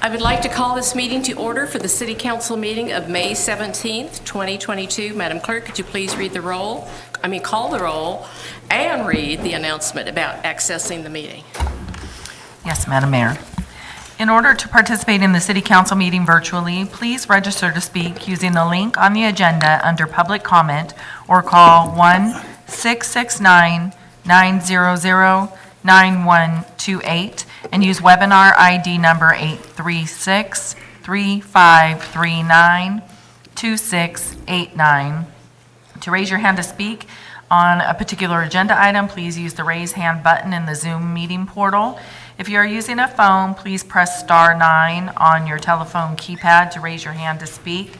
I would like to call this meeting to order for the City Council meeting of May 17th, 2022. Madam Clerk, could you please call the roll and read the announcement about accessing the meeting? Yes, Madam Mayor. In order to participate in the City Council meeting virtually, please register to speak using the link on the agenda under public comment or call 1-669-900-9128 and use webinar ID number 836-3539-2689. To raise your hand to speak on a particular agenda item, please use the raise hand button in the Zoom meeting portal. If you are using a phone, please press star 9 on your telephone keypad to raise your hand to speak.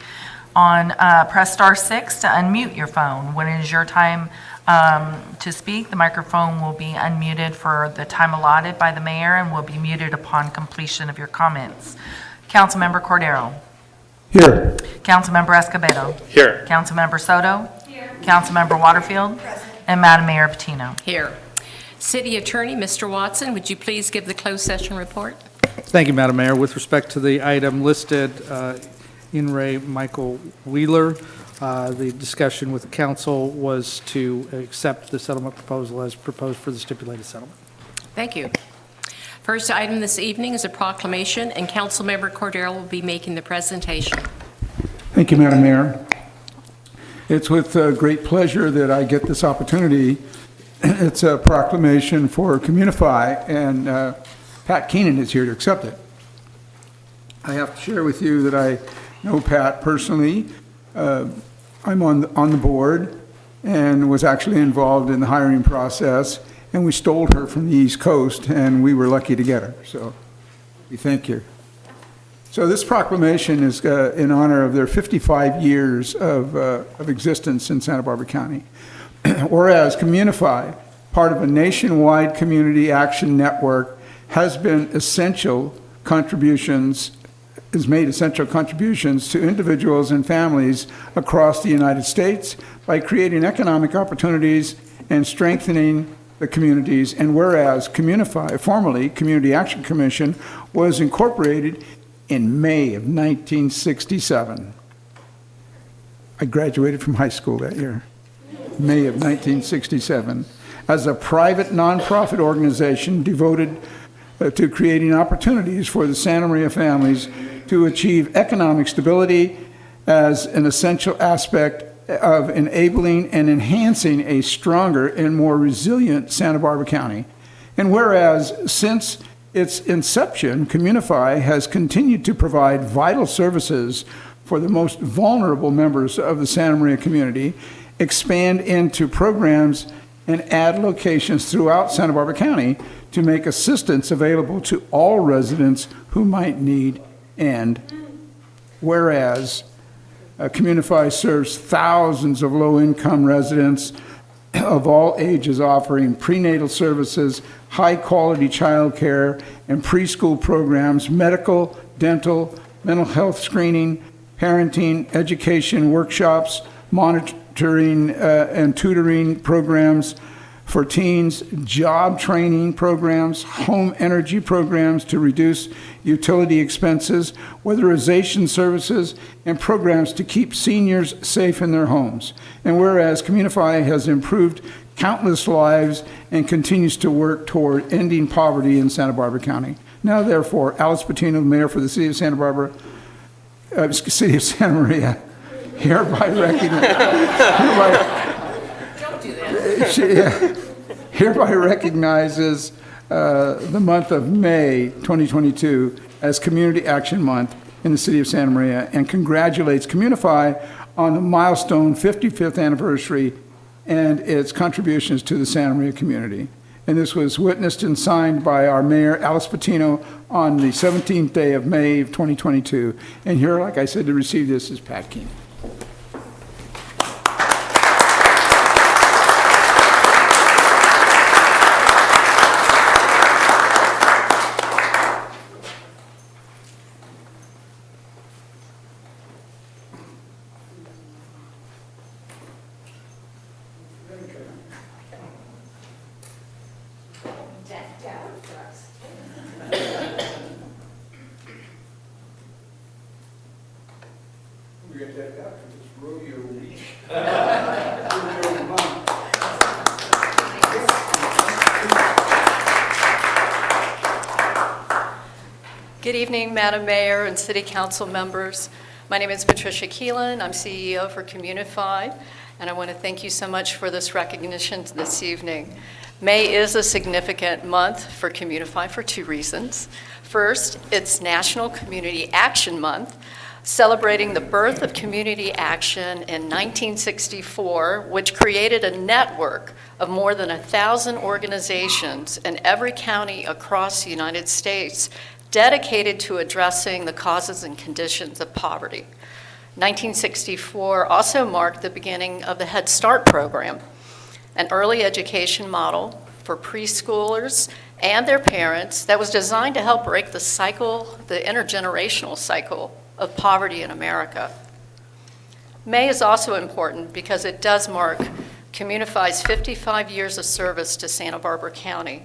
Press star 6 to unmute your phone. When it is your time to speak, the microphone will be unmuted for the time allotted by the mayor and will be muted upon completion of your comments. Councilmember Cordero. Here. Councilmember Escobedo. Here. Councilmember Soto. Here. Councilmember Waterfield. Present. And Madam Mayor Patino. Here. City Attorney, Mr. Watson, would you please give the closed session report? Thank you, Madam Mayor. With respect to the item listed, in re Michael Wheeler, the discussion with the council was to accept the settlement proposal as proposed for the stipulated settlement. Thank you. First item this evening is a proclamation, and Councilmember Cordero will be making the presentation. Thank you, Madam Mayor. It's with great pleasure that I get this opportunity. It's a proclamation for Communify, and Pat Keenan is here to accept it. I have to share with you that I know Pat personally. I'm on the board and was actually involved in the hiring process, and we stole her from the East Coast, and we were lucky to get her, so we thank you. So this proclamation is in honor of their 55 years of existence in Santa Barbara County. Whereas Communify, part of a nationwide community action network, has made essential contributions to individuals and families across the United States by creating economic opportunities and strengthening the communities. And whereas Communify, formerly Community Action Commission, was incorporated in May of 1967. I graduated from high school that year. May of 1967, as a private nonprofit organization devoted to creating opportunities for the Santa Maria families to achieve economic stability as an essential aspect of enabling and enhancing a stronger and more resilient Santa Barbara County. And whereas since its inception, Communify has continued to provide vital services for the most vulnerable members of the Santa Maria community, expand into programs and add locations throughout Santa Barbara County to make assistance available to all residents who might need. And whereas Communify serves thousands of low-income residents of all ages, offering prenatal services, high-quality child care and preschool programs, medical, dental, mental health screening, parenting, education workshops, monitoring and tutoring programs for teens, job training programs, home energy programs to reduce utility expenses, weatherization services, and programs to keep seniors safe in their homes. And whereas Communify has improved countless lives and continues to work toward ending poverty in Santa Barbara County. Now, therefore, Alice Patino, Mayor for the City of Santa Barbara, City of Santa Maria, hereby recognizes the month of May 2022 as Community Action Month in the City of Santa Maria, and congratulates Communify on the milestone 55th anniversary and its contributions to the Santa Maria community. And this was witnessed and signed by our Mayor, Alice Patino, on the 17th day of May of 2022. And here, like I said, to receive this is Pat Keenan. Good evening, Madam Mayor and City Council members. My name is Patricia Keelan. I'm CEO for Communify, and I want to thank you so much for this recognition this evening. May is a significant month for Communify for two reasons. First, it's National Community Action Month, celebrating the birth of community action in 1964, which created a network of more than 1,000 organizations in every county across the United States dedicated to addressing the causes and conditions of poverty. 1964 also marked the beginning of the Head Start program, an early education model for preschoolers and their parents that was designed to help break the cycle, the intergenerational cycle of poverty in America. May is also important because it does mark Communify's 55 years of service to Santa Barbara County.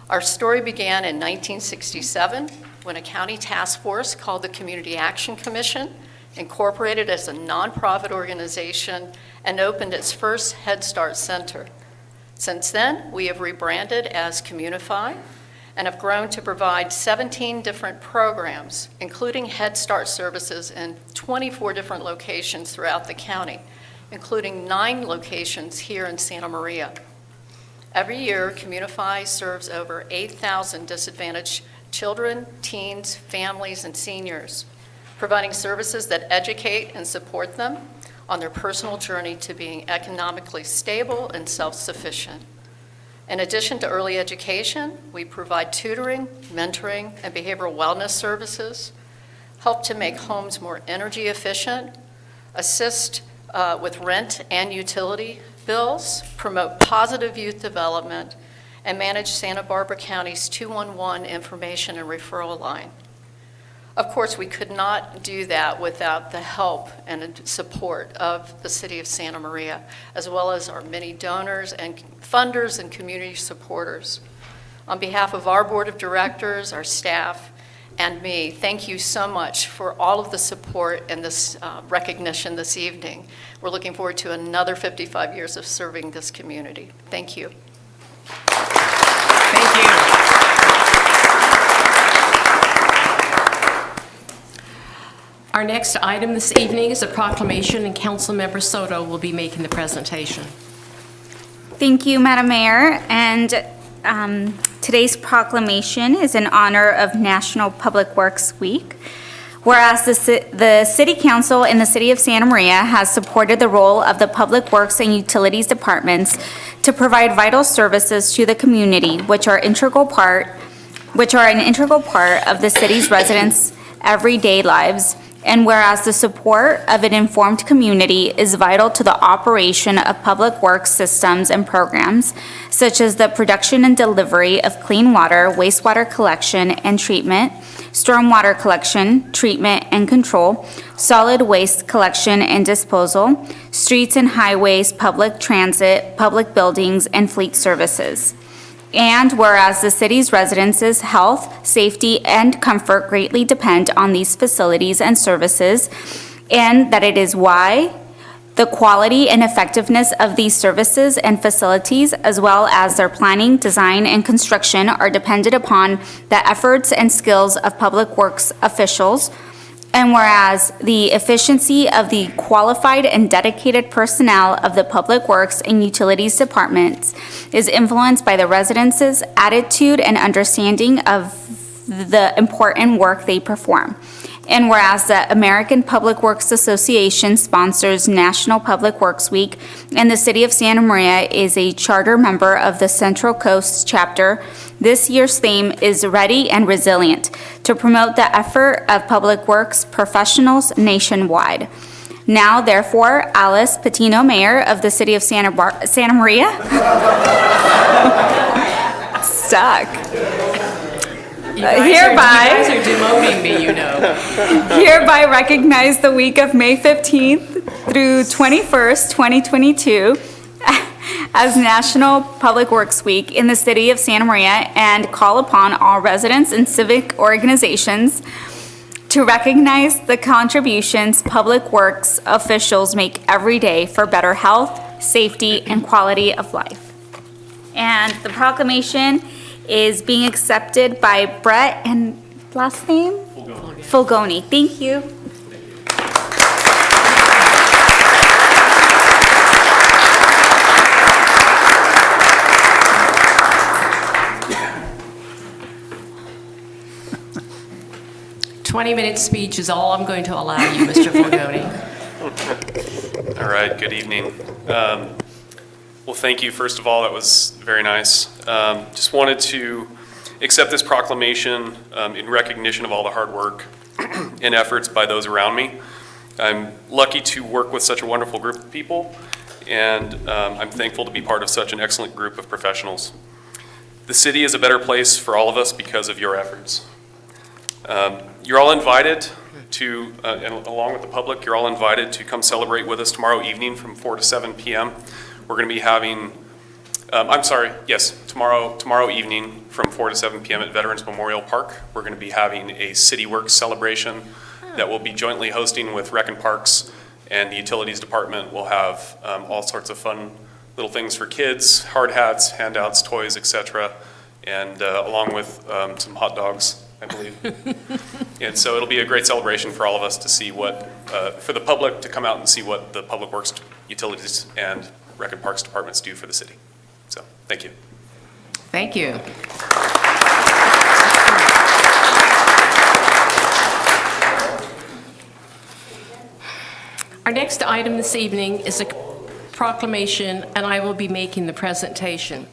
Our story began in 1967 when a county task force called the Community Action Commission incorporated as a nonprofit organization and opened its first Head Start Center. Since then, we have rebranded as Communify and have grown to provide 17 different programs, including Head Start services in 24 different locations throughout the county, including 9 locations here in Santa Maria. Every year, Communify serves over 8,000 disadvantaged children, teens, families, and seniors, providing services that educate and support them on their personal journey to being economically stable and self-sufficient. In addition to early education, we provide tutoring, mentoring, and behavioral wellness services, help to make homes more energy efficient, assist with rent and utility bills, promote positive youth development, and manage Santa Barbara County's 211 information and referral line. Of course, we could not do that without the help and support of the City of Santa Maria, as well as our many donors and funders and community supporters. On behalf of our Board of Directors, our staff, and me, thank you so much for all of the support and this recognition this evening. We're looking forward to another 55 years of serving this community. Thank you. Thank you. Our next item this evening is a proclamation, and Councilmember Soto will be making the presentation. Thank you, Madam Mayor. And today's proclamation is in honor of National Public Works Week. Whereas the City Council in the City of Santa Maria has supported the role of the Public Works and Utilities Departments to provide vital services to the community, which are an integral part of the city's residents' everyday lives. And whereas the support of an informed community is vital to the operation of public works systems and programs, such as the production and delivery of clean water, wastewater collection and treatment, stormwater collection, treatment and control, solid waste collection and disposal, streets and highways, public transit, public buildings, and fleet services. And whereas the city's residents' health, safety, and comfort greatly depend on these facilities and services, and that it is why the quality and effectiveness of these services and facilities, as well as their planning, design, and construction, are dependent upon the efforts and skills of public works officials. And whereas the efficiency of the qualified and dedicated personnel of the Public Works and Utilities Departments is influenced by the residents' attitude and understanding of the important work they perform. And whereas the American Public Works Association sponsors National Public Works Week, and the City of Santa Maria is a charter member of the Central Coast Chapter, this year's theme is Ready and Resilient, to promote the effort of public works professionals nationwide. Now, therefore, Alice Patino, Mayor of the City of Santa Maria, stuck. You guys are demoting me, you know. Hereby recognize the week of May 15th through 21st, 2022 as National Public Works Week in the City of Santa Maria, and call upon all residents and civic organizations to recognize the contributions public works officials make every day for better health, safety, and quality of life. And the proclamation is being accepted by Brett and last name? Fulgoni. Thank you. Twenty-minute speech is all I'm going to allow you, Mr. Fulgoni. All right, good evening. Well, thank you, first of all, that was very nice. Just wanted to accept this proclamation in recognition of all the hard work and efforts by those around me. I'm lucky to work with such a wonderful group of people, and I'm thankful to be part of such an excellent group of professionals. The city is a better place for all of us because of your efforts. You're all invited to, and along with the public, you're all invited to come celebrate with us tomorrow evening from 4 to 7 p.m. We're going to be having, tomorrow evening from 4 to 7 p.m. at Veterans Memorial Park. We're going to be having a City Works celebration that we'll be jointly hosting with Rec and Parks, and the Utilities Department will have all sorts of fun little things for kids, hard hats, handouts, toys, etc., and along with some hot dogs, I believe. And so it'll be a great celebration for all of us to see what, for the public to come out and see what the Public Works, Utilities, and Rec and Parks departments do for the city. So, thank you. Thank you. Our next item this evening is a proclamation, and I will be making the presentation.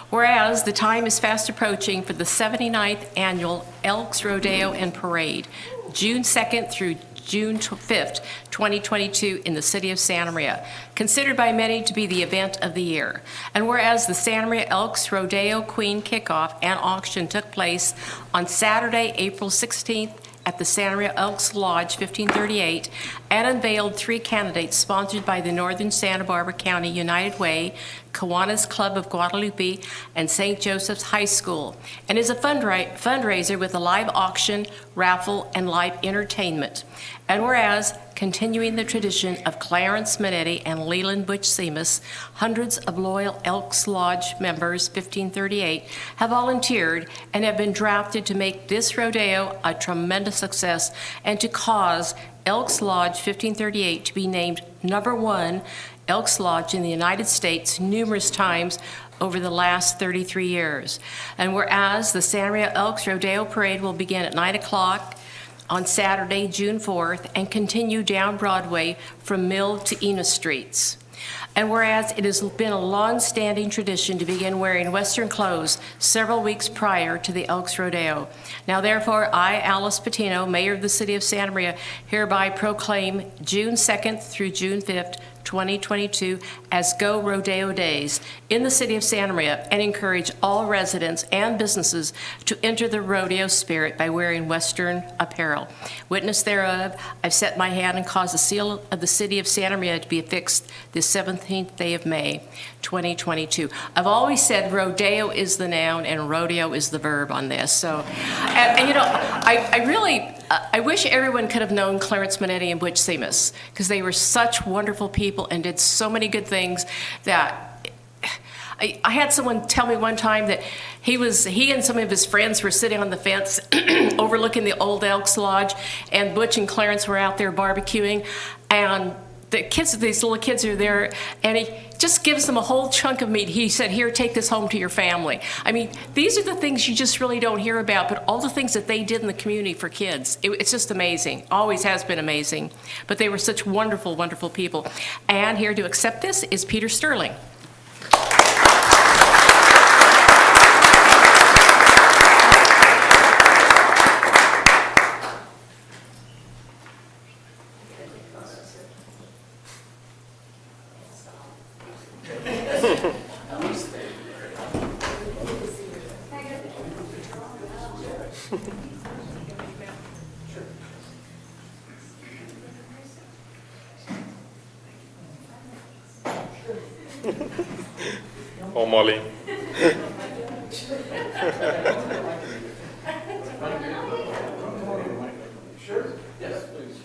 Whereas the time is fast approaching for the 79th Annual Elks Rodeo and Parade, June 2nd through June 5th, 2022 in the city of Santa Maria, considered by many to be the event of the year. And whereas the Santa Maria Elks Rodeo Queen Kickoff and Auction took place on Saturday, April 16th at the Santa Maria Elks Lodge 1538 and unveiled 3 candidates sponsored by the Northern Santa Barbara County United Way, Kiwanis Club of Guadalupe, and St. Joseph's High School, and is a fundraiser with a live auction, raffle, and live entertainment. And whereas, continuing the tradition of Clarence Minetti and Leland Butch Seamus, hundreds of loyal Elks Lodge members, 1538, have volunteered and have been drafted to make this rodeo a tremendous success and to cause Elks Lodge 1538 to be named #1 Elks Lodge in the United States numerous times over the last 33 years. And whereas the Santa Maria Elks Rodeo Parade will begin at 9 o'clock on Saturday, June 4th, and continue down Broadway from Mill to Enos Streets. And whereas it has been a long-standing tradition to begin wearing Western clothes several weeks prior to the Elks Rodeo. Now therefore, I, Alice Patino, Mayor of the City of Santa Maria, hereby proclaim June 2nd through June 5th, 2022 as Go Rodeo Days in the city of Santa Maria, and encourage all residents and businesses to enter the rodeo spirit by wearing Western apparel. Witness thereof, I've set my hand and caused the seal of the city of Santa Maria to be affixed this 17th day of May, 2022. I've always said rodeo is the noun and rodeo is the verb on this. So, and you know, I wish everyone could have known Clarence Minetti and Butch Seamus, because they were such wonderful people and did so many good things that I had someone tell me one time that he and some of his friends were sitting on the fence overlooking the old Elks Lodge, and Butch and Clarence were out there barbecuing, and the kids, these little kids are there, and he just gives them a whole chunk of meat. He said, "Here, take this home to your family." I mean, these are the things you just really don't hear about, but all the things that they did in the community for kids, it's just amazing. Always has been amazing. But they were such wonderful, wonderful people. And here to accept this is Peter Sterling. Oh, Molly. Sure? Yes, please.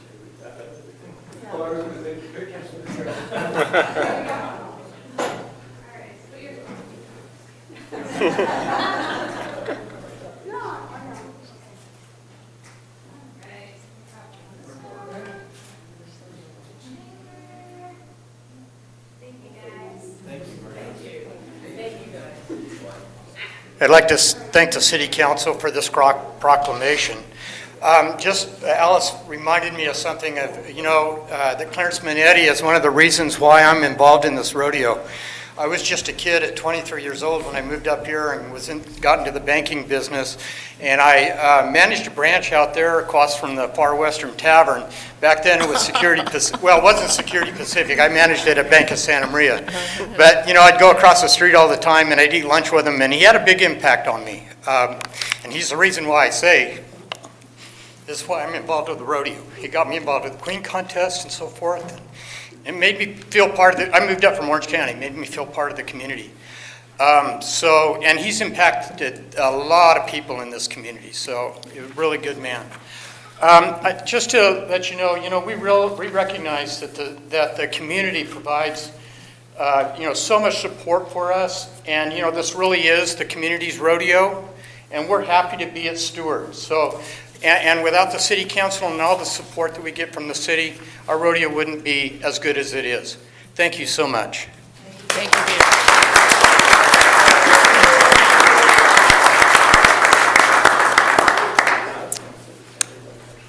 I'd like to thank the City Council for this proclamation. Alice reminded me of something that Clarence Minetti is one of the reasons why I'm involved in this rodeo. I was just a kid at 23 years old when I moved up here and got into the banking business, and I managed a branch out there across from the Far Western Tavern. Back then it was Security Pacific. Well, it wasn't Security Pacific. I managed it at Bank of Santa Maria. But, I'd go across the street all the time, and I'd eat lunch with him, and he had a big impact on me. And he's the reason why I say this is why I'm involved with the rodeo. He got me involved with the Queen Contest and so forth. It made me feel part of it. I moved up from Orange County. It made me feel part of the community. And he's impacted a lot of people in this community. So he was a really good man. Just to let you know, we recognize that the community provides, so much support for us. And, this really is the community's rodeo. And we're happy to be its stewards. So, and without the City Council and all the support that we get from the city, our rodeo wouldn't be as good as it is. Thank you so much. Thank you, Peter.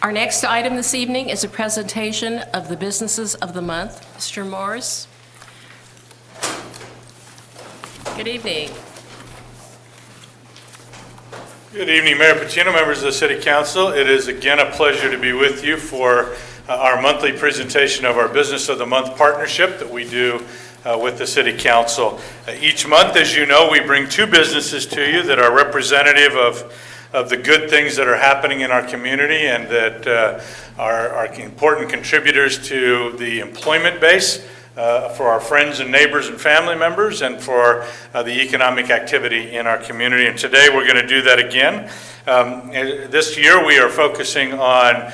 Our next item this evening is a presentation of the businesses of the month. Mr. Morris. Good evening. Good evening, Mayor Pacino, members of the City Council. It is again a pleasure to be with you for our monthly presentation of our Business of the Month partnership that we do with the City Council. Each month, as you know, we bring two businesses to you that are representative of the good things that are happening in our community and that are important contributors to the employment base for our friends and neighbors and family members and for the economic activity in our community. And today we're going to do that again. This year we are focusing on,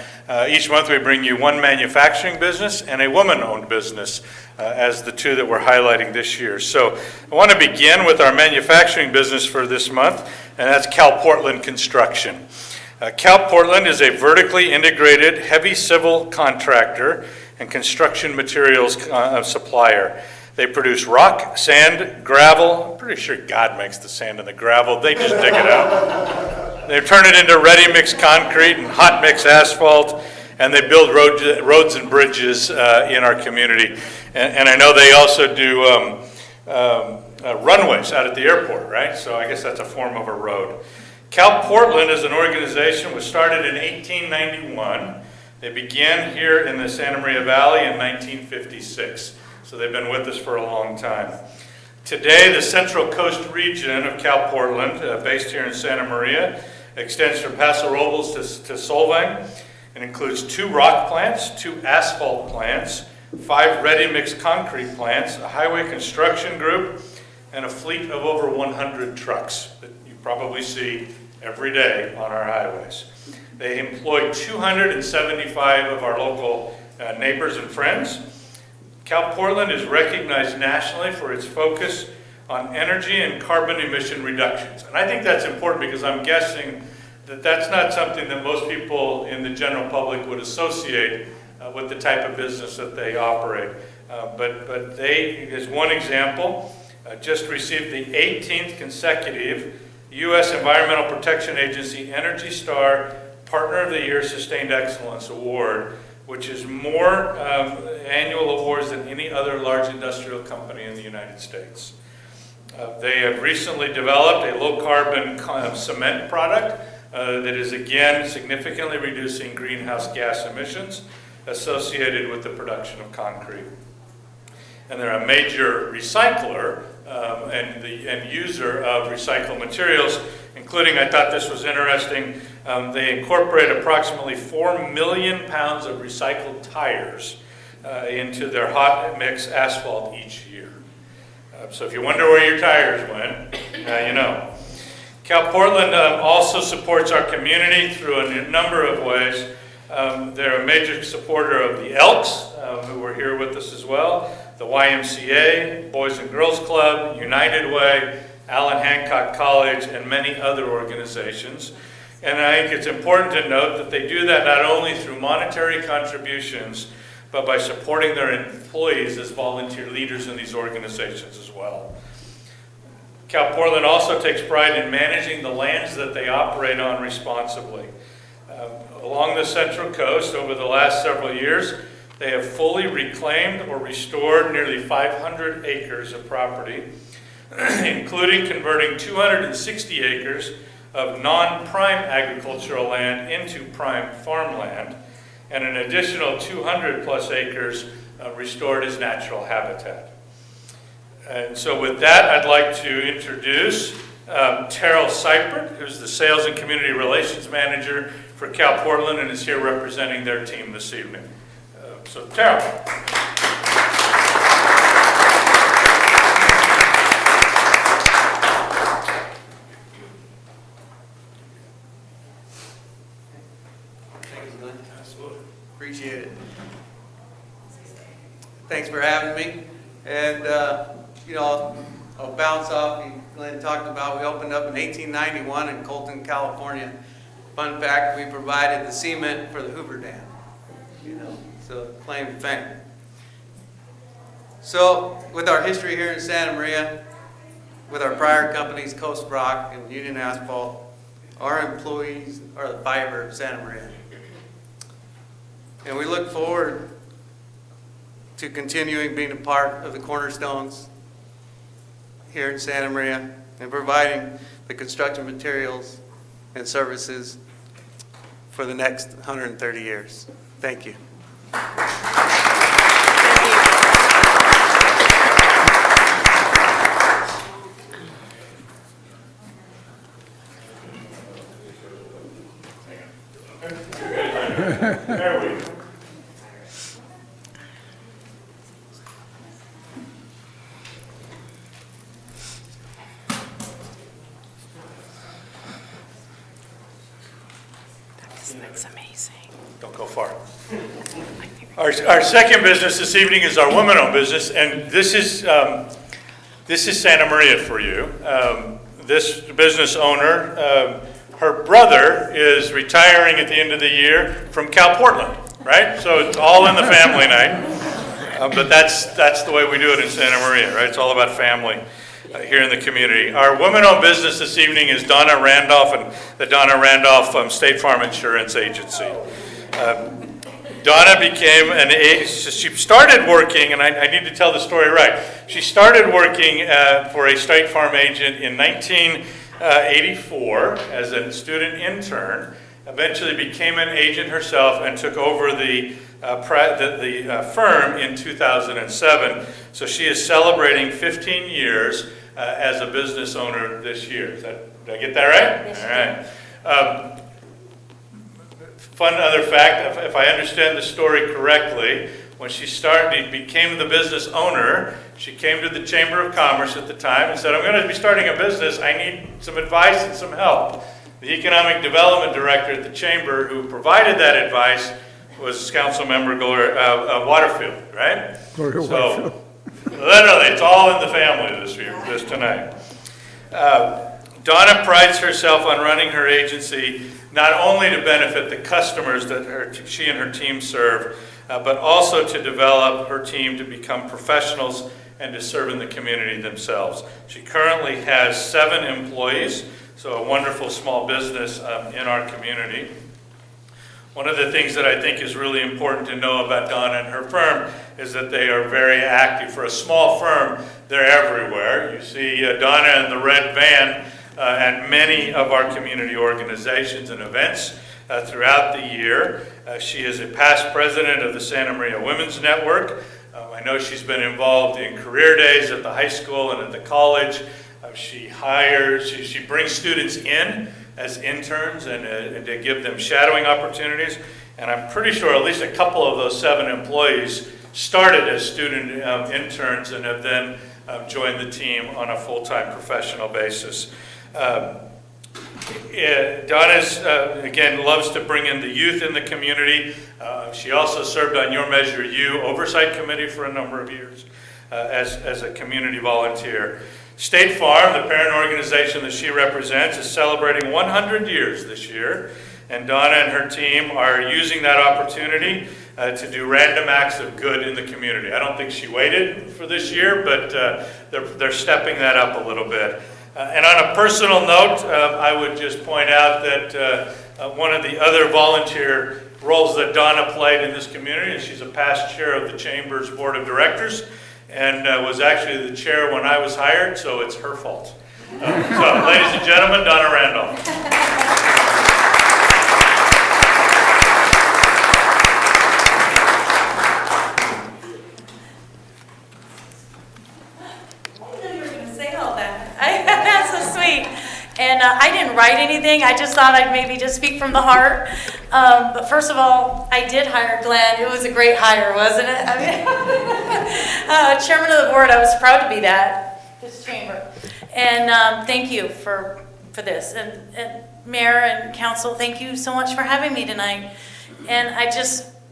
each month we bring you one manufacturing business and a woman-owned business as the two that we're highlighting this year. So I want to begin with our manufacturing business for this month, and that's Calportland Construction. Calportland is a vertically integrated heavy civil contractor and construction materials supplier. They produce rock, sand, gravel. I'm pretty sure God makes the sand and the gravel. They just dig it out. They turn it into ready-mix concrete and hot-mix asphalt, and they build roads and bridges in our community. And I know they also do runways out at the airport, right? So I guess that's a form of a road. Calportland is an organization that was started in 1891. They began here in the Santa Maria Valley in 1956, so they've been with us for a long time. Today, the Central Coast region of Calportland, based here in Santa Maria, extends from Paso Robles to Solvang. It includes 2 rock plants, 2 asphalt plants, 5 ready-mix concrete plants, a highway construction group, and a fleet of over 100 trucks that you probably see every day on our highways. They employ 275 of our local neighbors and friends. Calportland is recognized nationally for its focus on energy and carbon emission reductions. And I think that's important because I'm guessing that that's not something that most people in the general public would associate with the type of business that they operate. But they, as one example, just received the 18th consecutive U.S. Environmental Protection Agency Energy Star Partner of the Year Sustained Excellence Award, which is more annual awards than any other large industrial company in the United States. They have recently developed a low-carbon cement product that is again significantly reducing greenhouse gas emissions associated with the production of concrete. And they're a major recycler and user of recycled materials, including, I thought this was interesting, they incorporate approximately 4 million pounds of recycled tires into their hot mix asphalt each year. So if you wonder where your tires went, now you know. Calportland also supports our community through a number of ways. They're a major supporter of the Elks, who are here with us as well, the YMCA, Boys and Girls Club, United Way, Allen Hancock College, and many other organizations. And I think it's important to note that they do that not only through monetary contributions, but by supporting their employees as volunteer leaders in these organizations as well. Calportland also takes pride in managing the lands that they operate on responsibly. Along the Central Coast, over the last several years, they have fully reclaimed or restored nearly 500 acres of property, including converting 260 acres of non-prime agricultural land into prime farmland, and an additional 200 plus acres restored as natural habitat. And so with that, I'd like to introduce Terrell Seipert, who's the Sales and Community Relations Manager for Calportland and is here representing their team this evening. So Terrell. Thank you, Glenn. Absolutely. Appreciate it. Thanks for having me. And, I'll bounce off what Glenn talked about. We opened up in 1891 in Colton, California. Fun fact, we provided the cement for the Hoover Dam. So claim to fame. So with our history here in Santa Maria, with our prior companies, Coast Rock and Union Asphalt, our employees are the fiber of Santa Maria. And we look forward to continuing being a part of the cornerstones here in Santa Maria and providing the construction materials and services for the next 130 years. Thank you. There we go. That's amazing. Don't go far. Our second business this evening is our women-owned business, and this is Santa Maria for you. This business owner, her brother is retiring at the end of the year from Calportland, right? So it's all in the family night. But that's the way we do it in Santa Maria, right? It's all about family here in the community. Our women-owned business this evening is Donna Randolph and the Donna Randolph State Farm Insurance Agency. Donna became she started working, and I need to tell the story right. She started working for a State Farm agent in 1984 as a student intern, eventually became an agent herself and took over the firm in 2007. So she is celebrating 15 years as a business owner this year. Did I get that right? Yes, all right. Fun other fact, if I understand the story correctly, when she became the business owner, she came to the Chamber of Commerce at the time and said, I'm going to be starting a business. I need some advice and some help. The Economic Development Director at the Chamber who provided that advice was Council Member Gloria Waterfield, right? Gloria So, Waterfield. literally, it's all in the family this tonight. Donna prides herself on running her agency not only to benefit the customers that she and her team serve, but also to develop her team to become professionals and to serve in the community themselves. She currently has 7 employees, so a wonderful small business in our community. One of the things that I think is really important to know about Donna and her firm is that they are very active. For a small firm, they're everywhere. You see Donna in the red van at many of our community organizations and events throughout the year. She is a past president of the Santa Maria Women's Network. I know she's been involved in career days at the high school and at the college. She brings students in as interns and to give them shadowing opportunities. And I'm pretty sure at least a couple of those 7 employees started as student interns and have then joined the team on a full-time professional basis. Donna, again, loves to bring in the youth in the community. She also served on Your Measure U Oversight Committee for a number of years as a community volunteer. State Farm, the parent organization that she represents, is celebrating 100 years this year, and Donna and her team are using that opportunity to do random acts of good in the community. I don't think she waited for this year, but they're stepping that up a little bit. And on a personal note, I would just point out that one of the other volunteer roles that Donna played in this community is she's a past chair of the Chamber's Board of Directors and was actually the chair when I was hired, so it's her fault. So, ladies and gentlemen, Donna Randolph. And I didn't write anything. I just thought I'd maybe just speak from the heart. But first of all, I did hire Glenn. It was a great hire, wasn't it? I mean, chairman of the board, I was proud to be that, this chamber. And thank you for this. And Mayor and Council, thank you so much for having me tonight. And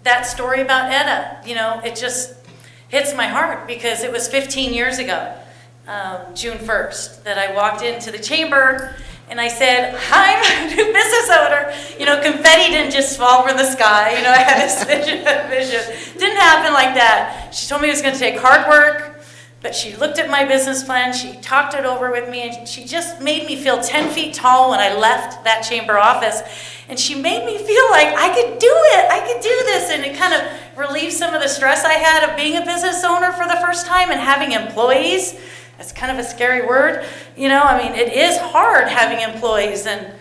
that story about Etta, you know, it just hits my heart because it was 15 years ago. June 1st, that I walked into the chamber and I said, I'm a new business owner. You know, confetti didn't just fall from the sky. You know, I had this vision. Didn't happen like that. She told me it was going to take hard work, but she looked at my business plan, she talked it over with me, and she just made me feel 10 feet tall when I left that chamber office. And she made me feel like I could do it, I could do this. And it kind of relieved some of the stress I had of being a business owner for the first time and having employees. That's kind of a scary word, you know. I mean, it is hard having employees, and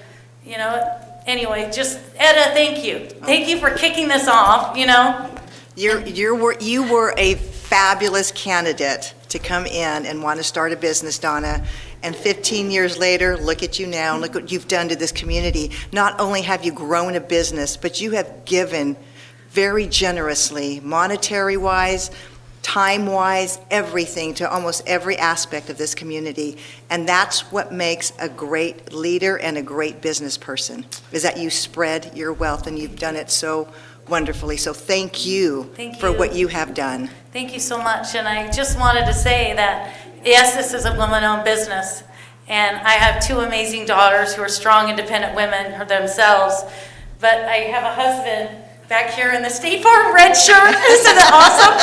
you know. Anyway, just Etta, thank you. Thank you for kicking this off. You know. You were a fabulous candidate to come in and want to start a business, Donna. And 15 years later, look at you now. Look what you've done to this community. Not only have you grown a business, but you have given very generously, monetary-wise, time-wise, everything to almost every aspect of this community. And that's what makes a great leader and a great business person, is that you spread your wealth, and you've done it so wonderfully. So thank you for what you have done. Thank you so much. And I just wanted to say that, yes, this is a woman-owned business. And I have two amazing daughters who are strong, independent women themselves. But I have a husband back here in the State Farm red shirt. Isn't that awesome?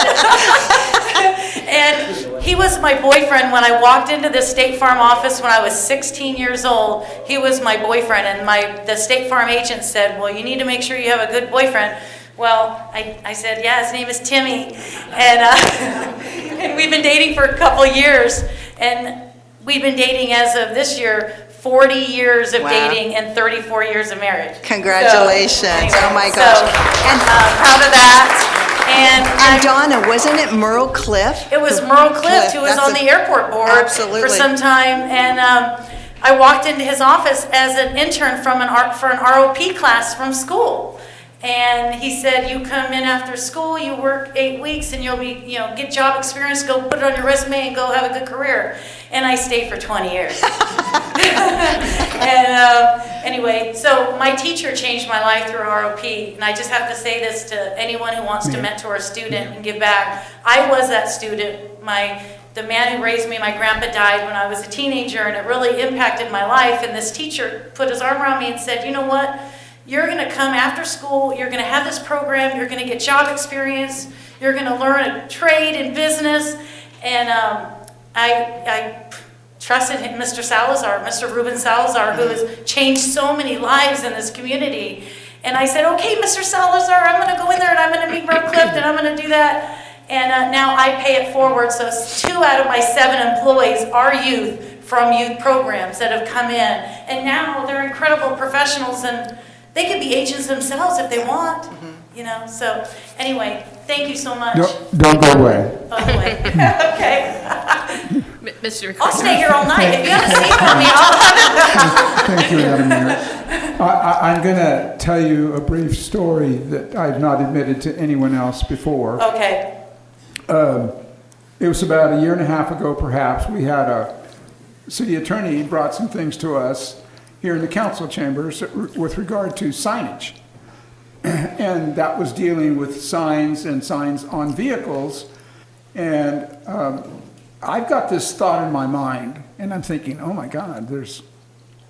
And he was my boyfriend when I walked into the State Farm office when I was 16 years old. He was my boyfriend, and the State Farm agent said, well, you need to make sure you have a good boyfriend. Well, I said, yeah, his name is Timmy. And, and we've been dating for a couple years. And we've been dating as of this year 40 years of dating and 34 years of marriage. Congratulations. So, anyway, oh my gosh. And proud of that. And Donna, wasn't it Merle Cliff? It was Merle Cliff, who was on the airport board for some time. And I walked into his office as an intern for an ROP class from school. And he said, you come in after school, you work 8 weeks, and you'll be, get job experience, go put it on your resume, and go have a good career. And I stayed for 20 years. And anyway, so my teacher changed my life through ROP. And I just have to say this to anyone who wants to mentor a student and give back. I was that student. The man who raised me, my grandpa, died when I was a teenager, and it really impacted my life. And this teacher put his arm around me and said, you know what? You're going to come after school, you're going to have this program, you're going to get job experience, you're going to learn a trade and business. And I trusted him, Mr. Salazar, Mr. Ruben Salazar, who has changed so many lives in this community. And I said, okay, Mr. Salazar, I'm going to go in there and I'm going to meet Merle Cliff and I'm going to do that. And now I pay it forward. So 2 out of my 7 employees are youth from youth programs that have come in. And now they're incredible professionals, and they could be agents themselves if they want, So anyway, thank you so much. Don't go away. Okay. Okay. Mr. I'll stay here all night. If you have a seat for me, I'll. Thank you, Madam Mayor. I'm going to tell you a brief story that I've not admitted to anyone else before. Okay. It was about a year and a half ago, perhaps. We had a city attorney brought some things to us here in the council chambers with regard to signage. And that was dealing with signs and signs on vehicles. And I've got this thought in my mind, and I'm thinking, oh my God,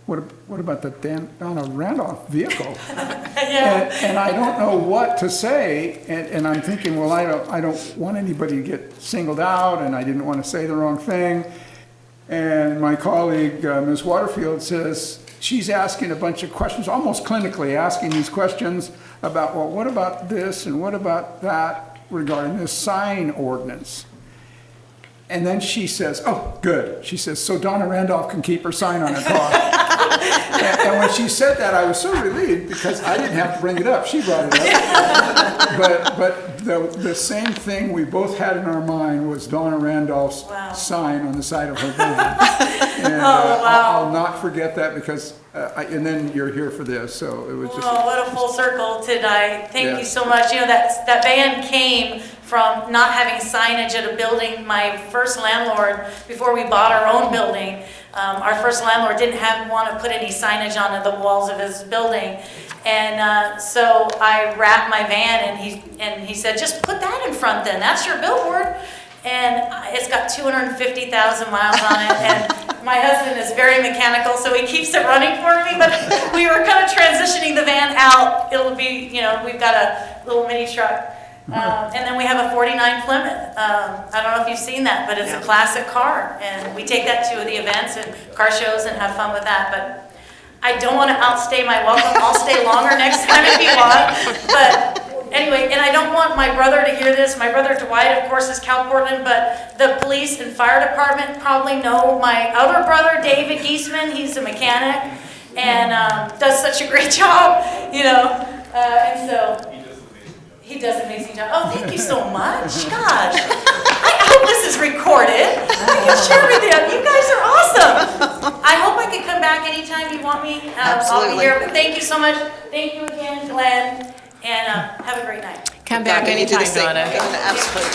what about the Donna Randolph vehicle? and I don't know what to say, and I'm thinking, well, I don't want anybody to get singled out, and I didn't want to say the wrong thing. And my colleague, Ms. Waterfield, says she's asking a bunch of questions, almost clinically asking these questions about, well, what about this and what about that regarding this sign ordinance? And then she says, oh, good. She says, so Donna Randolph can keep her sign on her car. and when she said that, I was so relieved because I didn't have to bring it up. She brought it up. but the same thing we both had in our mind was Donna Randolph's sign on the side of her van. And I'll not forget that because, and then you're here for this, so it was just. Oh, what a full circle tonight. Thank you so much. You know, that van came from not having signage at a building. My first landlord, before we bought our own building, our first landlord didn't want to put any signage on the walls of his building. And so I wrapped my van and he said, just put that in front then, that's your billboard. And it's got 250,000 miles on it, and my husband is very mechanical, so he keeps it running for me, but we were kind of transitioning the van out. It'll be, you know, we've got a little mini truck. And then we have a 49 Plymouth. I don't know if you've seen that, but it's a classic car, and we take that to the events and car shows and have fun with that. But I don't want to outstay my welcome. I'll stay longer next time if you want. But anyway, and I don't want my brother to hear this. My brother Dwight, of course, is Calportland, but the police and fire department probably know my other brother, David Giesman. He's a mechanic and does such a great job, you know. And so he does an amazing job. Oh, thank you so much. Gosh, I hope this is recorded. I can share with you. You guys are awesome. I hope I can come back anytime you want me. I'll be here. But thank you so much. Thank you again, Glenn. And have a great night. Come back anytime, Donna. Absolutely.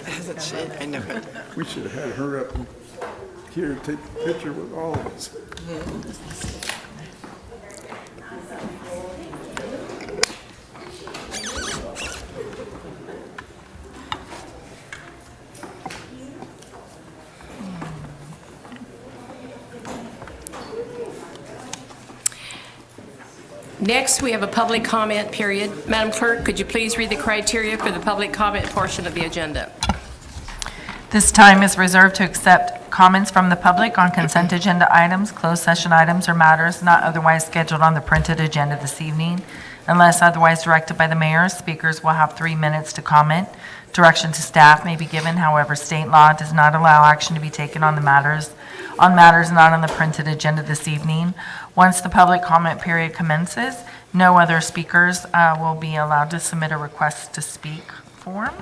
Hasn't she? I know it. We should have had her up here to take a picture with all of us. Next, we have a public comment period. Madam Clerk, could you please read the criteria for the public comment portion of the agenda? This time is reserved to accept comments from the public on consent agenda items, closed session items, or matters not otherwise scheduled on the printed agenda this evening. Unless otherwise directed by the mayor, speakers will have 3 minutes to comment. Direction to staff may be given, however, state law does not allow action to be taken on matters not on the printed agenda this evening. Once the public comment period commences, no other speakers will be allowed to submit a request to speak form.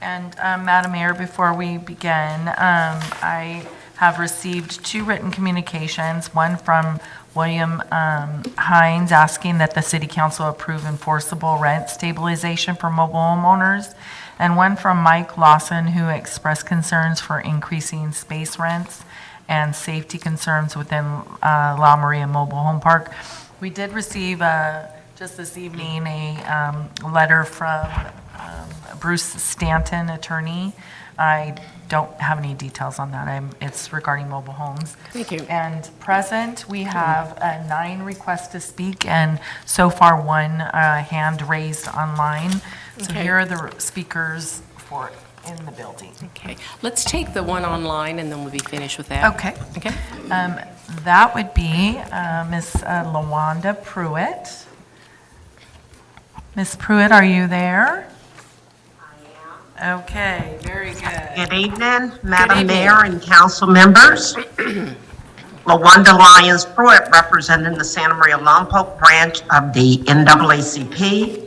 And Madam Mayor, before we begin, I have received 2 written communications, one from William Hines asking that the City Council approve enforceable rent stabilization for mobile homeowners, and one from Mike Lawson, who expressed concerns for increasing space rents and safety concerns within La Maria Mobile Home Park. We did receive just this evening a letter from Bruce Stanton, attorney. I don't have any details on that. It's regarding mobile homes. Thank you. And present, we have 9 requests to speak, and so far 1 hand raised online. So Okay. here are the speakers for in the building. Okay, let's take the one online and then we'll be finished with that. Okay. Okay. That would be Ms. LaWanda Pruitt. Ms. Pruitt, are you there? I am. Okay, very good. Good evening, Madam evening. Mayor and council members. LaWanda Lyons Pruitt, representing the Santa Maria Lompoc branch of the NAACP.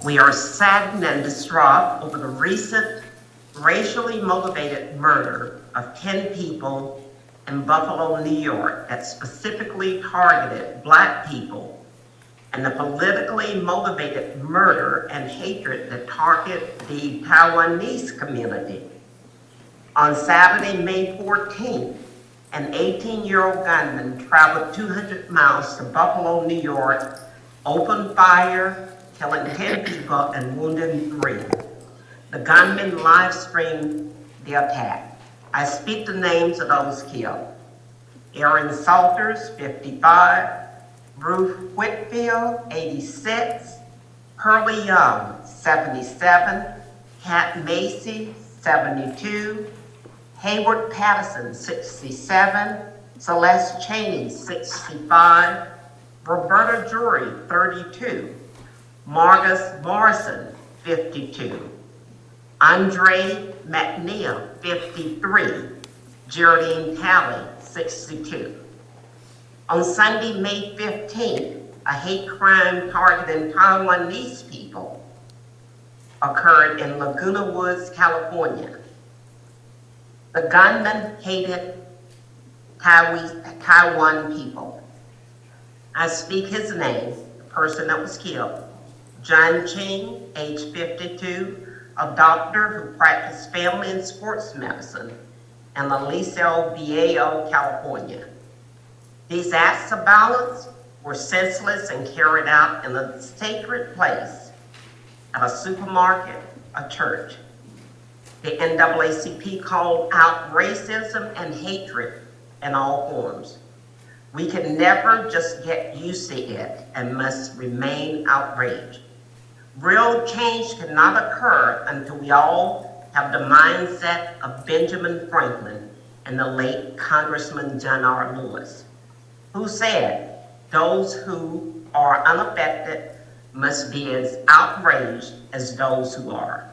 We are saddened and distraught over the recent racially motivated murder of 10 people in Buffalo, New York, that specifically targeted Black people, and the politically motivated murder and hatred that target the Taiwanese community. On Saturday, May 14th, an 18-year-old gunman traveled 200 miles to Buffalo, New York, opened fire, killing 10 people and wounding 3. The gunman live-streamed the attack. I speak the names of those killed. Aaron Salters, 55, Ruth Whitfield, 86, Pearlie Young, 77, Kat Macy, 72, Hayward Patterson, 67, Celeste Cheney, 65, Roberta Drury, 32, Margus Morrison, 52, Andre McNeil, 53, Geraldine Talley, 62. On Sunday, May 15th, a hate crime targeting Taiwanese people occurred in Laguna Woods, California. The gunman hated Taiwan people. I speak his name, the person that was killed. John Ching, age 52, a doctor who practiced family and sports medicine in Aliso Viejo, California. These acts of violence were senseless and carried out in a sacred place, at a supermarket, a church. The NAACP called out racism and hatred in all forms. We can never just get used to it and must remain outraged. Real change cannot occur until we all have the mindset of Benjamin Franklin and the late Congressman John R. Lewis, who said, "Those who are unaffected must be as outraged as those who are."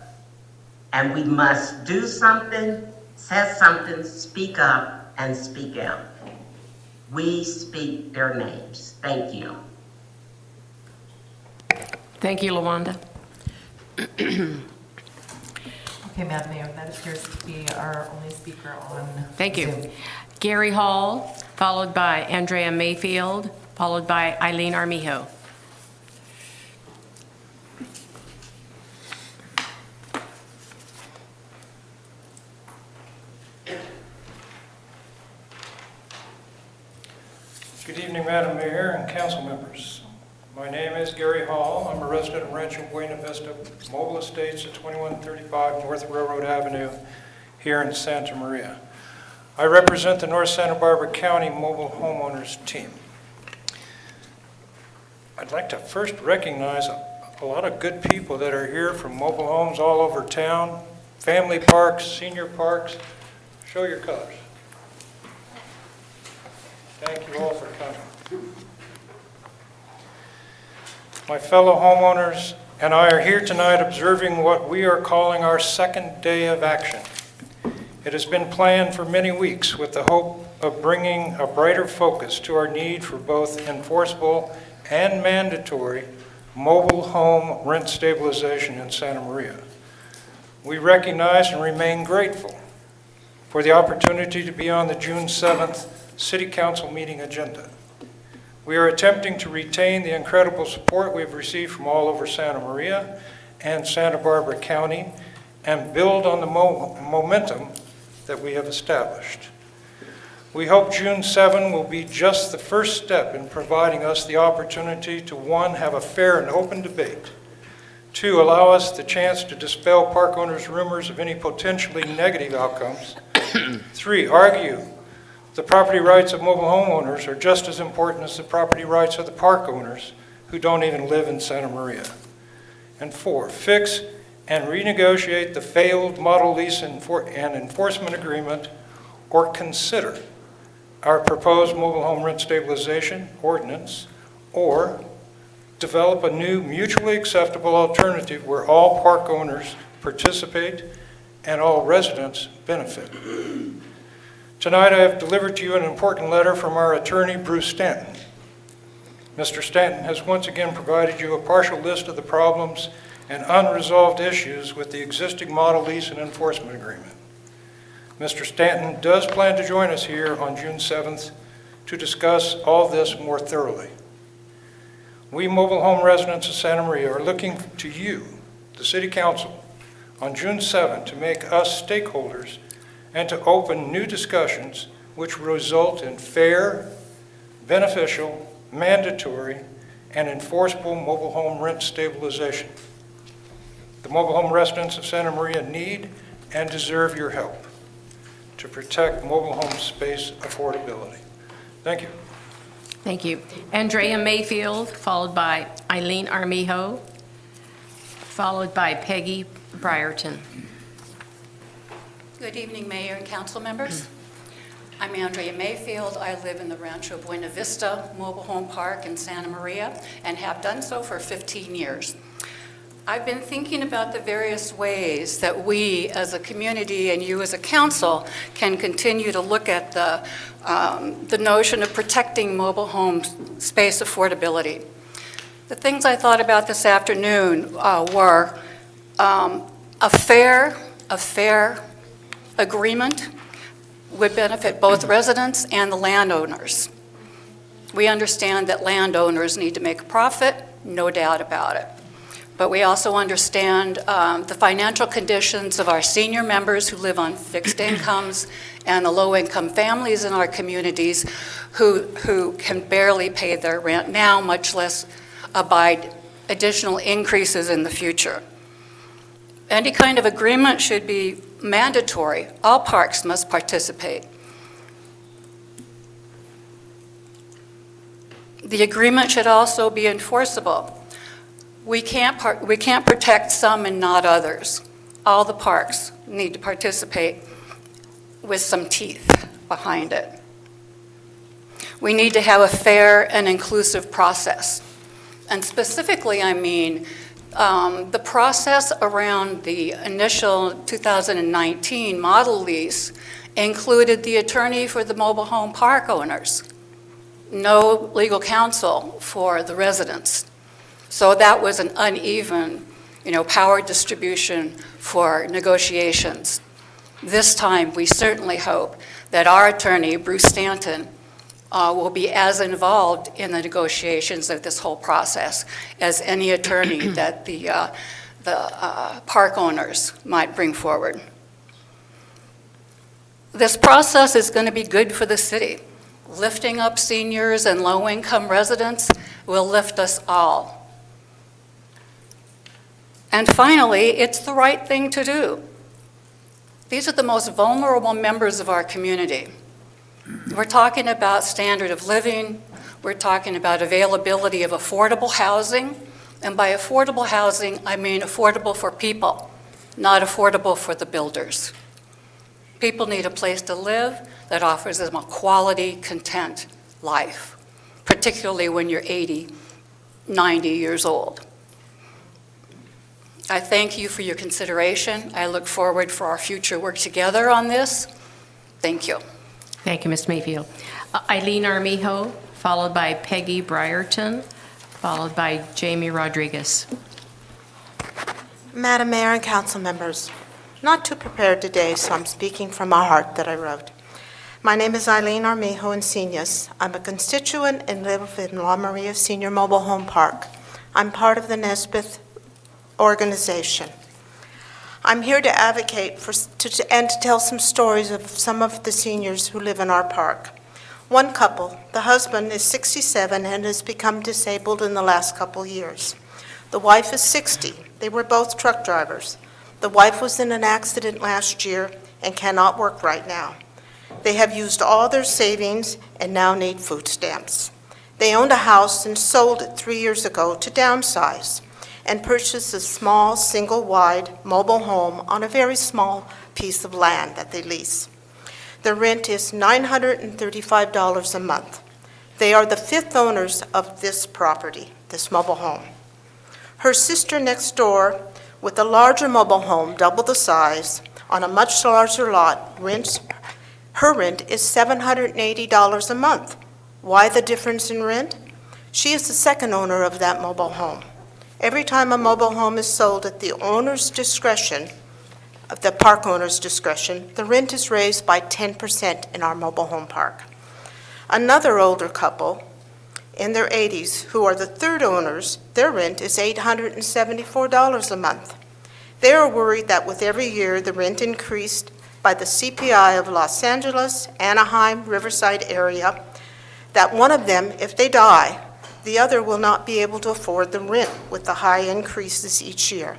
And we must do something, say something, speak up, and speak out. We speak their names. Thank you. Thank you, LaWanda. Okay, Madam Mayor, that appears to be our only speaker on Thank you. Zoom. Gary Hall, followed by Andrea Mayfield, followed by Eileen Armijo. Good evening, Madam Mayor and council members. My name is Gary Hall. I'm a resident of Rancho Buena Vista Mobile Estates at 2135 North Railroad Avenue here in Santa Maria. I represent the North Santa Barbara County Mobile Homeowners Team. I'd like to first recognize a lot of good people that are here from mobile homes all over town, family parks, senior parks. Show your colors. Thank you all for coming. My fellow homeowners and I are here tonight observing what we are calling our second day of action. It has been planned for many weeks with the hope of bringing a brighter focus to our need for both enforceable and mandatory mobile home rent stabilization in Santa Maria. We recognize and remain grateful for the opportunity to be on the June 7th City Council meeting agenda. We are attempting to retain the incredible support we've received from all over Santa Maria and Santa Barbara County and build on the momentum that we have established. We hope June 7 will be just the first step in providing us the opportunity to, 1, have a fair and open debate, 2, allow us the chance to dispel park owners' rumors of any potentially negative outcomes, 3, argue the property rights of mobile homeowners are just as important as the property rights of the park owners who don't even live in Santa Maria. And 4, fix and renegotiate the failed model lease and enforcement agreement, or consider our proposed mobile home rent stabilization ordinance, or develop a new mutually acceptable alternative where all park owners participate and all residents benefit. Tonight I have delivered to you an important letter from our attorney, Bruce Stanton. Mr. Stanton has once again provided you a partial list of the problems and unresolved issues with the existing model lease and enforcement agreement. Mr. Stanton does plan to join us here on June 7th to discuss all this more thoroughly. We mobile home residents of Santa Maria are looking to you, the City Council, on June 7th to make us stakeholders and to open new discussions which result in fair, beneficial, mandatory, and enforceable mobile home rent stabilization. The mobile home residents of Santa Maria need and deserve your help to protect mobile home space affordability. Thank you. Thank you. Andrea Mayfield, followed by Eileen Armijo. followed by Peggy Briarton. Good evening, Mayor and council members. I'm Andrea Mayfield. I live in the Rancho Buena Vista Mobile Home Park in Santa Maria and have done so for 15 years. I've been thinking about the various ways that we as a community and you as a council can continue to look at the notion of protecting mobile home space affordability. The things I thought about this afternoon were a fair agreement would benefit both residents and the landowners. We understand that landowners need to make a profit, no doubt about it. But we also understand the financial conditions of our senior members who live on fixed incomes and the low-income families in our communities who can barely pay their rent now, much less abide additional increases in the future. Any kind of agreement should be mandatory. All parks must participate. The agreement should also be enforceable. We can't protect some and not others. All the parks need to participate with some teeth behind it. We need to have a fair and inclusive process. And specifically, I mean, the process around the initial 2019 model lease included the attorney for the mobile home park owners, no legal counsel for the residents. So that was an uneven, power distribution for negotiations. This time, we certainly hope that our attorney, Bruce Stanton, will be as involved in the negotiations of this whole process as any attorney that the park owners might bring forward. This process is going to be good for the city. Lifting up seniors and low-income residents will lift us all. And finally, it's the right thing to do. These are the most vulnerable members of our community. We're talking about standard of living, we're talking about availability of affordable housing, and by affordable housing, I mean affordable for people, not affordable for the builders. People need a place to live that offers them a quality, content life, particularly when you're 80, 90 years old. I thank you for your consideration. I look forward for our future work together on this. Thank you. Thank you, Ms. Mayfield. Eileen Armijo, followed by Peggy Briarton, followed by Jamie Rodriguez. Madam Mayor and council members, not too prepared today, so I'm speaking from my heart that I wrote. My name is Eileen Armijo Encinas. I'm a constituent and live in La Maria Senior Mobile Home Park. I'm part of the Nesbitt organization. I'm here to advocate and to tell some stories of some of the seniors who live in our park. One couple, the husband is 67 and has become disabled in the last couple years. The wife is 60. They were both truck drivers. The wife was in an accident last year and cannot work right now. They have used all their savings and now need food stamps. They owned a house and sold it 3 years ago to downsize and purchased a small, single-wide mobile home on a very small piece of land that they lease. The rent is $935 a month. They are the 5th owners of this property, this mobile home. Her sister next door, with a larger mobile home, double the size, on a much larger lot, her rent is $780 a month. Why the difference in rent? She is the 2nd owner of that mobile home. Every time a mobile home is sold at the owner's discretion, of the park owner's discretion, the rent is raised by 10% in our mobile home park. Another older couple in their 80s, who are the 3rd owners, their rent is $874 a month. They are worried that with every year the rent increased by the CPI of Los Angeles, Anaheim, Riverside area, that one of them, if they die, the other will not be able to afford the rent with the high increases each year.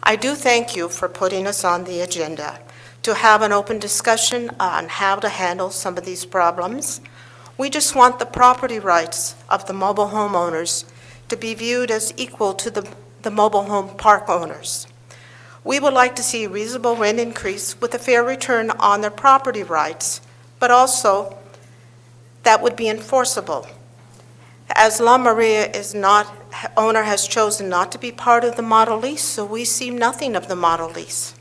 I do thank you for putting us on the agenda to have an open discussion on how to handle some of these problems. We just want the property rights of the mobile homeowners to be viewed as equal to the the mobile home park owners. We would like to see a reasonable rent increase with a fair return on their property rights, but also that would be enforceable. As La Maria owner has chosen not to be part of the model lease, so we see nothing of the model lease.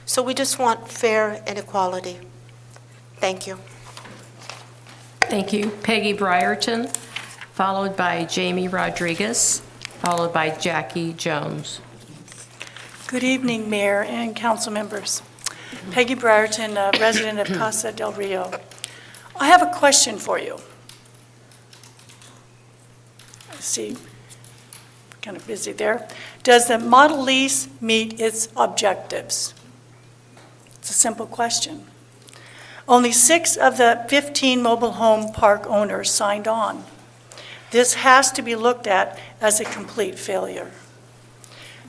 So we just want fair and equality. Thank you. Thank you. Peggy Brierton, followed by Jamie Rodriguez, followed by Jackie Jones. Good evening, Mayor and council members. Peggy Brierton, resident of Casa del Rio. I have a question for you. I see, kind of busy there. Does the model lease meet its objectives? It's a simple question. Only 6 of the 15 mobile home park owners signed on. This has to be looked at as a complete failure.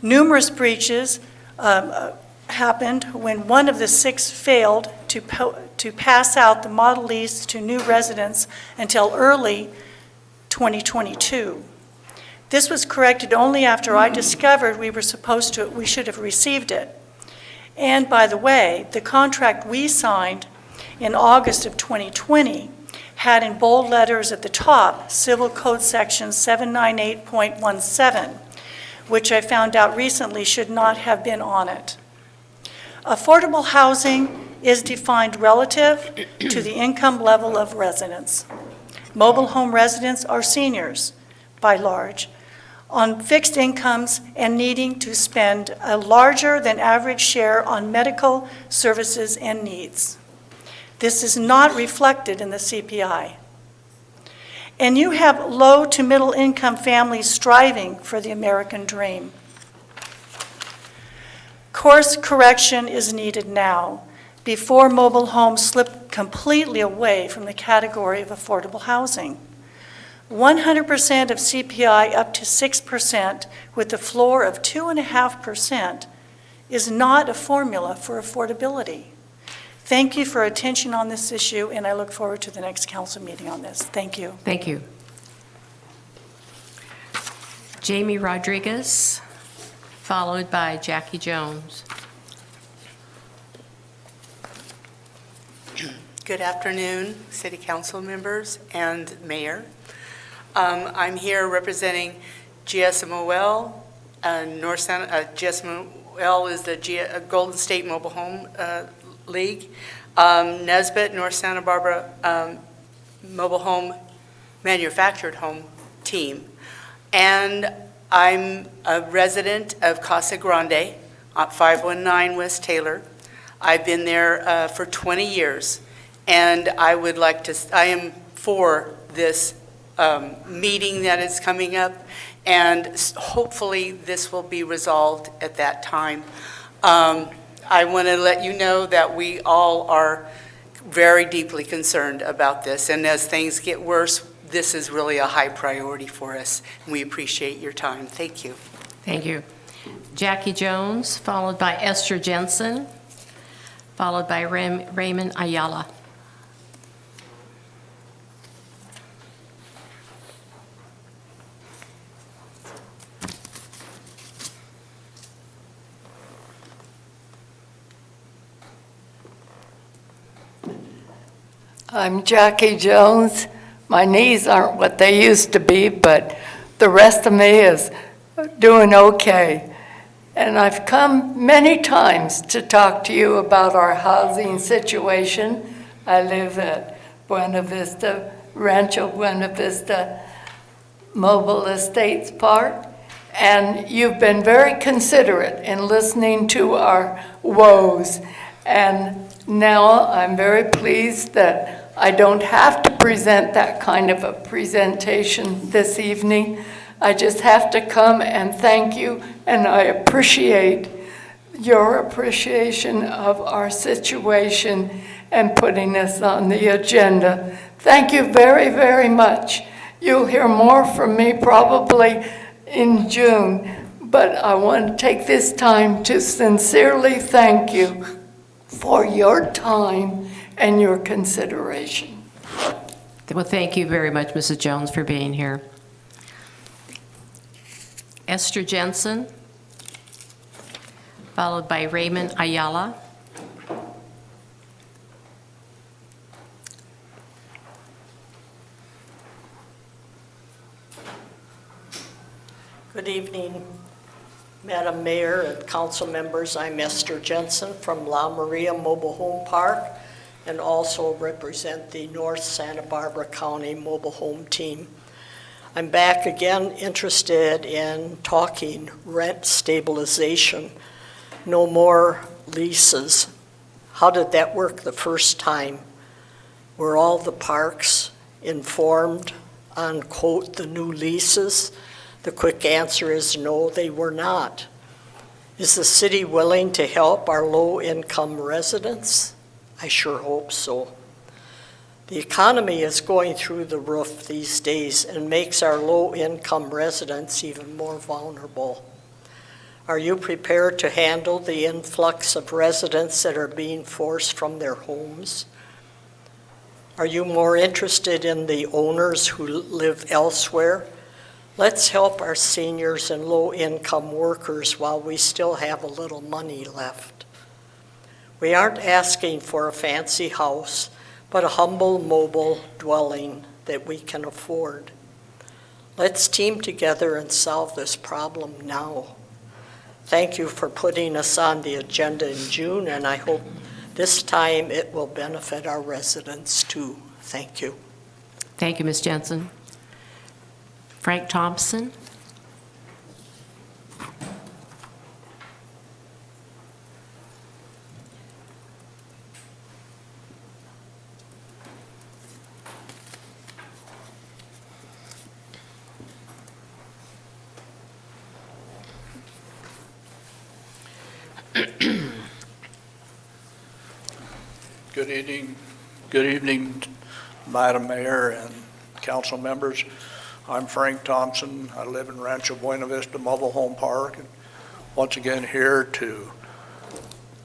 Numerous breaches happened when one of the 6 failed to pass out the model lease to new residents until early 2022. This was corrected only after I discovered we should have received it. And by the way, the contract we signed in August of 2020 had in bold letters at the top, Civil Code Section 798.17, which I found out recently should not have been on it. Affordable housing is defined relative to the income level of residents. Mobile home residents are seniors, by large, on fixed incomes and needing to spend a larger than average share on medical services and needs. This is not reflected in the CPI. And you have low to middle income families striving for the American dream. Course correction is needed now before mobile homes slip completely away from the category of affordable housing. 100% of CPI up to 6% with the floor of 2.5% is not a formula for affordability. Thank you for attention on this issue, and I look forward to the next council meeting on this. Thank you. Thank you. Jamie Rodriguez, followed by Jackie Jones. Good afternoon, City Council members and Mayor. I'm here representing GSMOL. GSMOL is the Golden State Mobile Home League. Nesbitt, North Santa Barbara Mobile Home Manufactured Home Team. And I'm a resident of Casa Grande, 519 West Taylor. I've been there for 20 years. And I am for this meeting that is coming up, and hopefully this will be resolved at that time. I want to let you know that we all are very deeply concerned about this, and as things get worse, this is really a high priority for us. We appreciate your time. Thank you. Thank you. Jackie Jones, followed by Esther Jensen, followed by Raymond Ayala. I'm Jackie Jones. My knees aren't what they used to be, but the rest of me is doing okay. And I've come many times to talk to you about our housing situation. I live at Buena Vista, Rancho Buena Vista Mobile Estates Park, and you've been very considerate in listening to our woes. And now I'm very pleased that I don't have to present that kind of a presentation this evening. I just have to come and thank you, and I appreciate your appreciation of our situation and putting us on the agenda. Thank you very, very much. You'll hear more from me probably in June, but I want to take this time to sincerely thank you for your time and your consideration. Well, thank you very much, Mrs. Jones, for being here. Esther Jensen, followed by Raymond Ayala. Good evening, Madam Mayor and council members. I'm Esther Jensen from La Maria Mobile Home Park and also represent the North Santa Barbara County Mobile Home Team. I'm back again interested in talking rent stabilization. No more leases. How did that work the first time? Were all the parks informed on, quote, the new leases? The quick answer is no, they were not. Is the city willing to help our low-income residents? I sure hope so. The economy is going through the roof these days and makes our low-income residents even more vulnerable. Are you prepared to handle the influx of residents that are being forced from their homes? Are you more interested in the owners who live elsewhere? Let's help our seniors and low-income workers while we still have a little money left. We aren't asking for a fancy house, but a humble mobile dwelling that we can afford. Let's team together and solve this problem now. Thank you for putting us on the agenda in June, and I hope this time it will benefit our residents too. Thank you. Thank you, Ms. Jensen. Frank Thompson. Good evening, Madam Mayor and council members. I'm Frank Thompson. I live in Rancho Buena Vista Mobile Home Park. And once again here to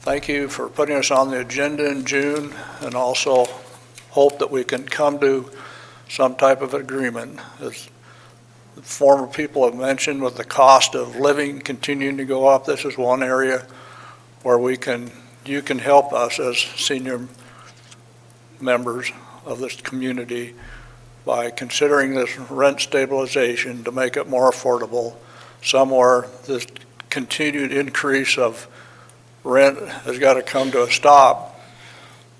thank you for putting us on the agenda in June, and also hope that we can come to some type of agreement. As the former people have mentioned, with the cost of living continuing to go up, this is one area where you can help us as senior members of this community by considering this rent stabilization to make it more affordable. Somewhere this continued increase of rent has got to come to a stop,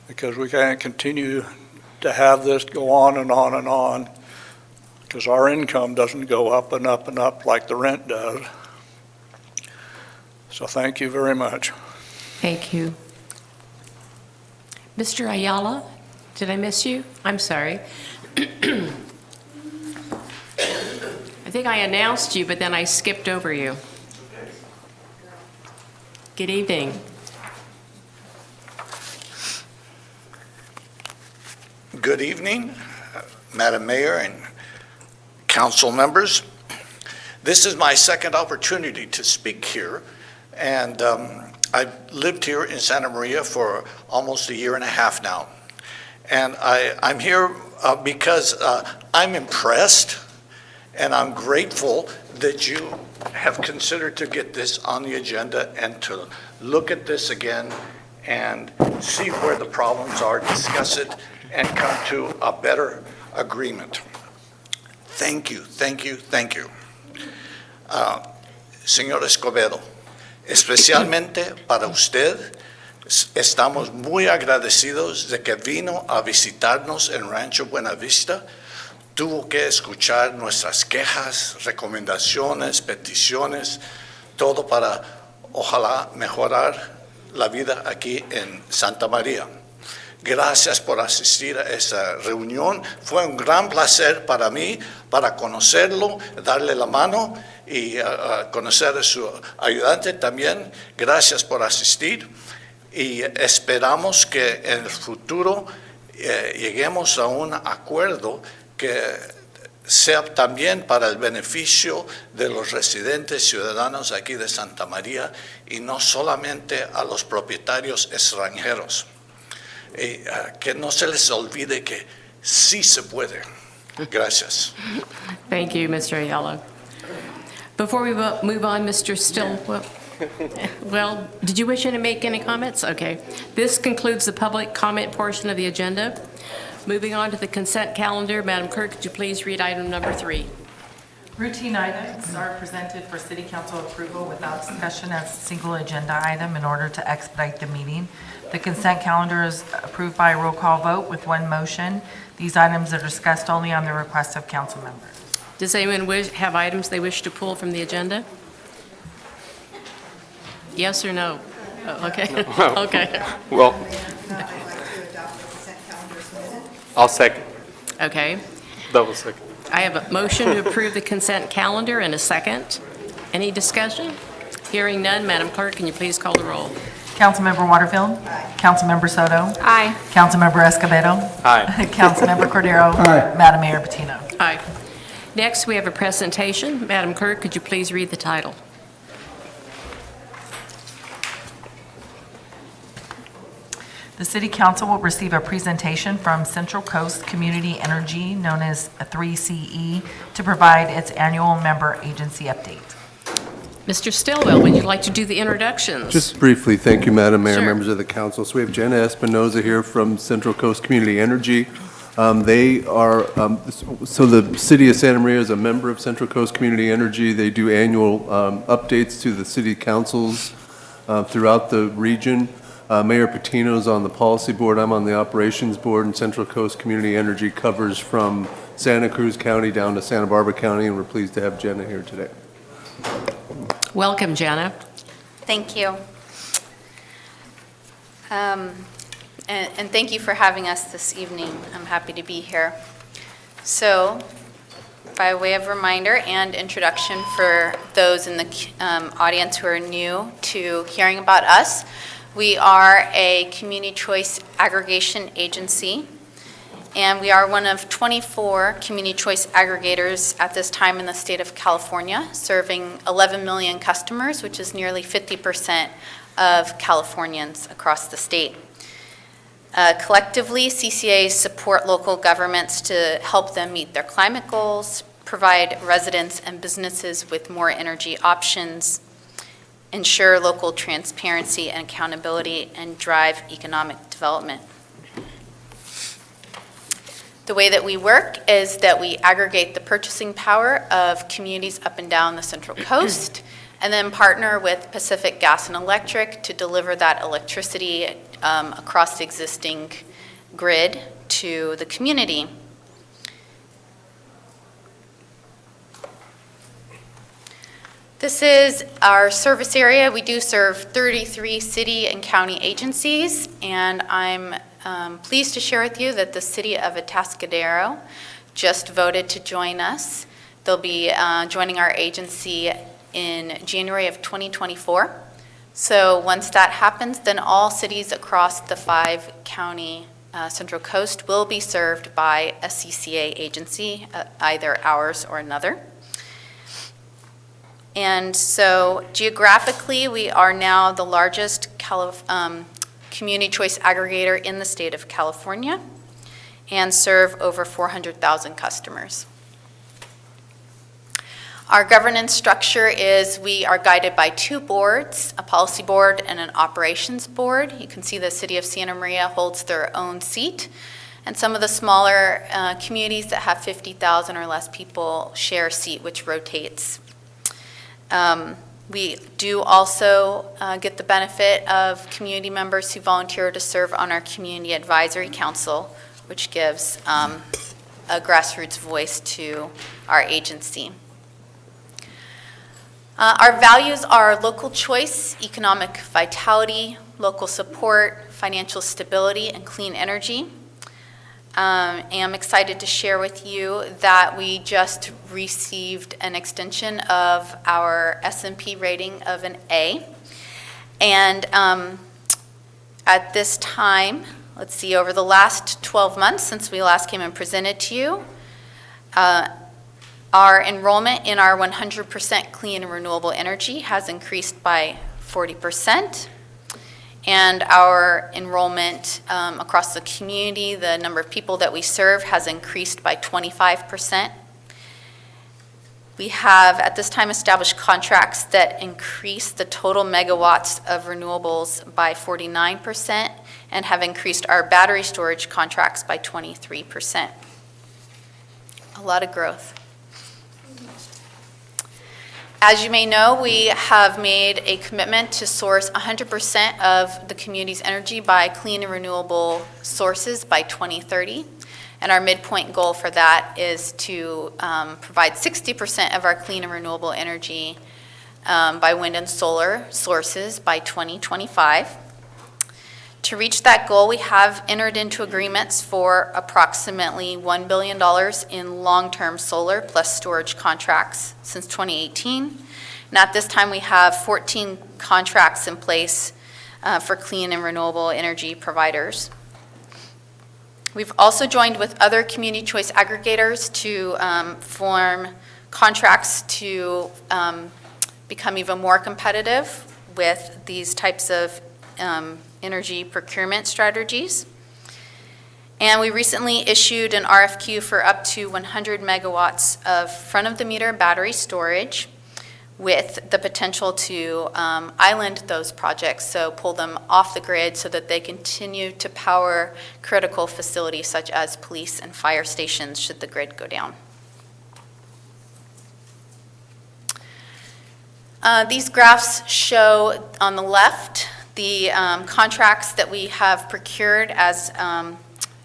because we can't continue to have this go on and on and on, because our income doesn't go up and up and up like the rent does. So thank you very much. Thank you. Mr. Ayala, did I miss you? I'm sorry. I think I announced you, but then I skipped over you. Good evening. Good evening, Madam Mayor and council members. This is my second opportunity to speak here, and I've lived here in Santa Maria for almost a year and a half now. And I'm here because I'm impressed and I'm grateful that you have considered to get this on the agenda and to look at this again and see where the problems are, discuss it, and come to a better agreement. Thank you, thank you, thank you. Señor Escobedo, especialmente para usted, estamos muy agradecidos de que vino a visitarnos en Rancho Buena Vista. Tuvo que escuchar nuestras quejas, recomendaciones, peticiones, todo para, ojalá, mejorar la vida aquí en Santa María. Gracias por asistir a esta reunión. Fue un gran placer para mí, para conocerlo, darle la mano y conocer a su ayudante también. Gracias por asistir. Y esperamos que en el futuro lleguemos a un acuerdo que sea también para el beneficio de los residentes ciudadanos aquí de Santa María y no solamente a los propietarios extranjeros. Y que no se les olvide que sí se puede. Gracias. Thank you, Mr. Ayala. Before we move on, Mr. Stillwell, well, did you wish to make any comments? Okay. This concludes the public comment portion of the agenda. Moving on to the consent calendar, Madam Clerk, could you please read item number 3? Routine items are presented for City Council approval without discussion as a single agenda item in order to expedite the meeting. The consent calendar is approved by a roll call vote with one motion. These items are discussed only on the request of council members. Does anyone have items they wish to pull from the agenda? Yes or no? Oh, okay. Okay. Well, I'll second. Okay. Double second. I have a motion to approve the consent calendar and a second. Any discussion? Hearing none, Madam Clerk, can you please call the roll? Councilmember Waterfield. Aye. Councilmember Soto. Aye. Councilmember Escobedo. Aye. Councilmember Cordero. Aye. Madam Mayor Patino. Aye. Next, we have a presentation. Madam Clerk, could you please read the title? The City Council will receive a presentation from Central Coast Community Energy, known as 3CE, to provide its annual member agency update. Mr. Stillwell, would you like to do the introductions? Just briefly, thank you, Madam Mayor, Sure. members of the council. So we have Jenna Espinoza here from Central Coast Community Energy. They are, so the city of Santa Maria is a member of Central Coast Community Energy. They do annual updates to the city councils throughout the region. Mayor Patino's on the policy board. I'm on the operations board, and Central Coast Community Energy covers from Santa Cruz County down to Santa Barbara County, and we're pleased to have Jenna here today. Welcome, Jenna. Thank you. And thank you for having us this evening. I'm happy to be here. So, by way of reminder and introduction for those in the audience who are new to hearing about us, we are a community choice aggregation agency, and we are one of 24 community choice aggregators at this time in the state of California, serving 11 million customers, which is nearly 50% of Californians across the state. Collectively, CCAs support local governments to help them meet their climate goals, provide residents and businesses with more energy options, ensure local transparency and accountability, and drive economic development. The way that we work is that we aggregate the purchasing power of communities up and down the Central Coast, and then partner with Pacific Gas and Electric to deliver that electricity across the existing grid to the community. This is our service area. We do serve 33 city and county agencies, and I'm pleased to share with you that the city of Atascadero just voted to join us. They'll be joining our agency in January of 2024. So once that happens, then all cities across the 5-county Central Coast will be served by a CCA agency, either ours or another. And so geographically, we are now the largest community choice aggregator in the state of California and serve over 400,000 customers. Our governance structure is we are guided by 2 boards, a policy board and an operations board. You can see the city of Santa Maria holds their own seat, and some of the smaller communities that have 50,000 or less people share a seat, which rotates. We do also get the benefit of community members who volunteer to serve on our Community Advisory Council, which gives a grassroots voice to our agency. Our values are local choice, economic vitality, local support, financial stability, and clean energy. I'm excited to share with you that we just received an extension of our S&P rating of an A. And at this time, let's see, over the last 12 months since we last came and presented to you, our enrollment in our 100% clean and renewable energy has increased by 40%. And our enrollment across the community, the number of people that we serve, has increased by 25%. We have, at this time, established contracts that increase the total megawatts of renewables by 49% and have increased our battery storage contracts by 23%. A lot of growth. As you may know, we have made a commitment to source 100% of the community's energy by clean and renewable sources by 2030. And our midpoint goal for that is to provide 60% of our clean and renewable energy by wind and solar sources by 2025. To reach that goal, we have entered into agreements for approximately $1 billion in long-term solar plus storage contracts since 2018. And at this time, we have 14 contracts in place for clean and renewable energy providers. We've also joined with other community choice aggregators to form contracts to become even more competitive with these types of energy procurement strategies. And we recently issued an RFQ for up to 100 megawatts of front-of-the-meter battery storage with the potential to island those projects, so pull them off the grid so that they continue to power critical facilities such as police and fire stations should the grid go down. These graphs show on the left the contracts that we have procured as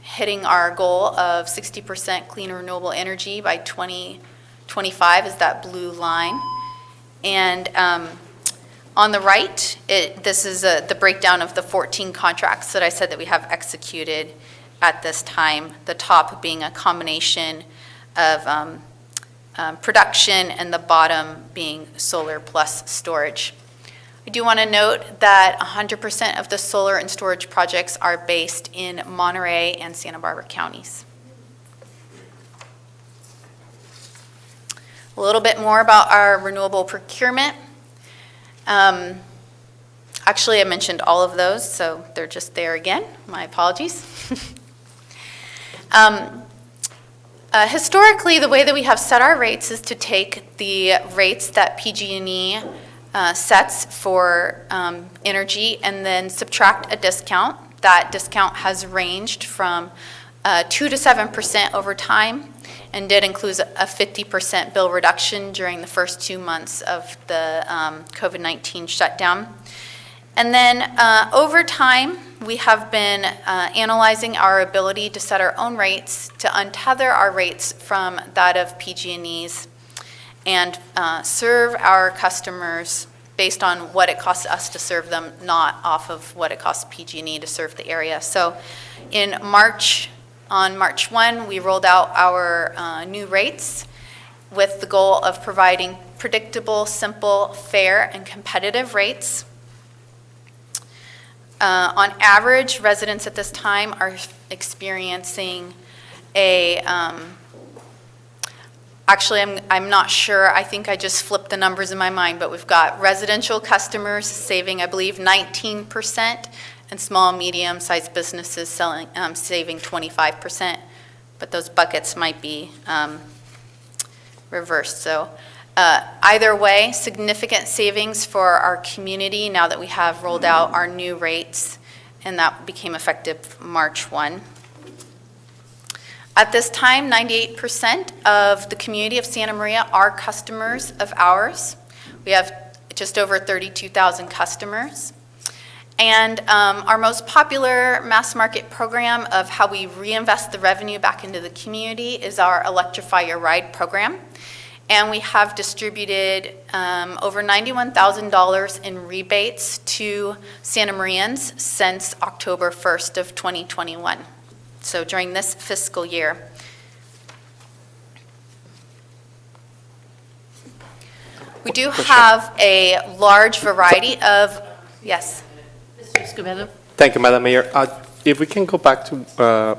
hitting our goal of 60% clean and renewable energy by 2025 is that blue line. And on the right, this is the breakdown of the 14 contracts that I said that we have executed at this time, the top being a combination of production and the bottom being solar plus storage. I do want to note that 100% of the solar and storage projects are based in Monterey and Santa Barbara counties. A little bit more about our renewable procurement. Actually, I mentioned all of those, so they're just there again. My apologies. Historically, the way that we have set our rates is to take the rates that PG&E sets for energy and then subtract a discount. That discount has ranged from 2 to 7% over time and did include a 50% bill reduction during the first 2 months of the COVID-19 shutdown. And then over time, we have been analyzing our ability to set our own rates, to untether our rates from that of PG&E's and serve our customers based on what it costs us to serve them, not off of what it costs PG&E to serve the area. So on March 1, we rolled out our new rates with the goal of providing predictable, simple, fair, and competitive rates. On average, residents at this time are experiencing actually, I'm not sure. I think I just flipped the numbers in my mind, but we've got residential customers saving, I believe, 19%, and small and medium-sized businesses saving 25%. But those buckets might be reversed. So either way, significant savings for our community now that we have rolled out our new rates, and that became effective March 1. At this time, 98% of the community of Santa Maria are customers of ours. We have just over 32,000 customers. And our most popular mass market program of how we reinvest the revenue back into the community is our Electrify Your Ride program. And we have distributed over $91,000 in rebates to Santa Marians since October 1st of 2021. So during this fiscal year. We do have a large variety of, yes. Thank you, Madam Mayor. If we can go back to,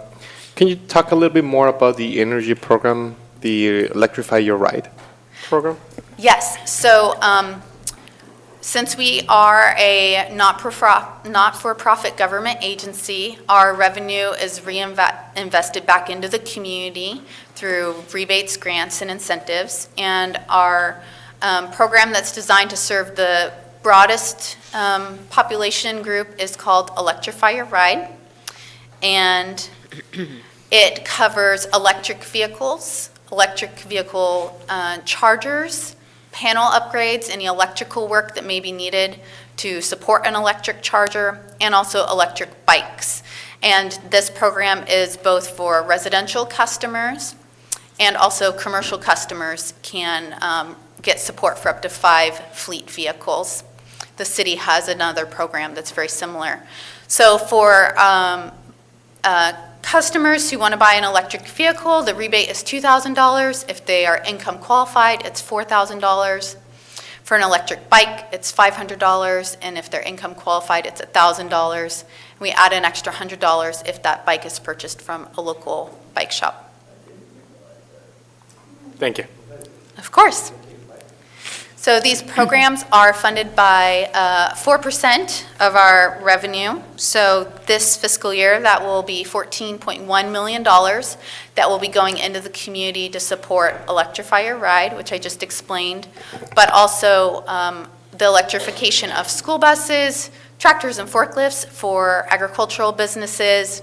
can you talk a little bit more about the energy program, the Electrify Your Ride program? Yes. So Since we are a not-for-profit government agency, our revenue is reinvested back into the community through rebates, grants, and incentives. And our program that's designed to serve the broadest population group is called Electrify Your Ride. And it covers electric vehicle chargers, panel upgrades, any electrical work that may be needed to support an electric charger, and also electric bikes. And this program is both for residential customers and also commercial customers can get support for up to 5 fleet vehicles. The city has another program that's very similar. So for customers who want to buy an electric vehicle, the rebate is $2,000. If they are income qualified, it's $4,000. For an electric bike, it's $500, and if they're income qualified, it's $1,000. We add an extra $100 if that bike is purchased from a local bike shop. Thank you. Of course. So these programs are funded by 4% of our revenue. So this fiscal year, that will be $14.1 million that will be going into the community to support Electrify Your Ride, which I just explained, but also the electrification of school buses, tractors and forklifts for agricultural businesses,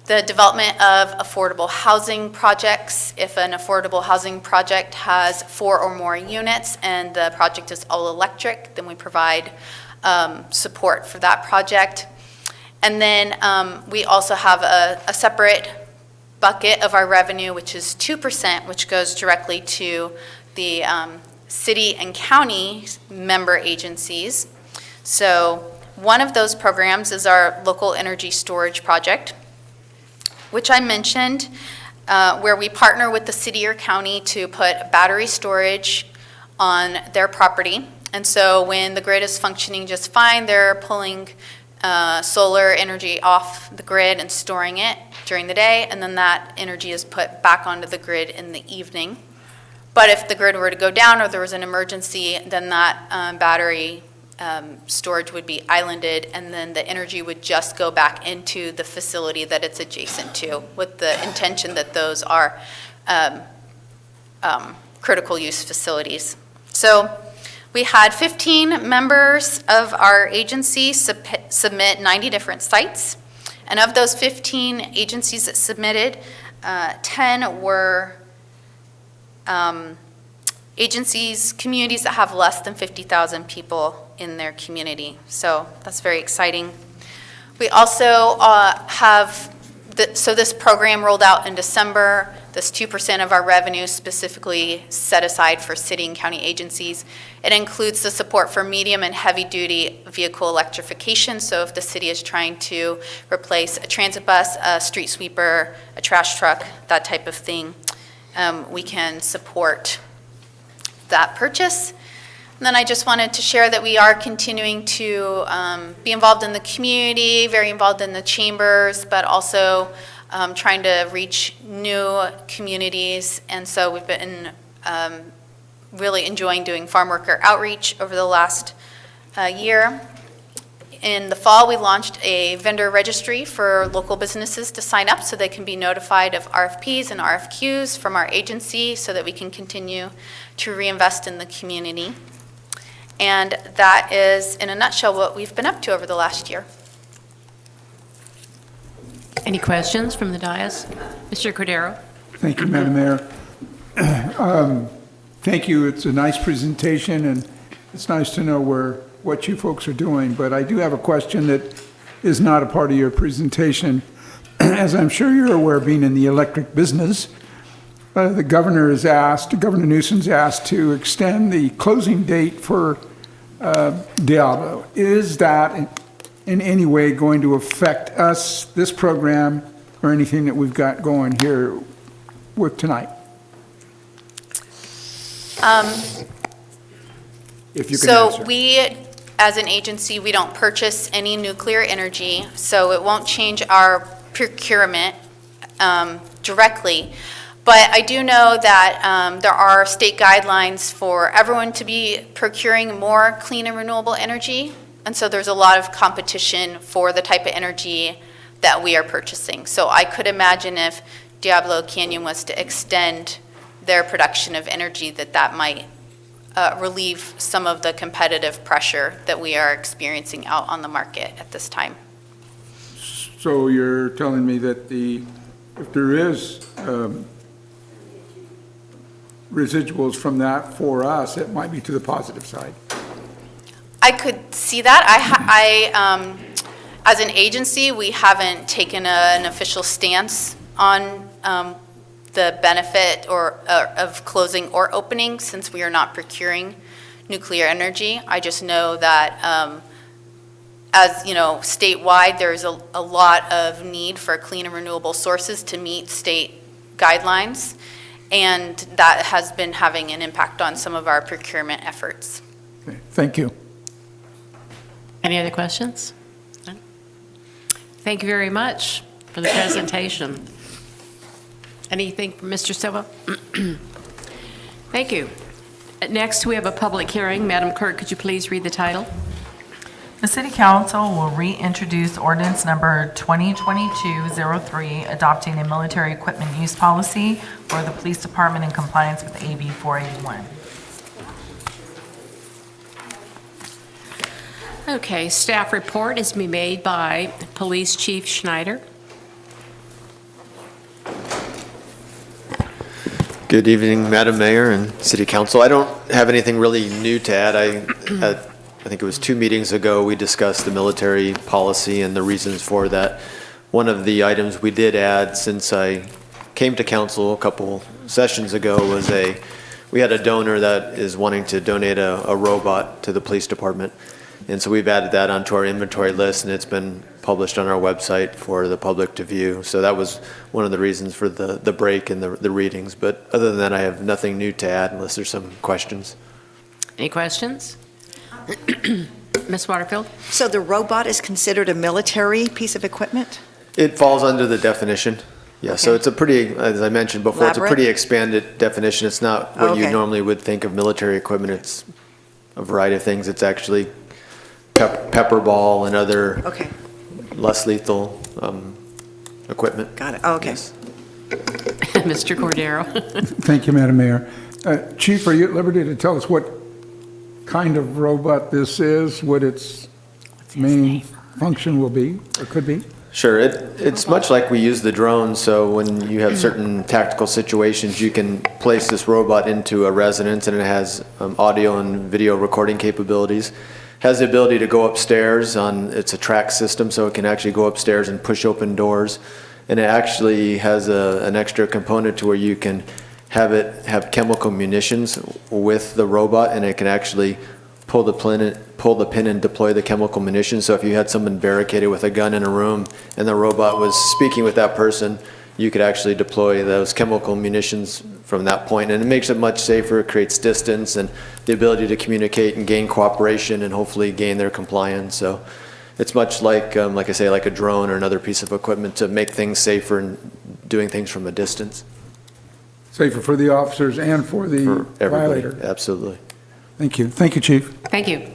the development of affordable housing projects. If an affordable housing project has 4 or more units and the project is all electric, then we provide support for that project. And then we also have a separate bucket of our revenue, which is 2%, which goes directly to the city and county member agencies. So one of those programs is our local energy storage project, which I mentioned, where we partner with the city or county to put battery storage on their property. And so when the grid is functioning just fine, they're pulling solar energy off the grid and storing it during the day, and then that energy is put back onto the grid in the evening. But if the grid were to go down or there was an emergency, then that battery storage would be islanded, and then the energy would just go back into the facility that it's adjacent to, with the intention that those are critical use facilities. So we had 15 members of our agency submit 90 different sites, and of those 15 agencies that submitted, 10 were agencies, communities that have less than 50,000 people in their community. So that's very exciting. We also so this program rolled out in December. This 2% of our revenue specifically set aside for city and county agencies. It includes the support for medium and heavy duty vehicle electrification. So if the city is trying to replace a transit bus, a street sweeper, a trash truck, that type of thing, we can support that purchase. And then I just wanted to share that we are continuing to be involved in the community, very involved in the chambers, but also trying to reach new communities. And so we've been really enjoying doing farm worker outreach over the last year. In the fall, we launched a vendor registry for local businesses to sign up so they can be notified of RFPs and RFQs from our agency so that we can continue to reinvest in the community. And that is, in a nutshell, what we've been up to over the last year. Any questions from the dais? Mr. Cordero? Thank you, Madam Mayor. Thank you. It's a nice presentation, and it's nice to know what you folks are doing. But I do have a question that is not a part of your presentation. As I'm sure you're aware, being in the electric business, the Governor Newsom's asked to extend the closing date for Diablo. Is that in any way going to affect us, this program, or anything that we've got going here with tonight? If you can answer. We, as an agency, we don't purchase any nuclear energy, so it won't change our procurement directly. But I do know that there are state guidelines for everyone to be procuring more clean and renewable energy. And so there's a lot of competition for the type of energy that we are purchasing. So I could imagine if Diablo Canyon was to extend their production of energy, that might relieve some of the competitive pressure that we are experiencing out on the market at this time. So you're telling me that if there is residuals from that for us, it might be to the positive side? I could see that. As an agency, we haven't taken an official stance on the benefit of closing or opening, since we are not procuring nuclear energy. I just know that as you know, statewide, there's a lot of need for clean and renewable sources to meet state guidelines, and that has been having an impact on some of our procurement efforts. Okay, thank you. Any other questions? No? Thank you very much for the presentation. Anything from Mr. Silva? Thank you. Next, we have a public hearing. Madam Clerk, could you please read the title? The City Council will reintroduce ordinance number 2022-03, adopting a military equipment use policy for the police department in compliance with AB 481. Okay, staff report is to be made by Police Chief Schneider. Good evening, Madam Mayor and City Council. I don't have anything really new to add. I think it was 2 meetings ago, we discussed the military policy and the reasons for that. One of the items we did add since I came to council a couple sessions ago was we had a donor that is wanting to donate a robot to the police department. And so we've added that onto our inventory list, and it's been published on our website for the public to view. So that was one of the reasons for the break in the readings. But other than that, I have nothing new to add unless there's some questions. Any questions? Ms. Waterfield? So the robot is considered a military piece of equipment? It falls under the definition. Yeah, so it's a pretty, as I mentioned before, Elaborate? It's a pretty expanded definition. It's not what you Okay. normally would think of military equipment. It's a variety of things. It's actually pepper ball and other less lethal equipment. Got it. Oh, okay. Yes. Mr. Cordero? Thank you, Madam Mayor. Chief, are you at liberty to tell us what kind of robot this is, what its main function will be, or could be? Sure, it's much like we use the drone, so when you have certain tactical situations, you can place this robot into a residence, and it has audio and video recording capabilities. Has the ability to go upstairs it's a track system, so it can actually go upstairs and push open doors. And it actually has an extra component to where you can have chemical munitions with the robot, and it can actually pull the pin and deploy the chemical munitions. So if you had someone barricaded with a gun in a room and the robot was speaking with that person, you could actually deploy those chemical munitions from that point. And it makes it much safer. It creates distance and the ability to communicate and gain cooperation and hopefully gain their compliance. So it's much like I say, like a drone or another piece of equipment to make things safer and doing things from a distance. Safer for the officers and for the Everybody, violator. absolutely. Thank you. Thank you, Chief. Thank you.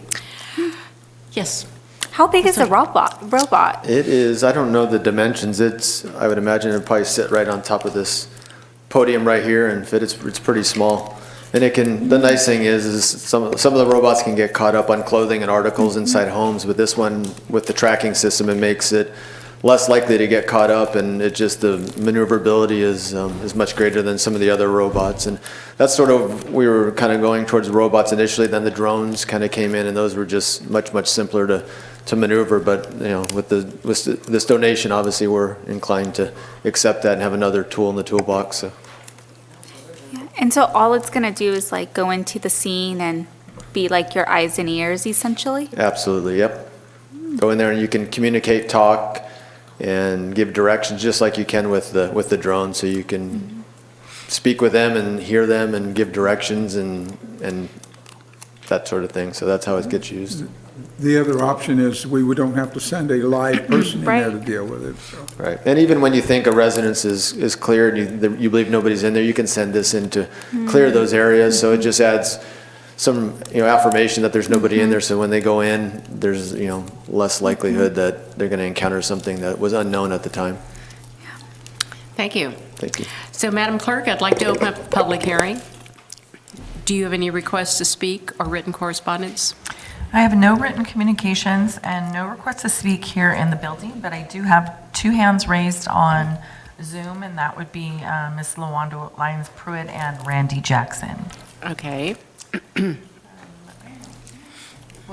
Yes. How big is the robot? It is, I don't know the dimensions. I would imagine it'd probably sit right on top of this podium right here and fit. It's pretty small. And the nice thing is some of the robots can get caught up on clothing and articles inside homes, but this one, with the tracking system, it makes it less likely to get caught up, and the maneuverability is much greater than some of the other robots. And that's we were kind of going towards robots initially, then the drones kind of came in, and those were just much simpler to maneuver. But with this donation, obviously we're inclined to accept that and have another tool in the toolbox. So. And so all it's going to do is like go into the scene and be like your eyes and ears, essentially? Absolutely, yep. Go in there and you can communicate, talk, and give directions just like you can with the drone. So you can speak with them and hear them and give directions and that sort of thing. So that's how it gets used. The other option is we don't have to send a live person in there to deal with it, so. Right, and even when you think a residence is clear and you believe nobody's in there, you can send this in to clear those areas, so it just adds some, affirmation that there's nobody in there, so when they go in, there's, less likelihood that they're gonna encounter something that was unknown at the time. Thank you. Thank you. So, Madam Clerk, I'd like to open up a public hearing. Do you have any requests to speak or written correspondence? I have no written communications and no requests to speak here in the building, but I do have 2 hands raised on Zoom, and that would be Ms. LaWanda Lyons-Pruitt and Randy Jackson. Okay. We'll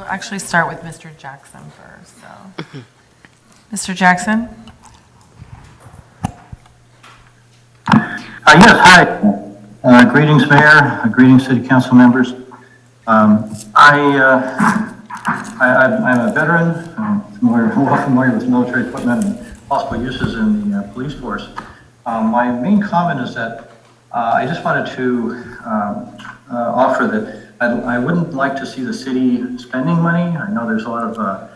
actually start with Mr. Jackson first, so. Mr. Jackson? Yes, hi. Greetings, Mayor. Greetings, City Council members. I'm a veteran. I'm well familiar with military equipment and possible uses in the police force. My main comment is that I just wanted to offer that I wouldn't like to see the city spending money. I know there's a lot of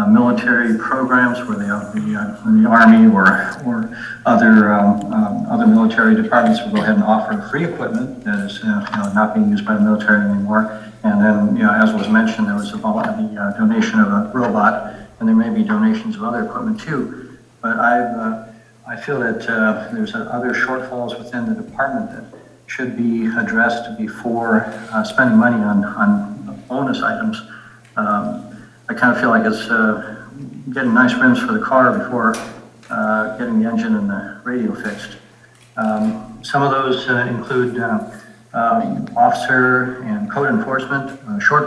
military programs where the Army or other military departments will go ahead and offer free equipment that is not being used by the military anymore. And then, as was mentioned, there was the donation of a robot, and there may be donations of other equipment too. But I feel that there's other shortfalls within the department that should be addressed before spending money on bonus items. I kind of feel like it's getting nice rims for the car before getting the engine and the radio fixed. Some of those include officer and code enforcement,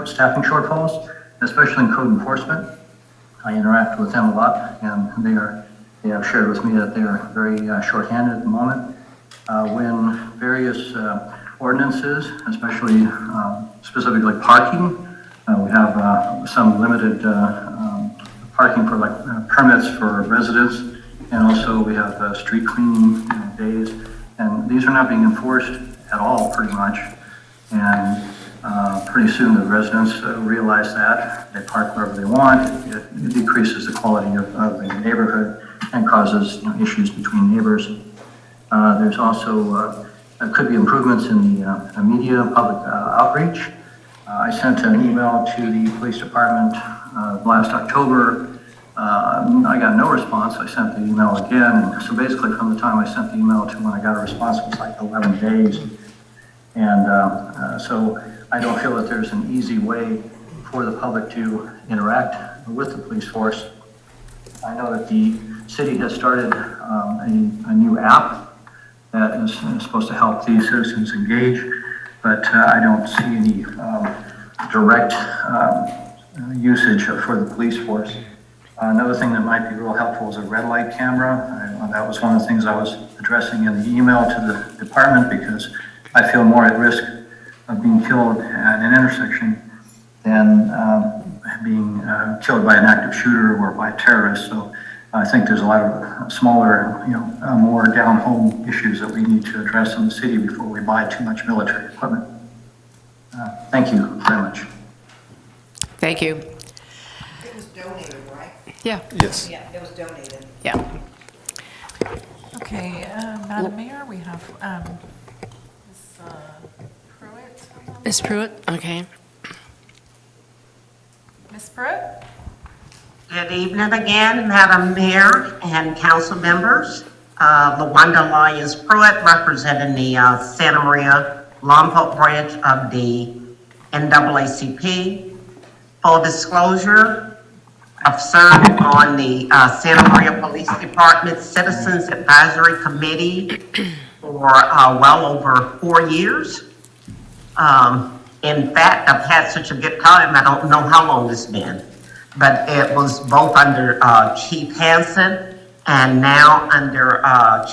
staffing shortfalls, especially in code enforcement. I interact with them a lot, and they have shared with me that they are very shorthanded at the moment. When various ordinances, especially specifically parking, we have some limited parking for permits for residents, and also we have street cleaning days, and these are not being enforced at all, pretty much. And pretty soon the residents realize that they park wherever they want. It decreases the quality of the neighborhood and causes issues between neighbors. There's also could be improvements in the media public outreach. I sent an email to the police department last October. I got no response. I sent the email again. So basically from the time I sent the email to when I got a response, it was like 11 days. And so I don't feel that there's an easy way for the public to interact with the police force. I know that the city has started a new app that is supposed to help the citizens engage, but I don't see any direct usage for the police force. Another thing that might be real helpful is a red light camera. That was one of the things I was addressing in the email to the department, because I feel more at risk of being killed at an intersection than being killed by an active shooter or by a terrorist. So I think there's a lot of smaller, more down-home issues that we need to address in the city before we buy too much military equipment. Thank you very much. Thank you. It was donated, right? Yeah. Yes. Yeah, it was donated. Yeah. Okay, Madam Mayor, we have Ms. Pruitt. Ms. Pruitt, okay. Ms. Pruitt? Good evening again, Madam Mayor and council members. LaWanda Lyons-Pruitt, representing the Santa Maria Lompoc branch of the NAACP. Full disclosure, I've served on the Santa Maria Police Department Citizens Advisory Committee for well over 4 years. In fact, I've had such a good time, I don't know how long it's been, but it was both under Chief Hansen and now under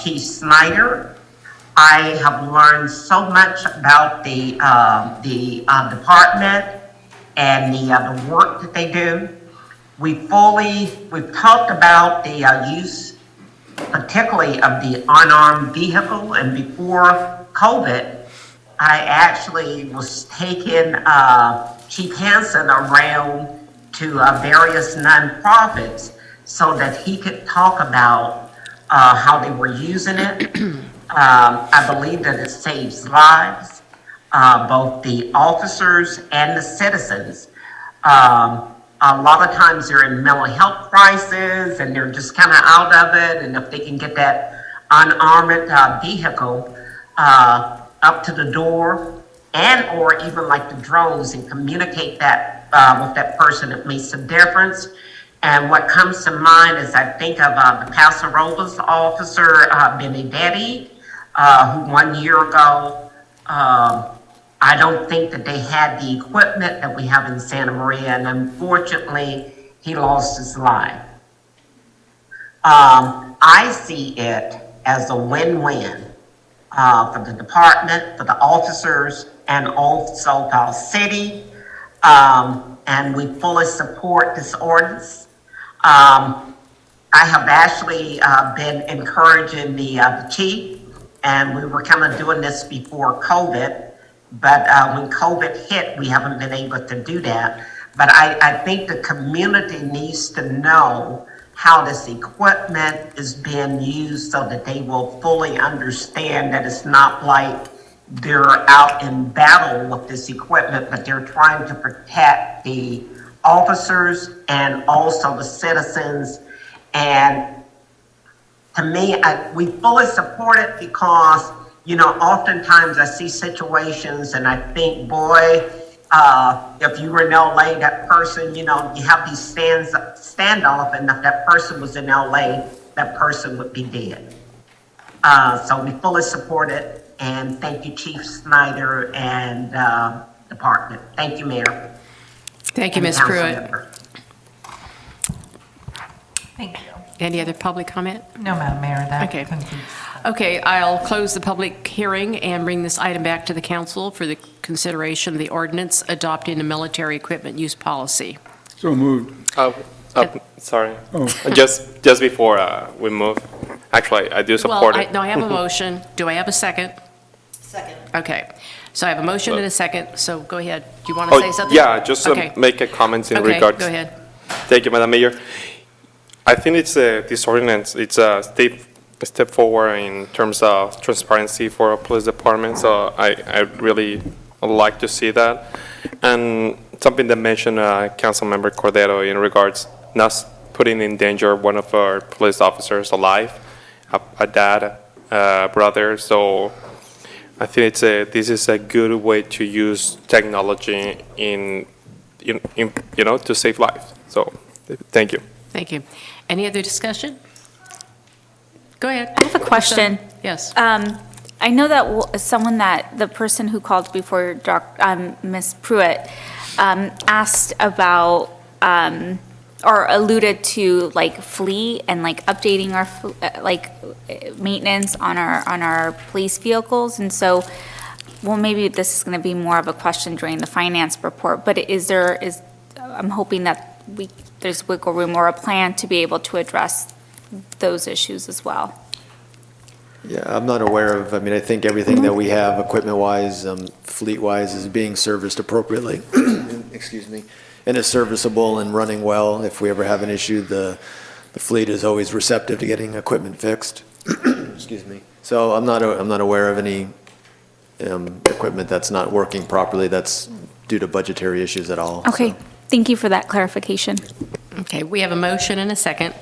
Chief Snyder. I have learned so much about the department and the work that they do. We've talked about the use, particularly of the unarmed vehicle, and before COVID, I actually was taking Chief Hansen around to various nonprofits so that he could talk about how they were using it. I believe that it saves lives, both the officers and the citizens. A lot of times they're in mental health crisis and they're just kind of out of it. And if they can get that unarmored vehicle up to the door and or even like the drones and communicate that with that person, it makes a difference. And what comes to mind is I think of the Paso Robles officer, Benedetti, who 1 year ago, I don't think that they had the equipment that we have in Santa Maria, and unfortunately, he lost his life. I see it as a win-win for the department, for the officers, and also for our city. And we fully support this ordinance. I have actually been encouraging the chief, and we were kind of doing this before COVID. But when COVID hit, we haven't been able to do that. But I think the community needs to know how this equipment is being used so that they will fully understand that it's not like they're out in battle with this equipment, but they're trying to protect the officers and also the citizens. And to me, we fully support it because, you know, oftentimes I see situations and I think, boy, if you were in LA, that person, you know, you have these standoff, and if that person was in LA, that person would be dead. So we fully support it, and thank you, Chief Snyder and Department. Thank you, Mayor. Thank you, Ms. Pruitt. Thank you. Any other public comment? No, Madam Mayor, that Okay. concludes. Okay, I'll close the public hearing and bring this item back to the council for the consideration of the ordinance adopting a military equipment use policy. So moved. Sorry. Oh. Just before we move, actually, I do support it. No, I have a motion. Do I have a second? Second. Okay, so I have a motion and a second, so go ahead. Do you want to say something? Yeah, just Okay. make a comment in Okay, regards. go ahead. Thank you, Madam Mayor. I think it's this ordinance, it's a step forward in terms of transparency for our police department, so I really like to see that. And something that mentioned Councilmember Cordero in regards not putting in danger one of our police officers alive, a dad, a brother, so I think this is a good way to use technology in you know, to save lives. So, thank you. Thank you. Any other discussion? Go ahead. I have a question. Yes. I know that the person who called before Ms. Pruitt asked about or alluded to like fleet and like updating our maintenance on our police vehicles. And so, well, maybe this is going to be more of a question during the finance report, but I'm hoping that there's wiggle room or a plan to be able to address those issues as well. Yeah, I'm not aware of, I mean, I think everything that we have equipment-wise, fleet-wise is being serviced appropriately, excuse me, and is serviceable and running well. If we ever have an issue, the fleet is always receptive to getting equipment fixed. Excuse me. So I'm not aware of any equipment that's not working properly that's due to budgetary issues at all. Okay, so. Thank you for that clarification. Okay, we have a motion and a second.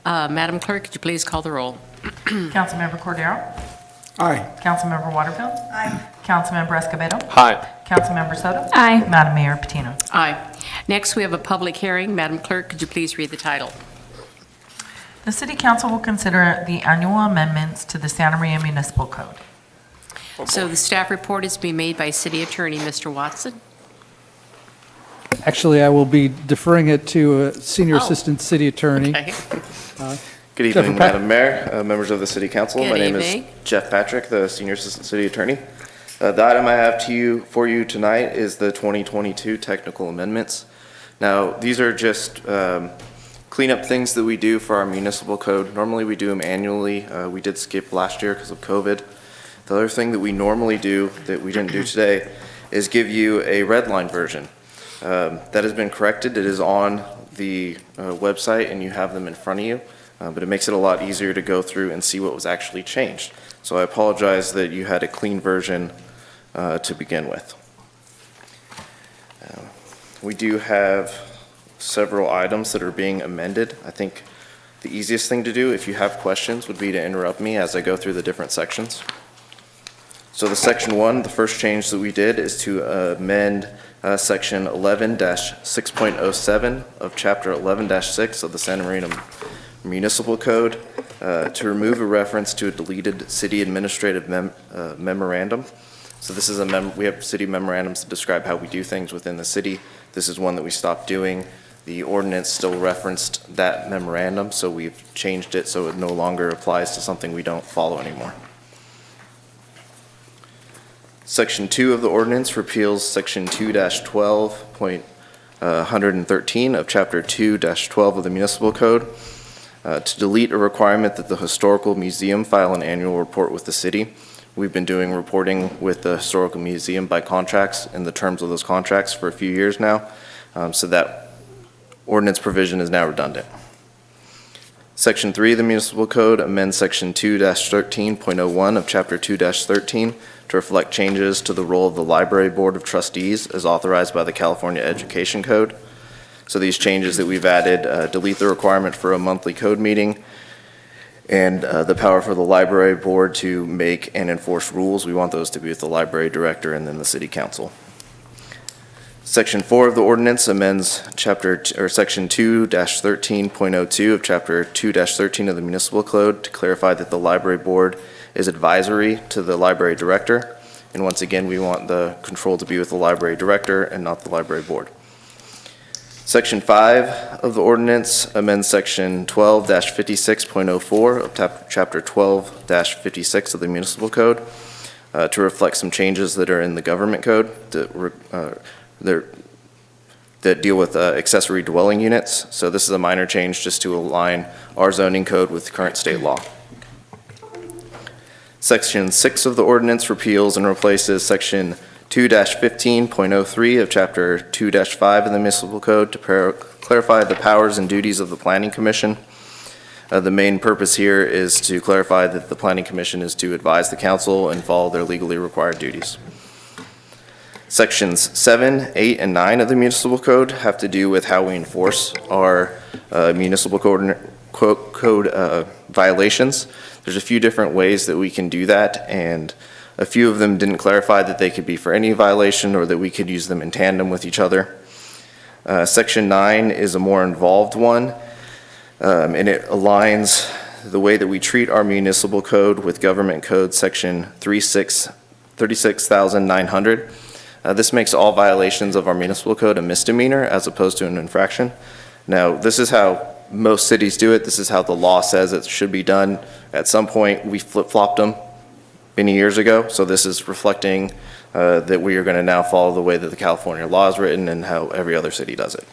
Madam Clerk, could you please call the roll? Councilmember Cordero? Aye. Councilmember Waterfield? Aye. Councilmember Escobedo? Hi. Councilmember Soto? Aye. Madam Mayor Patino? Aye. Next, we have a public hearing. Madam Clerk, could you please read the title? The City Council will consider the annual amendments to the Santa Maria Municipal Code. So the staff report is being made by City Attorney Mr. Watson. Actually, I will be deferring it to Senior Oh. Assistant City Attorney. Okay. Good Jeff evening, Madam Mayor, members of the City Council. Good My name evening. is Jeff Patrick, the Senior Assistant City Attorney. The item I have for you tonight is the 2022 technical amendments. Now, these are just cleanup things that we do for our municipal code. Normally, we do them annually. We did skip last year because of COVID. The other thing that we normally do that we didn't do today is give you a red line version. That has been corrected. It is on the website, and you have them in front of you, but it makes it a lot easier to go through and see what was actually changed. So I apologize that you had a clean version to begin with. We do have several items that are being amended. I think the easiest thing to do, if you have questions, would be to interrupt me as I go through the different sections. So the section 1, the first change that we did is to amend section 11-6.07 of chapter 11-6 of the Santa Marina Municipal Code to remove a reference to a deleted city administrative memorandum. So this is we have city memorandums that describe how we do things within the city. This is one that we stopped doing. The ordinance still referenced that memorandum, so we've changed it so it no longer applies to something we don't follow anymore. Section 2 of the ordinance repeals section 2-12.113 of chapter 2-12 of the municipal code to delete a requirement that the historical museum file an annual report with the city. We've been doing reporting with the historical museum by contracts and the terms of those contracts for a few years now, so that ordinance provision is now redundant. Section 3 of the municipal code amends section 2-13.01 of chapter 2-13 to reflect changes to the role of the library board of trustees as authorized by the California Education Code. So these changes that we've added delete the requirement for a monthly code meeting and the power for the library board to make and enforce rules. We want those to be with the library director and then the city council. Section 4 of the ordinance amends section 2-13.02 of chapter 2-13 of the municipal code to clarify that the library board is advisory to the library director. And once again, we want the control to be with the library director and not the library board. Section 5 of the ordinance amends section 12-56.04 of chapter 12-56 of the municipal code to reflect some changes that are in the government code that deal with accessory dwelling units. So this is a minor change just to align our zoning code with current state law. Section 6 of the ordinance repeals and replaces section 2-15.03 of chapter 2-5 of the municipal code to clarify the powers and duties of the planning commission. The main purpose here is to clarify that the planning commission is to advise the council and follow their legally required duties. Sections 7, 8, and 9 of the municipal code have to do with how we enforce our municipal code violations. There's a few different ways that we can do that, and a few of them didn't clarify that they could be for any violation or that we could use them in tandem with each other. Section 9 is a more involved one, and it aligns the way that we treat our municipal code with government code section 36,900. This makes all violations of our municipal code a misdemeanor as opposed to an infraction. Now, this is how most cities do it. This is how the law says it should be done. At some point, we flip-flopped them many years ago, so this is reflecting that we are going to now follow the way that the California law is written and how every other city does it.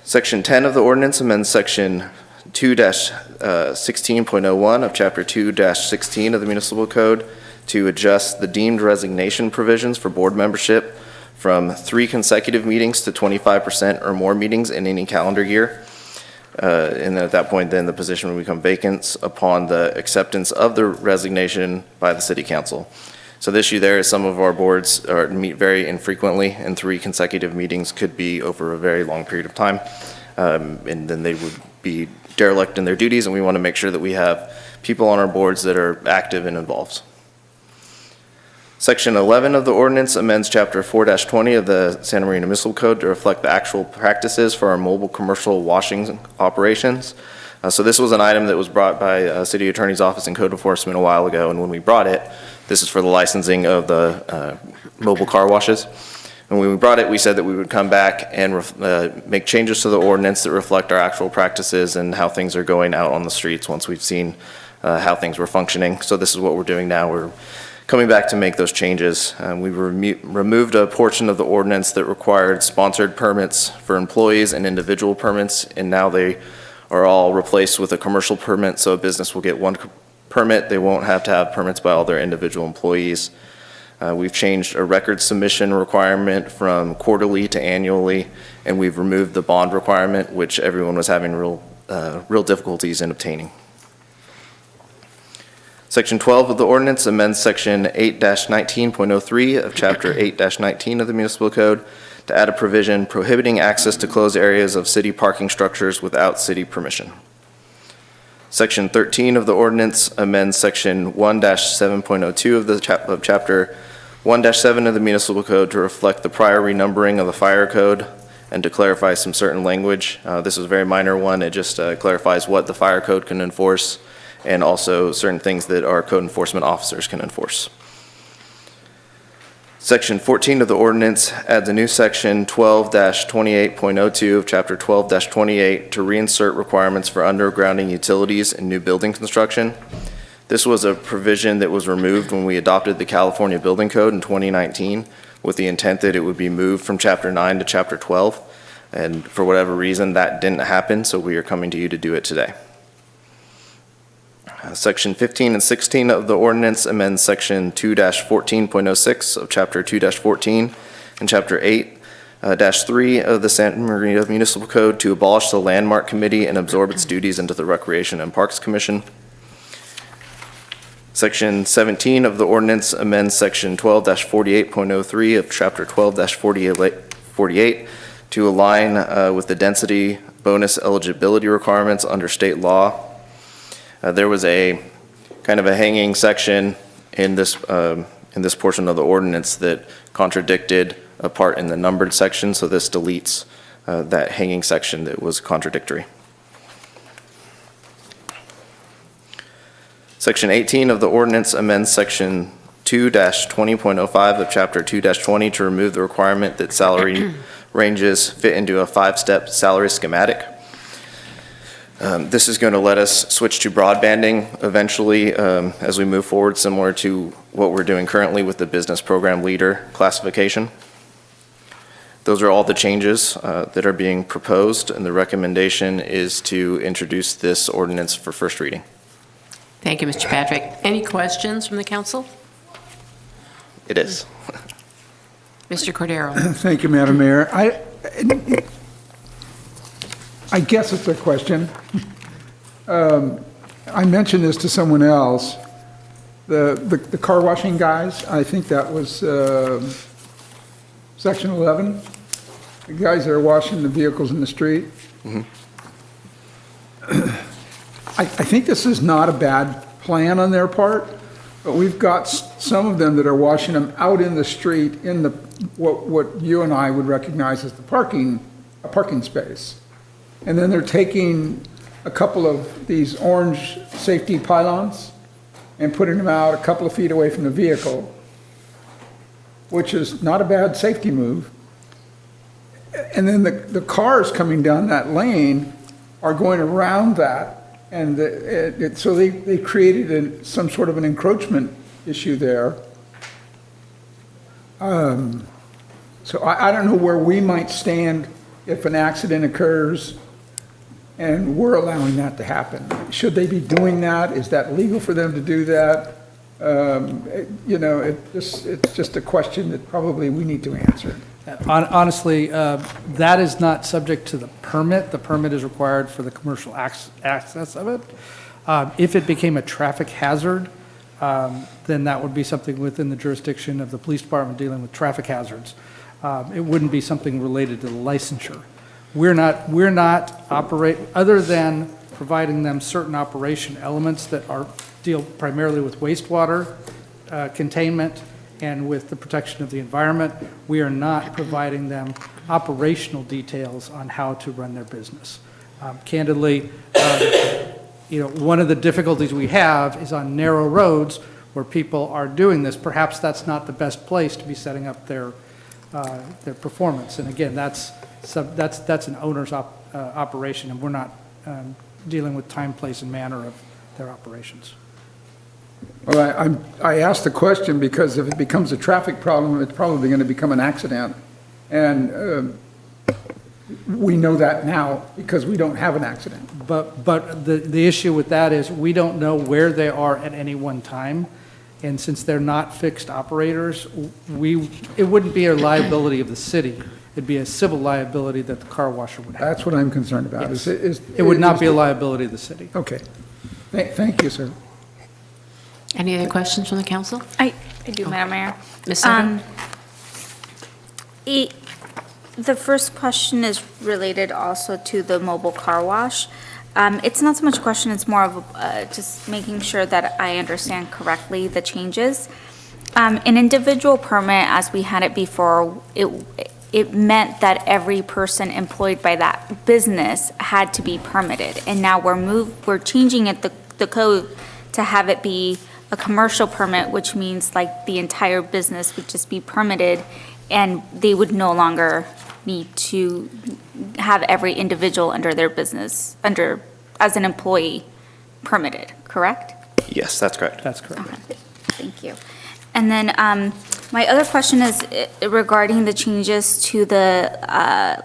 Section 10 of the ordinance amends section 2-16.01 of chapter 2-16 of the municipal code to adjust the deemed resignation provisions for board membership from 3 consecutive meetings to 25% or more meetings in any calendar year. And at that point, then the position will become vacant upon the acceptance of the resignation by the city council. So the issue there is some of our boards meet very infrequently, and 3 consecutive meetings could be over a very long period of time. And then they would be derelict in their duties, and we want to make sure that we have people on our boards that are active and involved. Section 11 of the ordinance amends chapter 4-20 of the Santa Marina Municipal Code to reflect the actual practices for our mobile commercial washing operations. So this was an item that was brought by City Attorney's Office and Code Enforcement a while ago, and when we brought it, this is for the licensing of the mobile car washes. And when we brought it, we said that we would come back and make changes to the ordinance that reflect our actual practices and how things are going out on the streets once we've seen how things were functioning. So this is what we're doing now. We're coming back to make those changes. We removed a portion of the ordinance that required sponsored permits for employees and individual permits, and now they are all replaced with a commercial permit, so a business will get one permit. They won't have to have permits by all their individual employees. We've changed a record submission requirement from quarterly to annually, and we've removed the bond requirement, which everyone was having real difficulties in obtaining. Section 12 of the ordinance amends Section 8-19.03 of Chapter 8-19 of the Municipal Code to add a provision prohibiting access to closed areas of city parking structures without city permission. Section 13 of the ordinance amends Section 1-7.02 of Chapter 1-7 of the Municipal Code to reflect the prior renumbering of the fire code and to clarify some certain language. This is a very minor one. It just clarifies what the fire code can enforce and also certain things that our code enforcement officers can enforce. Section 14 of the ordinance adds a new section 12-28.02 of Chapter 12-28 to reinsert requirements for undergrounding utilities in new building construction. This was a provision that was removed when we adopted the California Building Code in 2019 with the intent that it would be moved from Chapter 9 to Chapter 12. And for whatever reason, that didn't happen, so we are coming to you to do it today. Section 15 and 16 of the ordinance amends Section 2-14.06 of Chapter 2-14 and Chapter 8-3 of the Santa Maria Municipal Code to abolish the Landmark Committee and absorb its duties into the Recreation and Parks Commission. Section 17 of the ordinance amends Section 12-48.03 of Chapter 12-48 to align with the density bonus eligibility requirements under state law. There was a kind of a hanging section in this portion of the ordinance that contradicted a part in the numbered section, so this deletes that hanging section that was contradictory. Section 18 of the ordinance amends Section 2-20.05 of Chapter 2-20 to remove the requirement that salary ranges fit into a 5-step salary schematic. This is going to let us switch to broadbanding eventually as we move forward, similar to what we're doing currently with the business program leader classification. Those are all the changes that are being proposed, and the recommendation is to introduce this ordinance for first reading. Thank you, Mr. Patrick. Any questions from the council? It is. Mr. Cordero. Thank you, Madam Mayor. I guess it's a question. I mentioned this to someone else. The car washing guys, I think that was Section 11. The guys that are washing the vehicles in the street. Mm-hmm. I think this is not a bad plan on their part, but we've got some of them that are washing them out in the street in the what you and I would recognize as a parking space. And then they're taking a couple of these orange safety pylons and putting them out a couple of feet away from the vehicle, which is not a bad safety move. And then the cars coming down that lane are going around that. And so they created some sort of an encroachment issue there. So I don't know where we might stand if an accident occurs and we're allowing that to happen. Should they be doing that? Is that legal for them to do that? It's just a question that probably we need to answer. Honestly, that is not subject to the permit. The permit is required for the commercial access of it. If it became a traffic hazard, then that would be something within the jurisdiction of the police department dealing with traffic hazards. It wouldn't be something related to the licensure. We're not other than providing them certain operation elements that deal primarily with wastewater containment and with the protection of the environment. We are not providing them operational details on how to run their business. Candidly, one of the difficulties we have is on narrow roads where people are doing this. Perhaps that's not the best place to be setting up their performance. And again, that's an owner's operation, and we're not dealing with time, place, and manner of their operations. Well, I asked the question because if it becomes a traffic problem, it's probably going to become an accident. And we know that now because we don't have an accident. But the issue with that is we don't know where they are at any one time. And since they're not fixed operators, it wouldn't be a liability of the city. It'd be a civil liability that the car washer would have. That's what I'm concerned about. Yes. Is It would not be a liability of the city. Okay. Thank you, sir. Any other questions from the council? I do, Madam Mayor. Ms. Silva? The first question is related also to the mobile car wash. It's not so much a question, it's more of just making sure that I understand correctly the changes. An individual permit, as we had it before, it meant that every person employed by that business had to be permitted. And now we're changing it, the code, to have it be a commercial permit, which means like the entire business would just be permitted, and they would no longer need to have every individual under their business, as an employee, permitted, correct? Yes, that's correct. That's correct. Okay, thank you. And then my other question is regarding the changes to the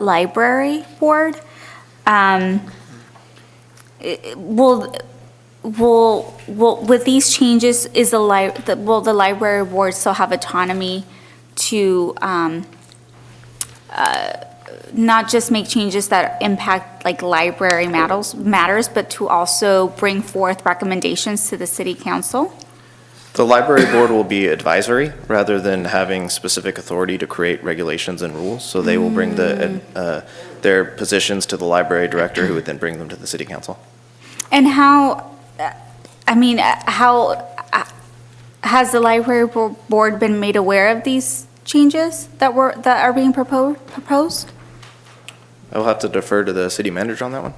library board. With these changes, will the library board still have autonomy to not just make changes that impact like library matters, but to also bring forth recommendations to the city council? The library board will be advisory rather than having specific authority to create regulations and rules. So they will bring their positions to the library director, who would then bring them to the city council. And how has the library board been made aware of these changes that are being proposed? I will have to defer to the city manager on that one.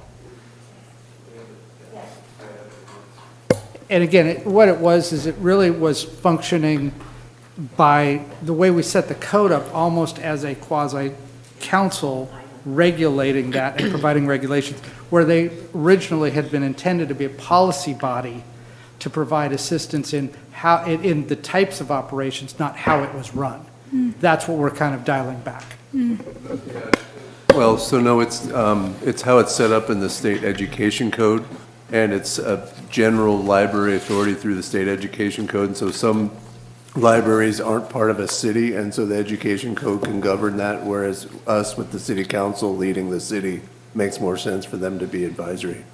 And again, what it was is it really was functioning by the way we set the code up almost as a quasi-council regulating that and providing regulations, where they originally had been intended to be a policy body to provide assistance in in the types of operations, not how it was run. That's what we're kind of dialing back. Well, so no, it's how it's set up in the state education code, and it's a general library authority through the state education code, and so some libraries aren't part of a city, and so the education code can govern that, whereas us with the city council leading the city makes more sense for them to be advisory.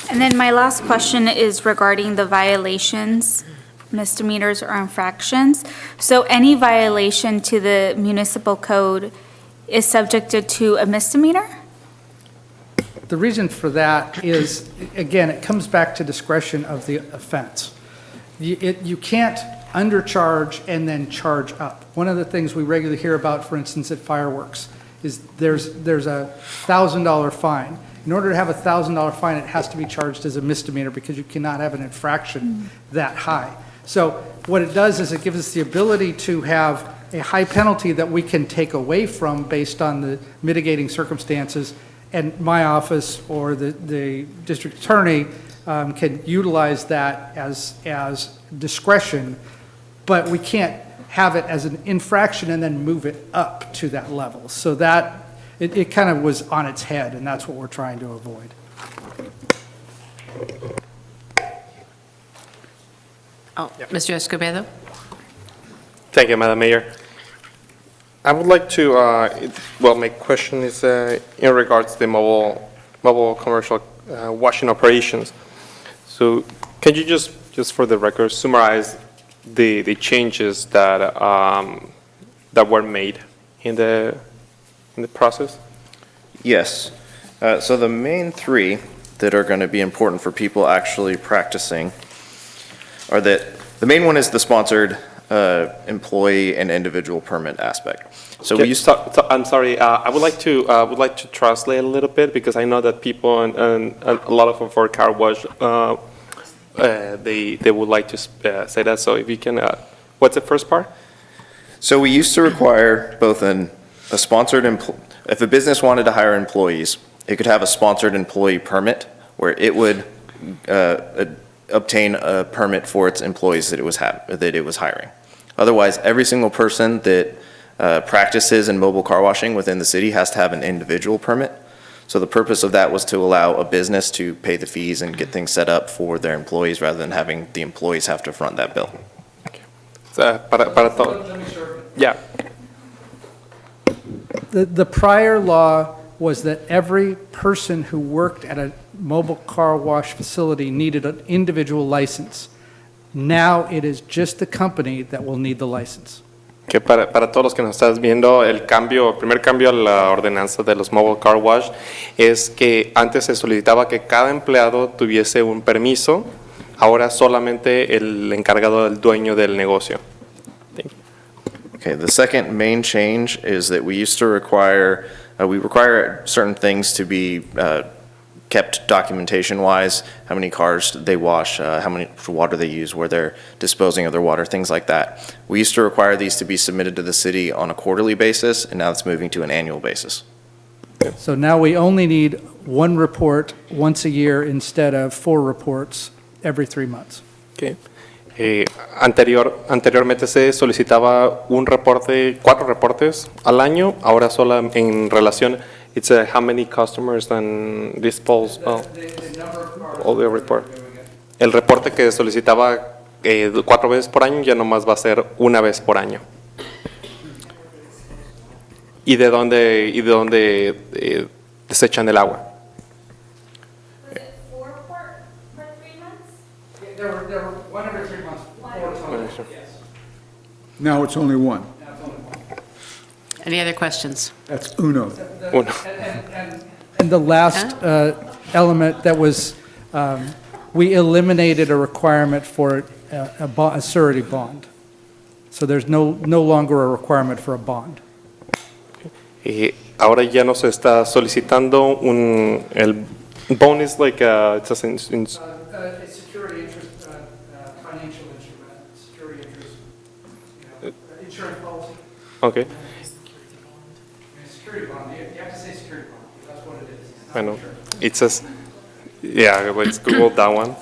And then my last question is regarding the violations, misdemeanors or infractions. So any violation to the municipal code is subjected to a misdemeanor? The reason for that is, again, it comes back to discretion of the offense. You can't undercharge and then charge up. One of the things we regularly hear about, for instance, at fireworks, is there's a $1,000 fine. In order to have a $1,000 fine, it has to be charged as a misdemeanor because you cannot have an infraction that high. So what it does is it gives us the ability to have a high penalty that we can take away from based on the mitigating circumstances, and my office or the district attorney can utilize that as discretion, but we can't have it as an infraction and then move it up to that level. So that, it kind of was on its head, and that's what we're trying to avoid. Mr. Escobedo? Thank you, Madam Mayor. I would like to, my question is in regards to the mobile commercial washing operations. So can you just for the record, summarize the changes that were made in the process? Yes. So the main three that are going to be important for people actually practicing are that the main one is the sponsored employee and individual permit aspect. So we used to. I'm sorry. I would like to translate a little bit because I know that people and a lot of them for car wash they would like to say that. So if you can, what's the first part? So we used to require both a sponsored if a business wanted to hire employees, it could have a sponsored employee permit where it would obtain a permit for its employees that it was hiring. Otherwise, every single person that practices in mobile car washing within the city has to have an individual permit. So the purpose of that was to allow a business to pay the fees and get things set up for their employees rather than having the employees have to front that bill. Para todo. Yeah. The prior law was that every person who worked at a mobile car wash facility needed an individual license. Now it is just the company that will need the license. Que para todos los que nos estás viendo, el primer cambio a la ordenanza de los mobile car wash es que antes se solicitaba que cada empleado tuviese un permiso, ahora solamente el encargado del dueño del negocio. Okay, the second main change is that we used to require certain things to be kept documentation-wise, how many cars they wash, how much water they use, where they're disposing of their water, things like that. We used to require these to be submitted to the city on a quarterly basis, and now it's moving to an annual basis. So now we only need one report once a year instead of 4 reports every 3 months. Okay. Anteriormente se solicitaba 4 reportes al año, ahora solo en relación, it's how many customers and dispose all the report. El reporte que solicitaba 4 veces por año ya nomás va a ser 1 vez por año. ¿Y de dónde desechan el agua? There were 1 every 3 months. 4 total. Yes. Now it's only one. Any other questions? That's uno. And the last element that was, we eliminated a requirement for a surety bond. So there's no longer a requirement for a bond. Ahora ya no se está solicitando el bond is like it's a Security interest, financial instrument, security interest, insurance policy. Okay. Security bond, you have to say security bond, because that's what it is. I know. It says, yeah, let's Google that one.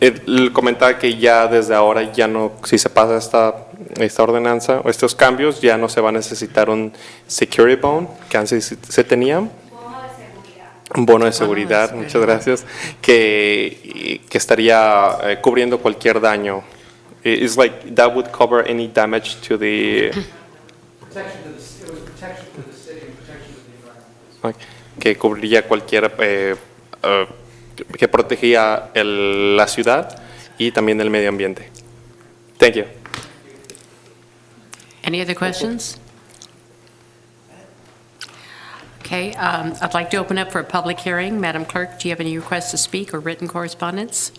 Él comentaba que ya desde ahora ya no, si se pasa esta ordenanza o estos cambios, ya no se va a necesitar un security bond que antes se tenía. Un bono de seguridad, muchas gracias, que estaría cubriendo cualquier daño. It's like that would cover any damage to the... Protection to the city and protection to the environment. Que cubriría cualquier... que protegía la ciudad y también el medio ambiente. Thank you. Any other questions? Okay, I'd like to open up for a public hearing. Madam Clerk, do you have any requests to speak or written correspondence?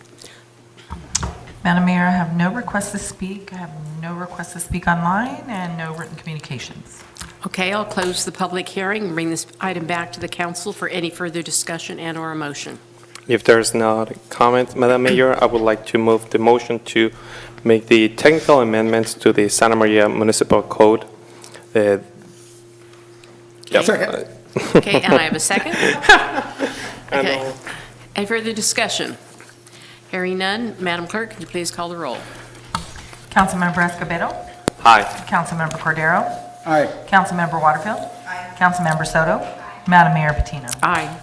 Madam Mayor, I have no requests to speak. I have no requests to speak online and no written communications. Okay, I'll close the public hearing and bring this item back to the council for any further discussion and/or a motion. If there's not a comment, Madam Mayor, I would like to move the motion to make the technical amendments to the Santa Maria Municipal Code. Second. Okay, and I have a second? Okay. Any further discussion? Hearing none, Madam Clerk, could you please call the roll? Councilmember Escobedo. Aye. Councilmember Cordero. Aye. Councilmember Waterfield. Aye. Councilmember Soto. Madam Mayor Patino. Aye.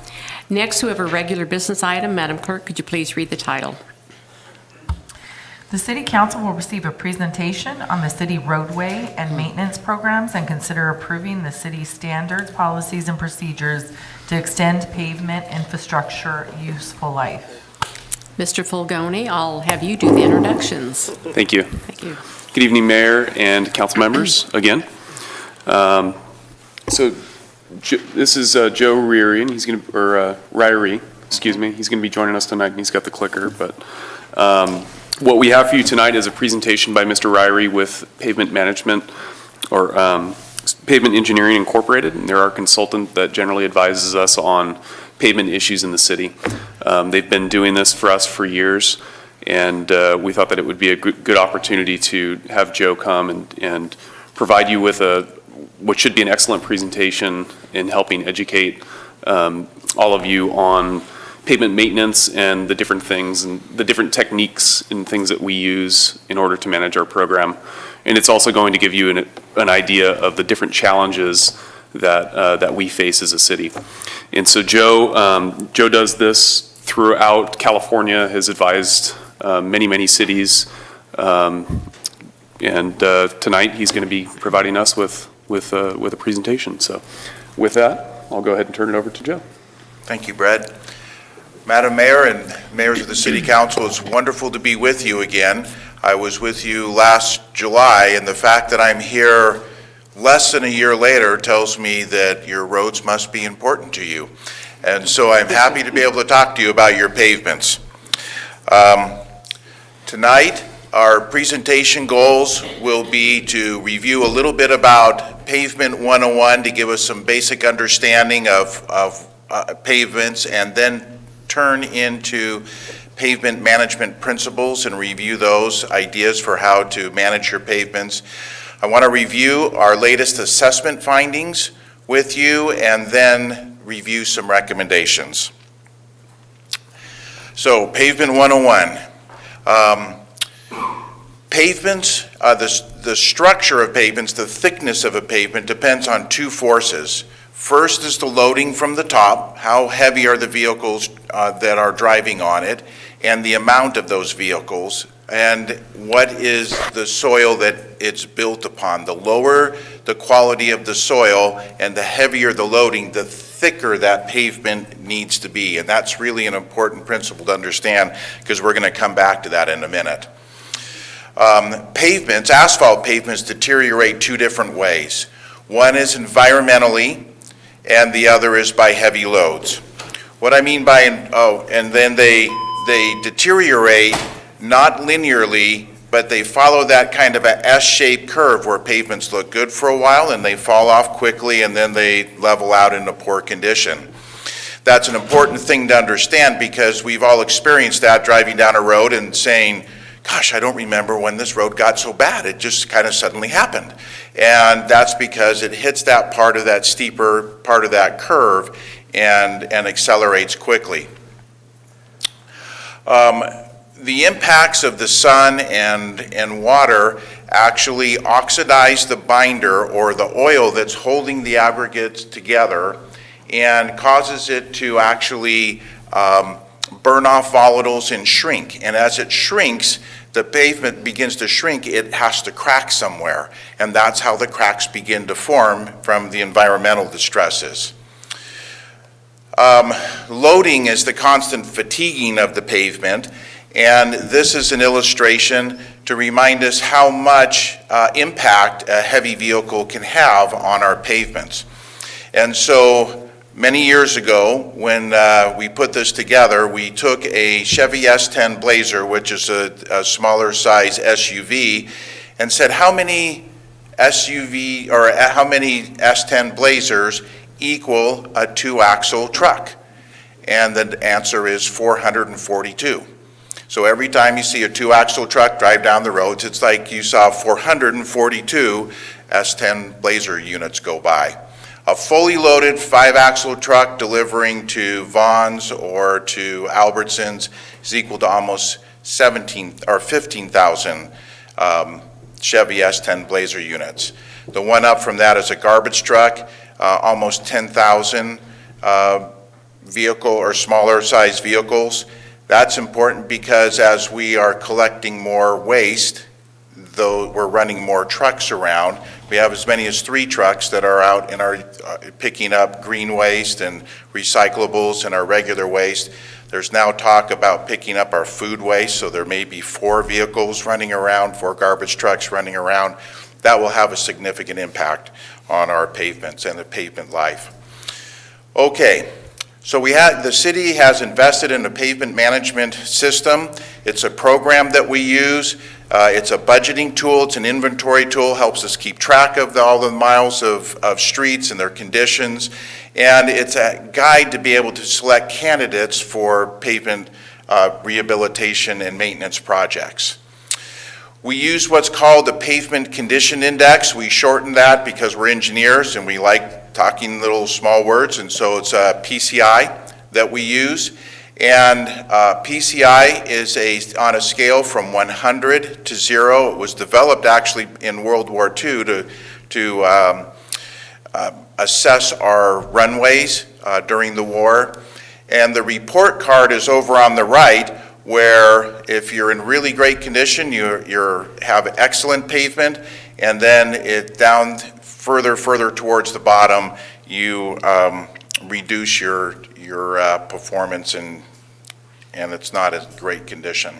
Next, we have a regular business item. Madam Clerk, could you please read the title? The City Council will receive a presentation on the city roadway and maintenance programs and consider approving the city's standards, policies, and procedures to extend pavement infrastructure useful life. Mr. Fulgoni, I'll have you do the introductions. Thank you. Thank you. Good evening, Mayor and council members, again. This is Joe Ryrie, and he's going to, Ryrie, excuse me. He's going to be joining us tonight, and he's got the clicker. But what we have for you tonight is a presentation by Mr. Ryrie with Pavement Management, or Pavement Engineering Incorporated, and they're our consultant that generally advises us on pavement issues in the city. They've been doing this for us for years, and we thought that it would be a good opportunity to have Joe come and provide you with what should be an excellent presentation in helping educate all of you on pavement maintenance and the different things and the different techniques and things that we use in order to manage our program. And it's also going to give you an idea of the different challenges that we face as a city. And so Joe does this throughout California, has advised many cities, and tonight he's going to be providing us with a presentation. So with that, I'll go ahead and turn it over to Joe. Thank you, Brett. Madam Mayor and mayors of the City Council, it's wonderful to be with you again. I was with you last July, and the fact that I'm here less than a year later tells me that your roads must be important to you. And so I'm happy to be able to talk to you about your pavements. Tonight, our presentation goals will be to review a little bit about Pavement 101 to give us some basic understanding of pavements, and then turn into pavement management principles and review those ideas for how to manage your pavements. I want to review our latest assessment findings with you and then review some recommendations. So, Pavement 101. Pavements, the structure of pavements, the thickness of a pavement depends on two forces. First is the loading from the top, how heavy are the vehicles that are driving on it, and the amount of those vehicles, and what is the soil that it's built upon. The lower the quality of the soil and the heavier the loading, the thicker that pavement needs to be. And that's really an important principle to understand, because we're going to come back to that in a minute. Pavements, asphalt pavements, deteriorate two different ways. One is environmentally, and the other is by heavy loads. What I mean by, and then they deteriorate not linearly, but they follow that kind of a S-shaped curve where pavements look good for a while and they fall off quickly and then they level out into poor condition. That's an important thing to understand, because we've all experienced that driving down a road and saying, gosh, I don't remember when this road got so bad. It just kind of suddenly happened. And that's because it hits that part of that steeper part of that curve and accelerates quickly. The impacts of the sun and water actually oxidize the binder, or the oil that's holding the aggregates together, and causes it to actually burn off volatiles and shrink. And as it shrinks, the pavement begins to shrink, it has to crack somewhere. And that's how the cracks begin to form from the environmental distresses. Loading is the constant fatiguing of the pavement. And this is an illustration to remind us how much impact a heavy vehicle can have on our pavements. And so, many years ago, when we put this together, we took a Chevy S10 Blazer, which is a smaller size SUV, and said how many S10 Blazers equal a two-axle truck? And the answer is 442. So every time you see a two-axle truck drive down the roads, it's like you saw 442 S10 Blazer units go by. A fully loaded 5-axle truck delivering to Vaughn's or to Albertsons is equal to almost 15,000 Chevy S10 Blazer units. The one up from that is a garbage truck, almost 10,000 vehicle or smaller size vehicles. That's important because as we are collecting more waste, though we're running more trucks around, we have as many as 3 trucks that are out and are picking up green waste and recyclables and our regular waste. There's now talk about picking up our food waste, so there may be 4 vehicles running around, 4 garbage trucks running around. That will have a significant impact on our pavements and the pavement life. Okay, so the city has invested in a pavement management system. It's a program that we use. It's a budgeting tool, it's an inventory tool, helps us keep track of all the miles of streets and their conditions, and it's a guide to be able to select candidates for pavement rehabilitation and maintenance projects. We use what's called the Pavement Condition Index. We shorten that because we're engineers and we like talking little small words, and so it's a PCI that we use. And PCI is on a scale from 100 to 0. It was developed actually in World War II to assess our runways during the war. And the report card is over on the right, where if you're in really great condition, you have excellent pavement, and then it down further towards the bottom, you reduce your performance and it's not as great condition.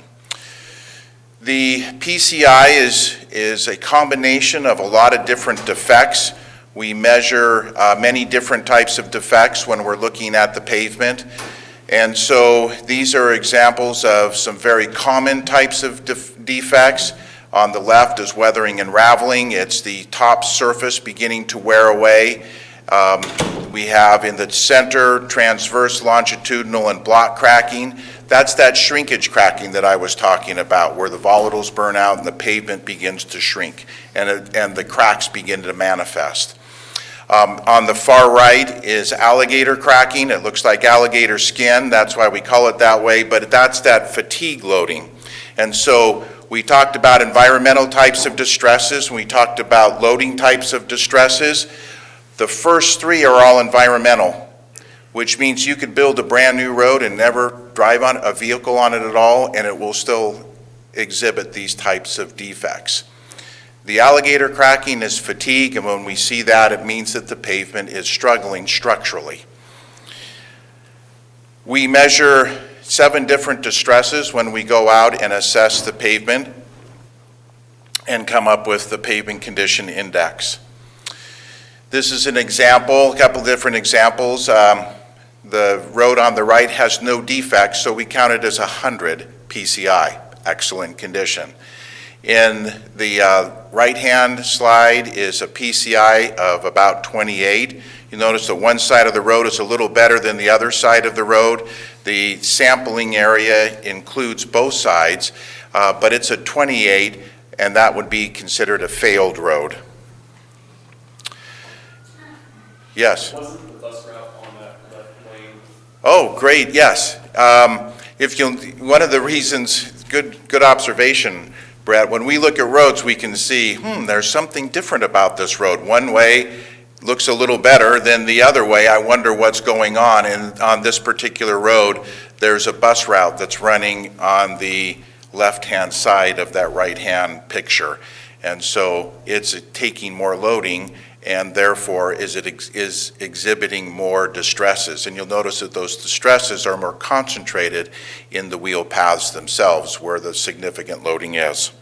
The PCI is a combination of a lot of different defects. We measure many different types of defects when we're looking at the pavement. And so these are examples of some very common types of defects. On the left is weathering and raveling. It's the top surface beginning to wear away. We have in the center transverse, longitudinal, and block cracking. That's that shrinkage cracking that I was talking about, where the volatiles burn out and the pavement begins to shrink and the cracks begin to manifest. On the far right is alligator cracking. It looks like alligator skin. That's why we call it that way, but that's that fatigue loading. And so we talked about environmental types of distresses, and we talked about loading types of distresses. The first three are all environmental, which means you could build a brand new road and never drive on a vehicle on it at all, and it will still exhibit these types of defects. The alligator cracking is fatigue, and when we see that, it means that the pavement is struggling structurally. We measure 7 different distresses when we go out and assess the pavement and come up with the pavement condition index. This is an example, a couple different examples. The road on the right has no defects, so we count it as 100 PCI, excellent condition. In the right-hand slide is a PCI of about 28. You notice that one side of the road is a little better than the other side of the road. The sampling area includes both sides, but it's a 28, and that would be considered a failed road. Yes? Wasn't the bus route on that left lane? Oh, great, yes. One of the reasons, good observation, Brett, when we look at roads, we can see, there's something different about this road. One way looks a little better than the other way. I wonder what's going on. And on this particular road, there's a bus route that's running on the left-hand side of that right-hand picture. And so it's taking more loading, and therefore is exhibiting more distresses. And you'll notice that those distresses are more concentrated in the wheel paths themselves, where the significant loading is.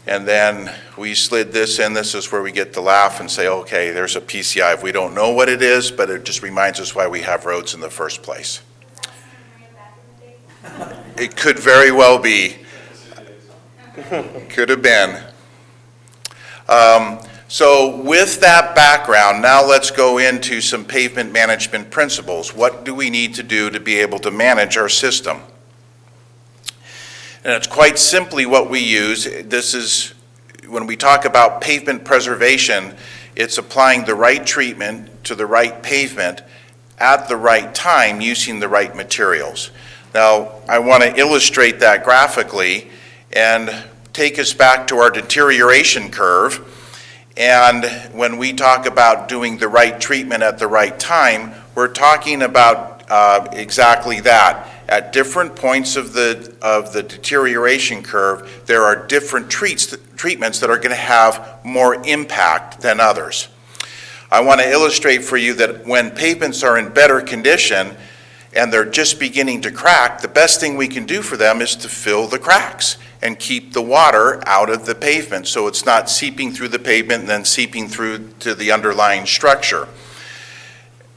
And then we slid this in. This is where we get to laugh and say, okay, there's a PCI. If we don't know what it is, but it just reminds us why we have roads in the first place. It could very well be. Could have been. So with that background, now let's go into some pavement management principles. What do we need to do to be able to manage our system? And it's quite simply what we use. This is, when we talk about pavement preservation, it's applying the right treatment to the right pavement at the right time using the right materials. Now, I want to illustrate that graphically and take us back to our deterioration curve. And when we talk about doing the right treatment at the right time, we're talking about exactly that. At different points of the deterioration curve, there are different treatments that are going to have more impact than others. I want to illustrate for you that when pavements are in better condition and they're just beginning to crack, the best thing we can do for them is to fill the cracks and keep the water out of the pavement so it's not seeping through the pavement and then seeping through to the underlying structure.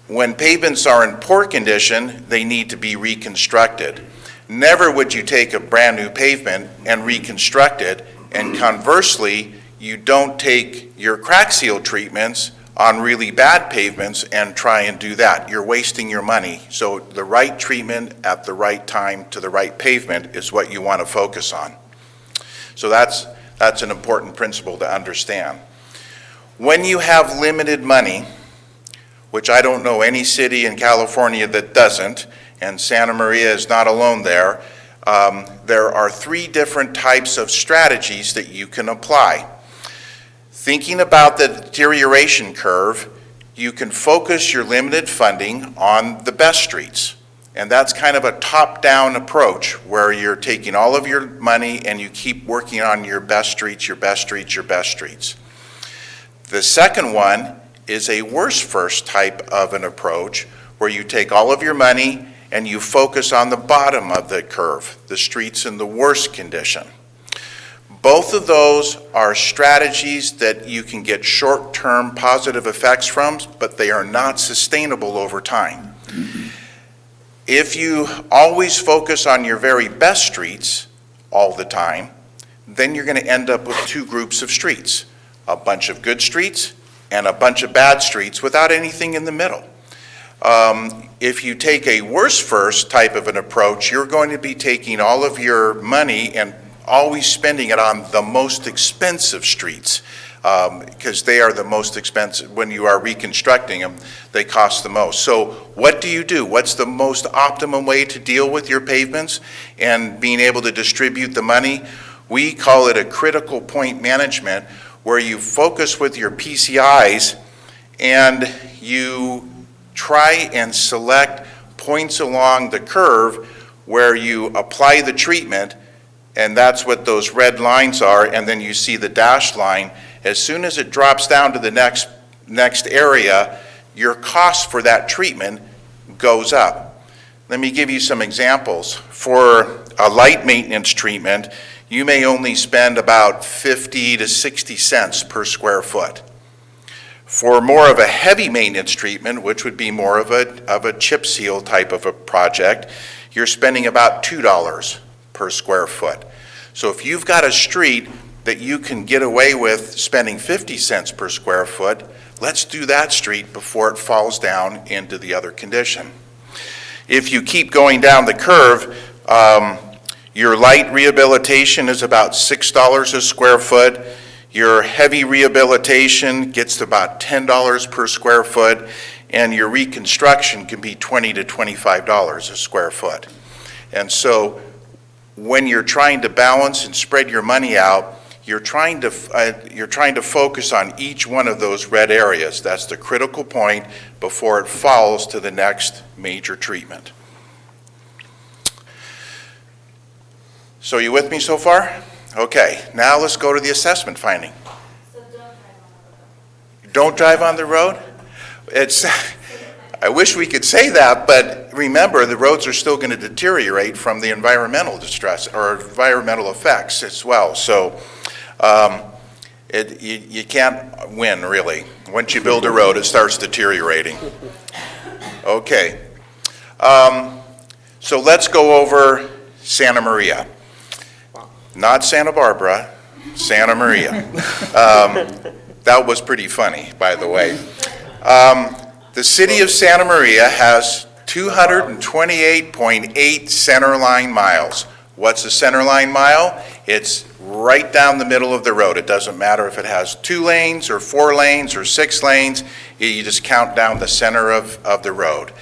When pavements are in poor condition, they need to be reconstructed. Never would you take a brand new pavement and reconstruct it, and conversely, you don't take your crack seal treatments on really bad pavements and try and do that. You're wasting your money. So the right treatment at the right time to the right pavement is what you want to focus on. So that's an important principle to understand. When you have limited money, which I don't know any city in California that doesn't, and Santa Maria is not alone there, there are 3 different types of strategies that you can apply. Thinking about the deterioration curve, you can focus your limited funding on the best streets. And that's kind of a top-down approach where you're taking all of your money and you keep working on your best streets, your best streets, your best streets. The second one is a worse first type of an approach where you take all of your money and you focus on the bottom of the curve, the streets in the worst condition. Both of those are strategies that you can get short-term positive effects from, but they are not sustainable over time. If you always focus on your very best streets all the time, then you're going to end up with two groups of streets, a bunch of good streets and a bunch of bad streets without anything in the middle. If you take a worse first type of an approach, you're going to be taking all of your money and always spending it on the most expensive streets, because they are the most expensive. When you are reconstructing them, they cost the most. So what do you do? What's the most optimum way to deal with your pavements and being able to distribute the money? We call it a critical point management, where you focus with your PCIs and you try and select points along the curve where you apply the treatment, and that's what those red lines are, and then you see the dashed line. As soon as it drops down to the next area, your cost for that treatment goes up. Let me give you some examples. For a light maintenance treatment, you may only spend about 50 to 60 cents per square foot. For more of a heavy maintenance treatment, which would be more of a chip seal type of a project, you're spending about $2 per square foot. So if you've got a street that you can get away with spending 50 cents per square foot, let's do that street before it falls down into the other condition. If you keep going down the curve, your light rehabilitation is about $6 a square foot. Your heavy rehabilitation gets to about $10 per square foot, and your reconstruction can be $20 to $25 a square foot. And so when you're trying to balance and spread your money out, you're trying to focus on each one of those red areas. That's the critical point before it falls to the next major treatment. So you with me so far? Okay, now let's go to the assessment finding. Don't drive on the road? I wish we could say that, but remember, the roads are still going to deteriorate from the environmental distress or environmental effects as well. So you can't win, really. Once you build a road, it starts deteriorating. Okay. So let's go over Santa Maria. Not Santa Barbara, Santa Maria. That was pretty funny, by the way. The city of Santa Maria has 228.8 centerline miles. What's a centerline mile? It's right down the middle of the road. It doesn't matter if it has 2 lanes or 4 lanes or 6 lanes. You just count down the center of the road.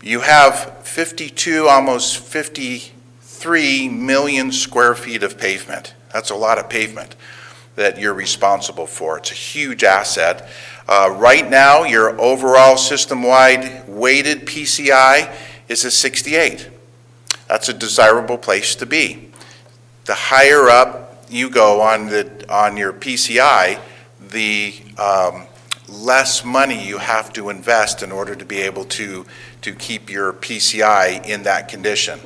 You have 52, almost 53 million square feet of pavement. That's a lot of pavement that you're responsible for. It's a huge asset. Right now, your overall system-wide weighted PCI is a 68. That's a desirable place to be. The higher up you go on your PCI, the less money you have to invest in order to be able to keep your PCI in that condition.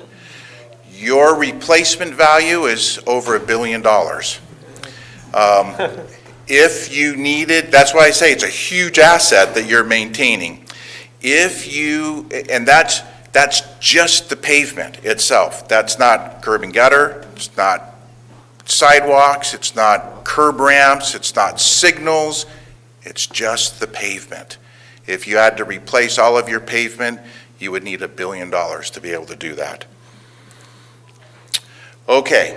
Your replacement value is over $1 billion. If you needed, that's why I say it's a huge asset that you're maintaining. And that's just the pavement itself. That's not curb and gutter, it's not sidewalks, it's not curb ramps, it's not signals, it's just the pavement. If you had to replace all of your pavement, you would need $1 billion to be able to do that. Okay,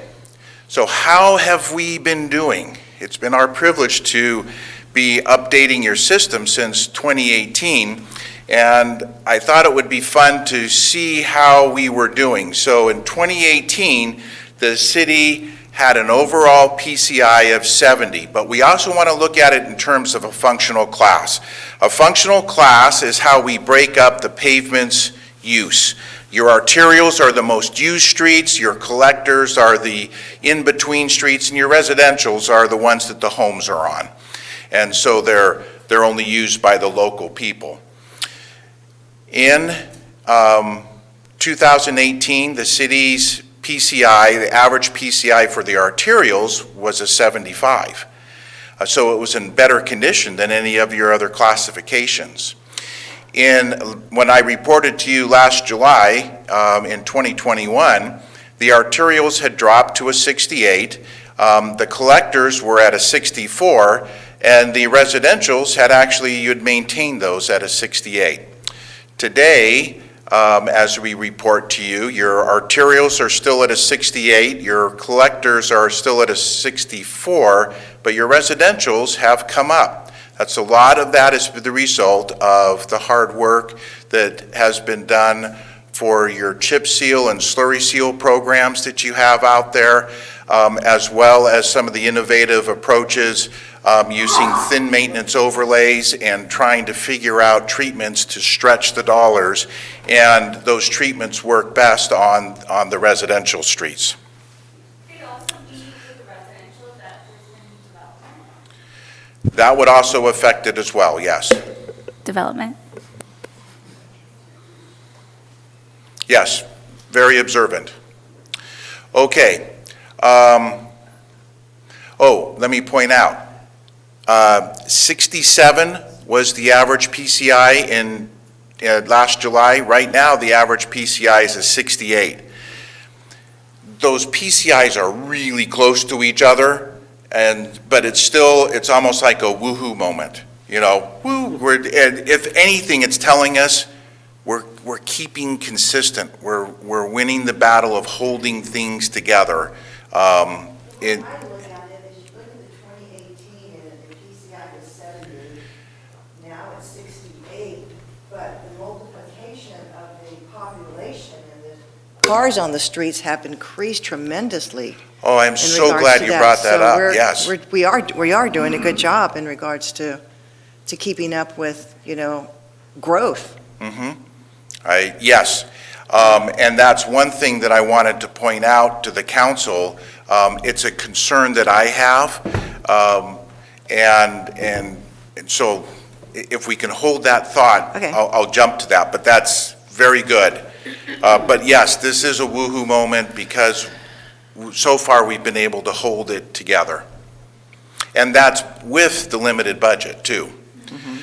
so how have we been doing? It's been our privilege to be updating your system since 2018, and I thought it would be fun to see how we were doing. So in 2018, the city had an overall PCI of 70, but we also want to look at it in terms of a functional class. A functional class is how we break up the pavement's use. Your arterials are the most used streets, your collectors are the in-between streets, and your residentials are the ones that the homes are on. And so they're only used by the local people. In 2018, the city's PCI, the average PCI for the arterials was a 75. So it was in better condition than any of your other classifications. When I reported to you last July, in 2021, the arterials had dropped to a 68, the collectors were at a 64, and the residentials you'd maintained those at a 68. Today, as we report to you, your arterials are still at a 68, your collectors are still at a 64, but your residentials have come up. That's a lot of that is the result of the hard work that has been done for your chip seal and slurry seal programs that you have out there, as well as some of the innovative approaches using thin maintenance overlays and trying to figure out treatments to stretch the dollars, and those treatments work best on the residential streets. That would also affect it as well, yes. Development. Yes, very observant. Okay. Let me point out, 67 was the average PCI in last July. Right now, the average PCI is a 68. Those PCIs are really close to each other, but it's almost like a woohoo moment. You know, and if anything, it's telling us we're keeping consistent. We're winning the battle of holding things together. Cars on the streets have increased tremendously. Oh, I'm so glad you brought that up, yes. We are doing a good job in regards to keeping up with, growth. Mm-hmm. Yes, and that's one thing that I wanted to point out to the council. It's a concern that I have, and so if we can hold that thought, okay. I'll jump to that, but that's very good. But yes, this is a woohoo moment because so far we've been able to hold it together. And that's with the limited budget too. Mm-hmm.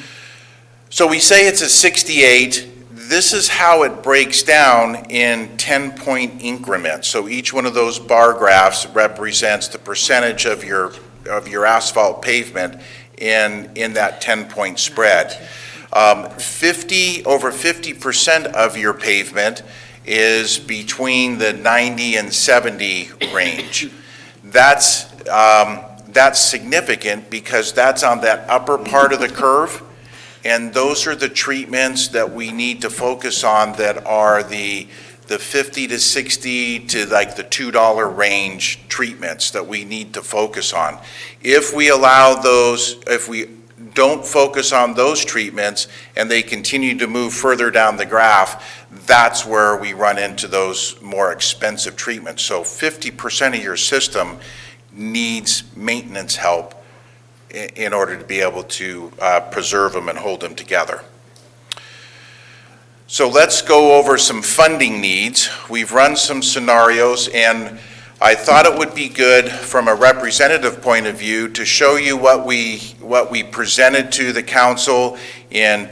So we say it's a 68. This is how it breaks down in 10-point increments. So each one of those bar graphs represents the percentage of your asphalt pavement in that 10-point spread. Over 50% of your pavement is between the 90 and 70 range. That's significant because that's on that upper part of the curve, and those are the treatments that we need to focus on that are the 50 to 60 to like the $2 range treatments that we need to focus on. If we don't focus on those treatments and they continue to move further down the graph, that's where we run into those more expensive treatments. So 50% of your system needs maintenance help in order to be able to preserve them and hold them together. So let's go over some funding needs. We've run some scenarios, and I thought it would be good from a representative point of view to show you what we presented to the council in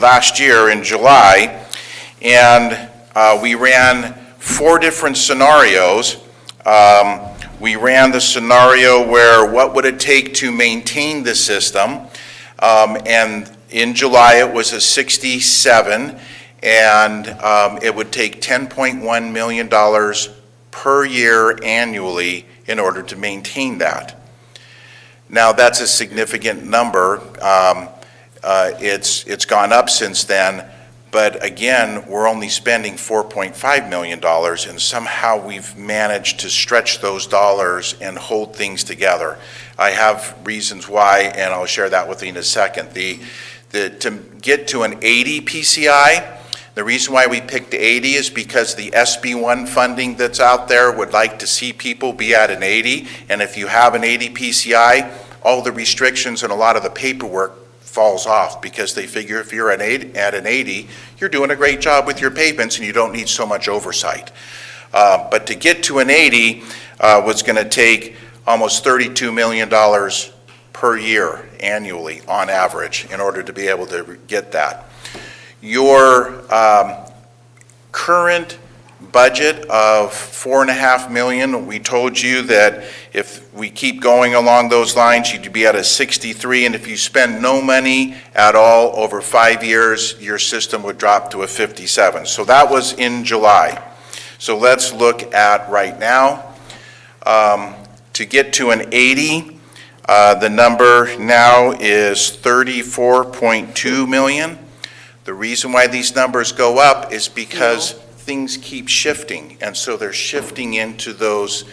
last year in July, and we ran 4 different scenarios. We ran the scenario where what would it take to maintain the system, and in July it was a 67, and it would take $10.1 million per year annually in order to maintain that. Now that's a significant number. It's gone up since then, But again, we're only spending $4.5 million, and somehow we've managed to stretch those dollars and hold things together. I have reasons why, and I'll share that with you in a second. To get to an 80 PCI, the reason why we picked 80 is because the SB1 funding that's out there would like to see people be at an 80, and if you have an 80 PCI, all the restrictions and a lot of the paperwork falls off, because they figure if you're at an 80, you're doing a great job with your pavements and you don't need so much oversight. But to get to an 80 was going to take almost $32 million per year annually on average in order to be able to get that. Your current budget of $4.5 million, we told you that if we keep going along those lines, you'd be at a 63, and if you spend no money at all over 5 years, your system would drop to a 57. So that was in July. So let's look at right now. To get to an 80, the number now is $34.2 million. The reason why these numbers go up is because things keep shifting, and so they're shifting into those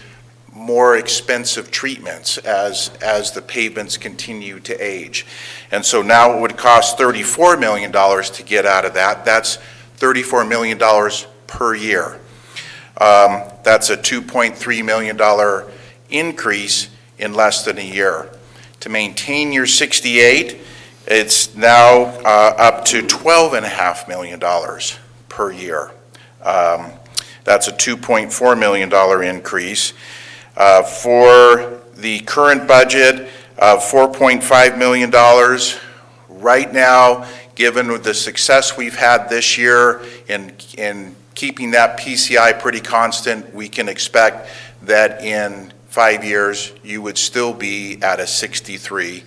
more expensive treatments as the pavements continue to age. And so now it would cost $34 million to get out of that. That's $34 million per year. That's a $2.3 million increase in less than a year. To maintain your 68, it's now up to $12.5 million per year. That's a $2.4 million increase. For the current budget of $4.5 million, right now, given the success we've had this year in keeping that PCI pretty constant, we can expect that in 5 years, you would still be at a 63,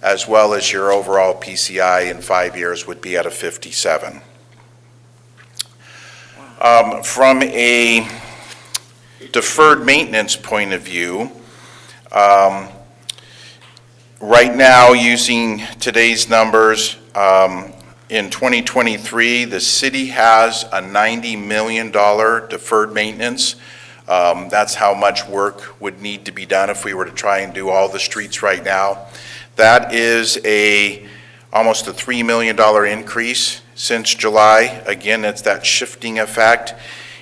as well as your overall PCI in 5 years would be at a 57. From a deferred maintenance point of view, right now, using today's numbers, in 2023, the city has a $90 million deferred maintenance. That's how much work would need to be done if we were to try and do all the streets right now. That is almost a $3 million increase since July. Again, it's that shifting effect.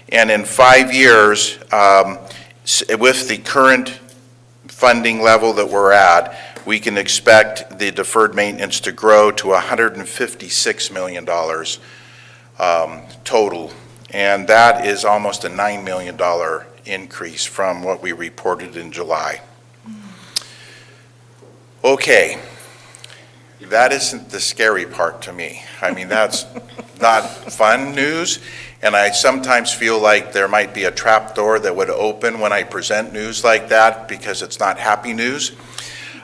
And in 5 years, with the current funding level that we're at, we can expect the deferred maintenance to grow to $156 million total. And that is almost a $9 million increase from what we reported in July. Okay, that isn't the scary part to me. I mean, that's not fun news, and I sometimes feel like there might be a trap door that would open when I present news like that, because it's not happy news.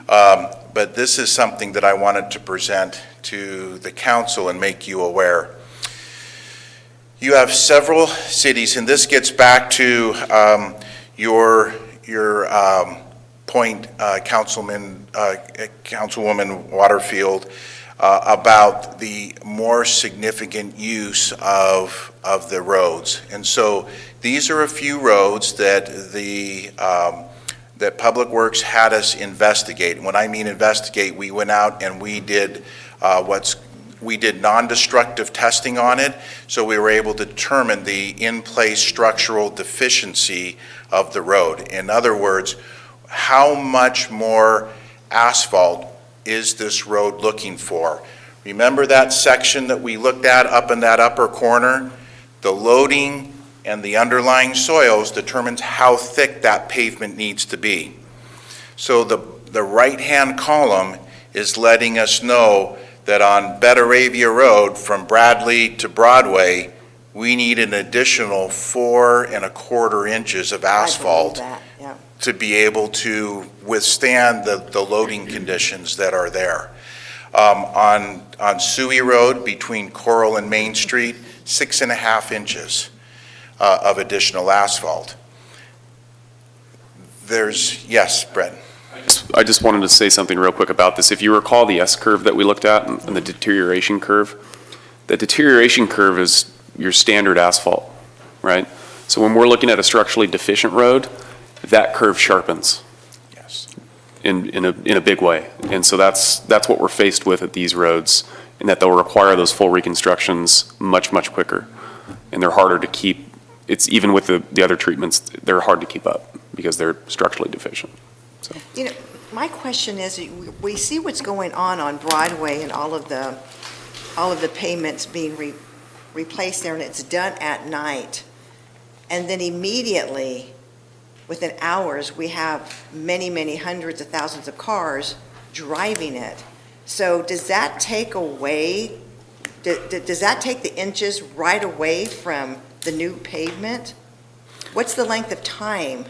But this is something that I wanted to present to the council and make you aware. You have several cities, and this gets back to your point, Councilwoman Waterfield, about the more significant use of the roads. And so these are a few roads that that Public Works had us investigate. When I mean investigate, we went out and we did non-destructive testing on it, so we were able to determine the in-place structural deficiency of the road. In other words, how much more asphalt is this road looking for? Remember that section that we looked at up in that upper corner? The loading and the underlying soils determines how thick that pavement needs to be. So the right-hand column is letting us know that on Betaravia Road from Bradley to Broadway, we need an additional 4¼ inches of asphalt to be able to withstand the loading conditions that are there. On Suey Road between Coral and Main Street, 6½ inches of additional asphalt. Yes, Brett. I just wanted to say something real quick about this. If you recall the S-curve that we looked at and the deterioration curve, The deterioration curve is your standard asphalt, right? So when we're looking at a structurally deficient road, that curve sharpens. Yes. In a big way. And so that's what we're faced with at these roads, and that they'll require those full reconstructions much, much quicker. And they're harder to keep, it's even with the other treatments, they're hard to keep up because they're structurally deficient. So. You know, my question is, we see what's going on Broadway and all of the pavements being replaced there, and it's done at night. And then immediately, within hours, we have many, many hundreds of thousands of cars driving it. So does that take away, does that take the inches right away from the new pavement? What's the length of time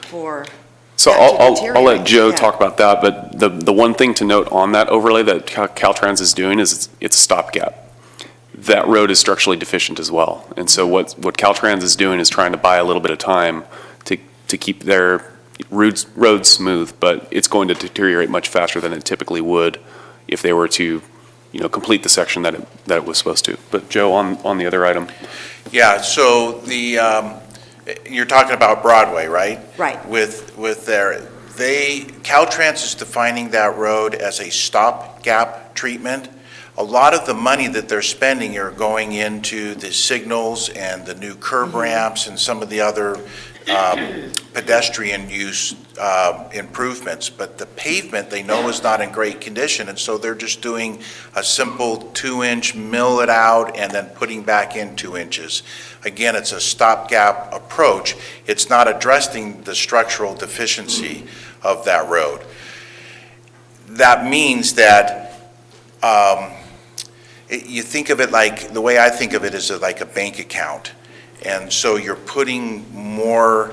for So that to I'll let deteriorate? Joe Yeah. talk about that, but the one thing to note on that overlay that Caltrans is doing is it's a stopgap. That road is structurally deficient as well. And so what Caltrans is doing is trying to buy a little bit of time to keep their roads smooth, but it's going to deteriorate much faster than it typically would if they were to, complete the section that it was supposed to. But Joe, on the other item. Yeah, so you're talking about Broadway, right? Right. With Caltrans is defining that road as a stopgap treatment. A lot of the money that they're spending are going into the signals and the new curb ramps and some of the other pedestrian use improvements, but the pavement they know is not in great condition, and so they're just doing a simple 2-inch mill it out and then putting back in 2 inches. Again, it's a stopgap approach. It's not addressing the structural deficiency of that road. That means that you think of it like, the way I think of it is like a bank account. And so you're putting more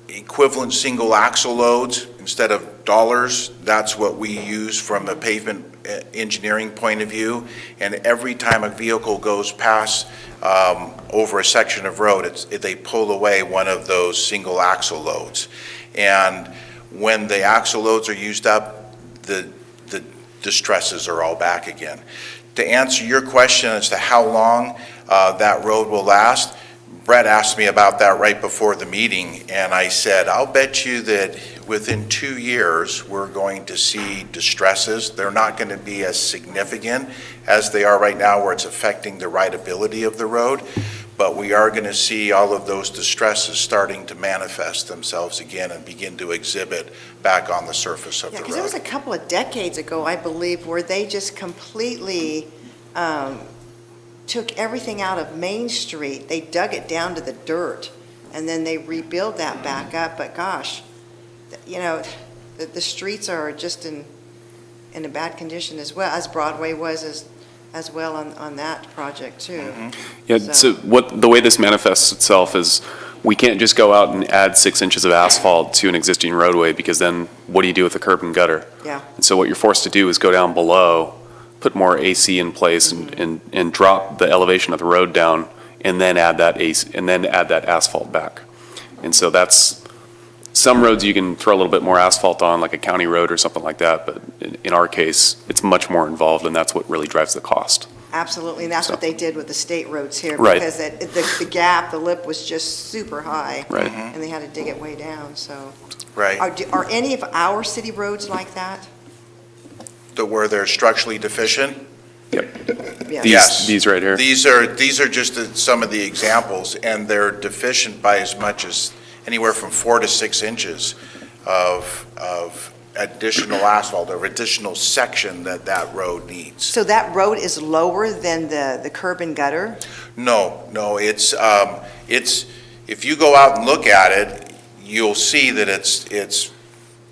equivalent single axle loads instead of dollars. That's what we use from a pavement engineering point of view. And every time a vehicle goes past over a section of road, they pull away one of those single axle loads. And when the axle loads are used up, the stresses are all back again. To answer your question as to how long that road will last, Brett asked me about that right before the meeting, and I said, I'll bet you that within 2 years, we're going to see distresses. They're not going to be as significant as they are right now, where it's affecting the rideability of the road, but we are going to see all of those distresses starting to manifest themselves again and begin to exhibit back on the surface of the road. Because it was a couple of decades ago, I believe, where they just completely took everything out of Main Street. They dug it down to the dirt, and then they rebuilt that back up. But gosh, the streets are just in a bad condition as well, as Broadway was as well on that project too. Mm-hmm. Yeah, so the way this manifests itself is we can't just go out and add 6 inches of asphalt to an existing roadway, because then what do you do with the curb and gutter? Yeah. And so what you're forced to do is go down below, put more AC in place, and drop the elevation of the road down, and then add that asphalt back. And so that's, some roads you can throw a little bit more asphalt on, like a county road or something like that, but in our case, it's much more involved, and that's what really drives the cost. Absolutely, and that's what they did with the state roads here. Right. Because the lip was just super high. Right. And they had to dig it way down, so. Right. Are any of our city roads like that? Where they're structurally deficient? Yes. These right here. These are just some of the examples, and they're deficient by as much as anywhere from 4 to 6 inches of additional asphalt or additional section that road needs. So that road is lower than the curb and gutter? No, it's if you go out and look at it, you'll see that it's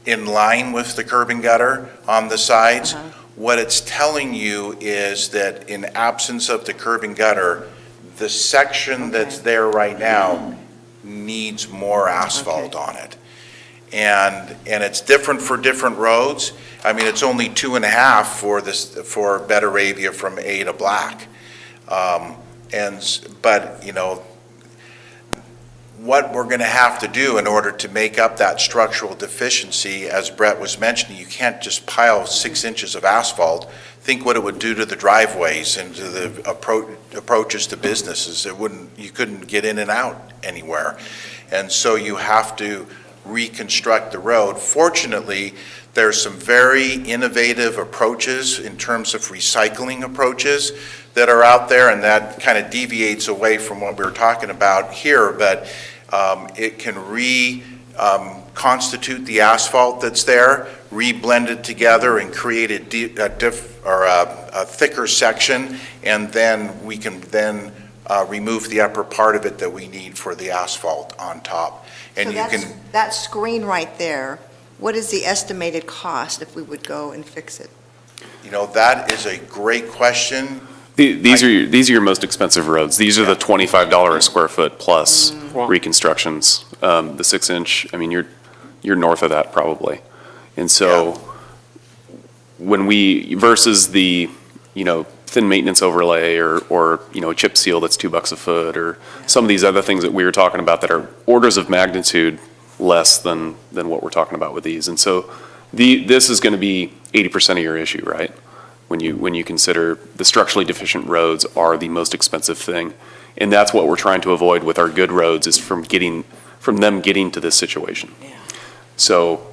in line with the curb and gutter on the sides. What it's telling you is that in absence of the curb and gutter, the section that's there right now needs more asphalt on it. And it's different for different roads. I mean, it's only 2.5 for Betaravia from A to Black. But what we're going to have to do in order to make up that structural deficiency, as Brett was mentioning, you can't just pile 6 inches of asphalt. Think what it would do to the driveways and to the approaches to businesses. You couldn't get in and out anywhere. And so you have to reconstruct the road. Fortunately, there's some very innovative approaches in terms of recycling approaches that are out there, and that kind of deviates away from what we were talking about here, but it can reconstitute the asphalt that's there, re-blend it together and create a thicker section, and then we can then remove the upper part of it that we need for the asphalt on top. And so that screen right there, what is the estimated cost if we would go and fix it? You know, that is a great question. These are your most expensive roads. These are the $25 a square foot plus reconstructions. The 6 inch, I mean, you're north of that probably. And so when versus the, thin maintenance overlay or a chip seal that's $2 a foot, or some of these other things that we were talking about that are orders of magnitude less than what we're talking about with these. And so this is going to be 80% of your issue, right? When you consider the structurally deficient roads are the most expensive thing. And that's what we're trying to avoid with our good roads, is from them getting to this situation. Yeah. So,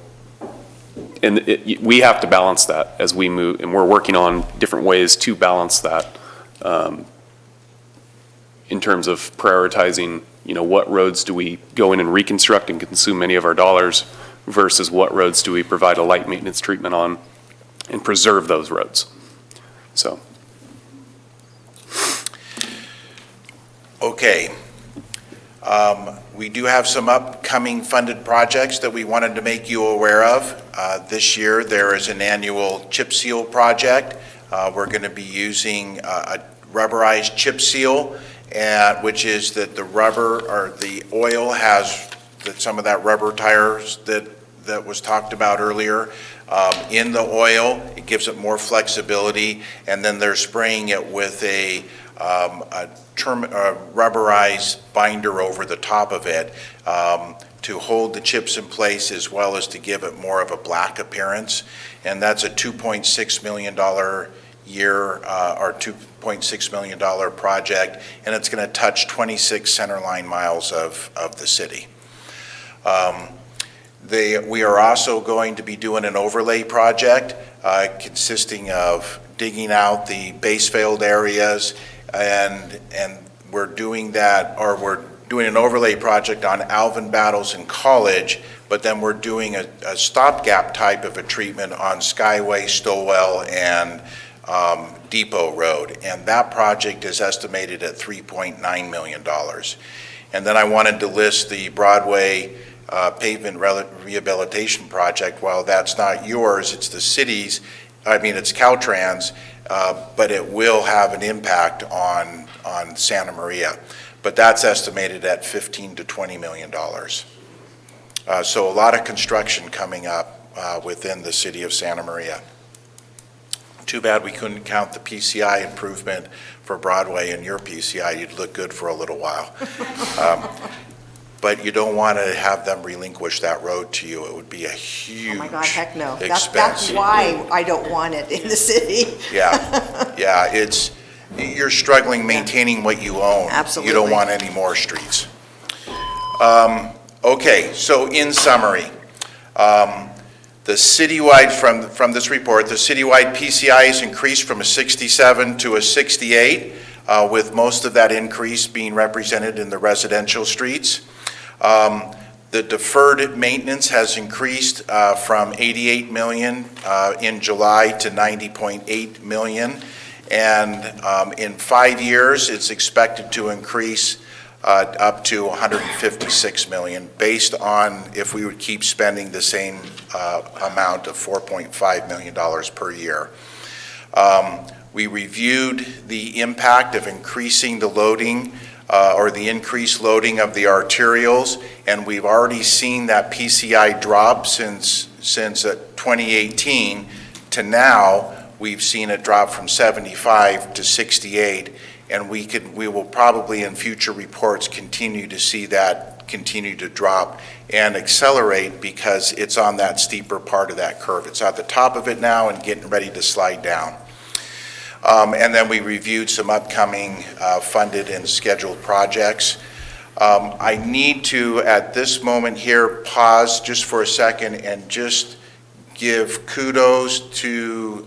and we have to balance that as we move, and we're working on different ways to balance that in terms of prioritizing, what roads do we go in and reconstruct and consume many of our dollars versus what roads do we provide a light maintenance treatment on and preserve those roads. So. Okay. We do have some upcoming funded projects that we wanted to make you aware of. This year, there is an annual chip seal project. We're going to be using a rubberized chip seal, which is that the rubber or the oil has some of that rubber tires that was talked about earlier in the oil. It gives it more flexibility, and then they're spraying it with a rubberized binder over the top of it to hold the chips in place, as well as to give it more of a black appearance. And that's a $2.6 million year or $2.6 million project, and it's going to touch 26 centerline miles of the city. We are also going to be doing an overlay project consisting of digging out the base-filled areas, and we're doing that, or we're doing an overlay project on Alvin Battles and College, but then we're doing a stopgap type of a treatment on Skyway, Stowell, and Depot Road, and that project is estimated at $3.9 million. And then I wanted to list the Broadway pavement rehabilitation project. While that's not yours, it's the city's, it's Caltrans, but it will have an impact on Santa Maria. But that's estimated at $15 to $20 million. So a lot of construction coming up within the city of Santa Maria. Too bad we couldn't count the PCI improvement for Broadway in your PCI. You'd look good for a little while. But you don't want to have them relinquish that road to you. It would be a huge Oh my God, heck no. expense. That's why I don't want it in the city. Yeah, you're struggling maintaining what you own. Absolutely. You don't want any more streets. Okay, so in summary, the citywide, from this report, the citywide PCI has increased from a 67 to a 68, with most of that increase being represented in the residential streets. The deferred maintenance has increased from 88 million in July to 90.8 million. And in 5 years, it's expected to increase up to 156 million, based on if we would keep spending the same amount of $4.5 million per year. We reviewed the impact of increasing the loading or the increased loading of the arterials, and we've already seen that PCI drop since 2018 to now. We've seen it drop from 75 to 68, and we will probably in future reports continue to see that continue to drop and accelerate because it's on that steeper part of that curve. It's at the top of it now and getting ready to slide down. And then we reviewed some upcoming funded and scheduled projects. I need to, at this moment here, pause just for a second and just give kudos to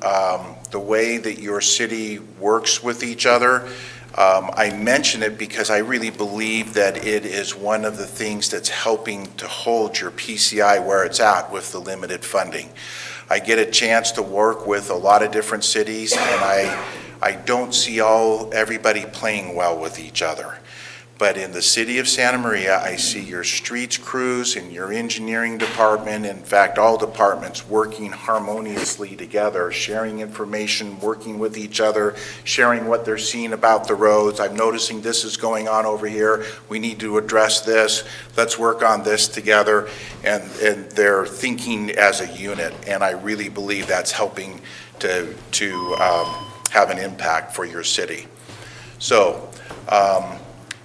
the way that your city works with each other. I mention it because I really believe that it is one of the things that's helping to hold your PCI where it's at with the limited funding. I get a chance to work with a lot of different cities, and I don't see everybody playing well with each other. But in the city of Santa Maria, I see your streets crews and your engineering department, in fact, all departments working harmoniously together, sharing information, working with each other, sharing what they're seeing about the roads. I'm noticing this is going on over here. We need to address this. Let's work on this together. And they're thinking as a unit. And I really believe that's helping to have an impact for your city. So,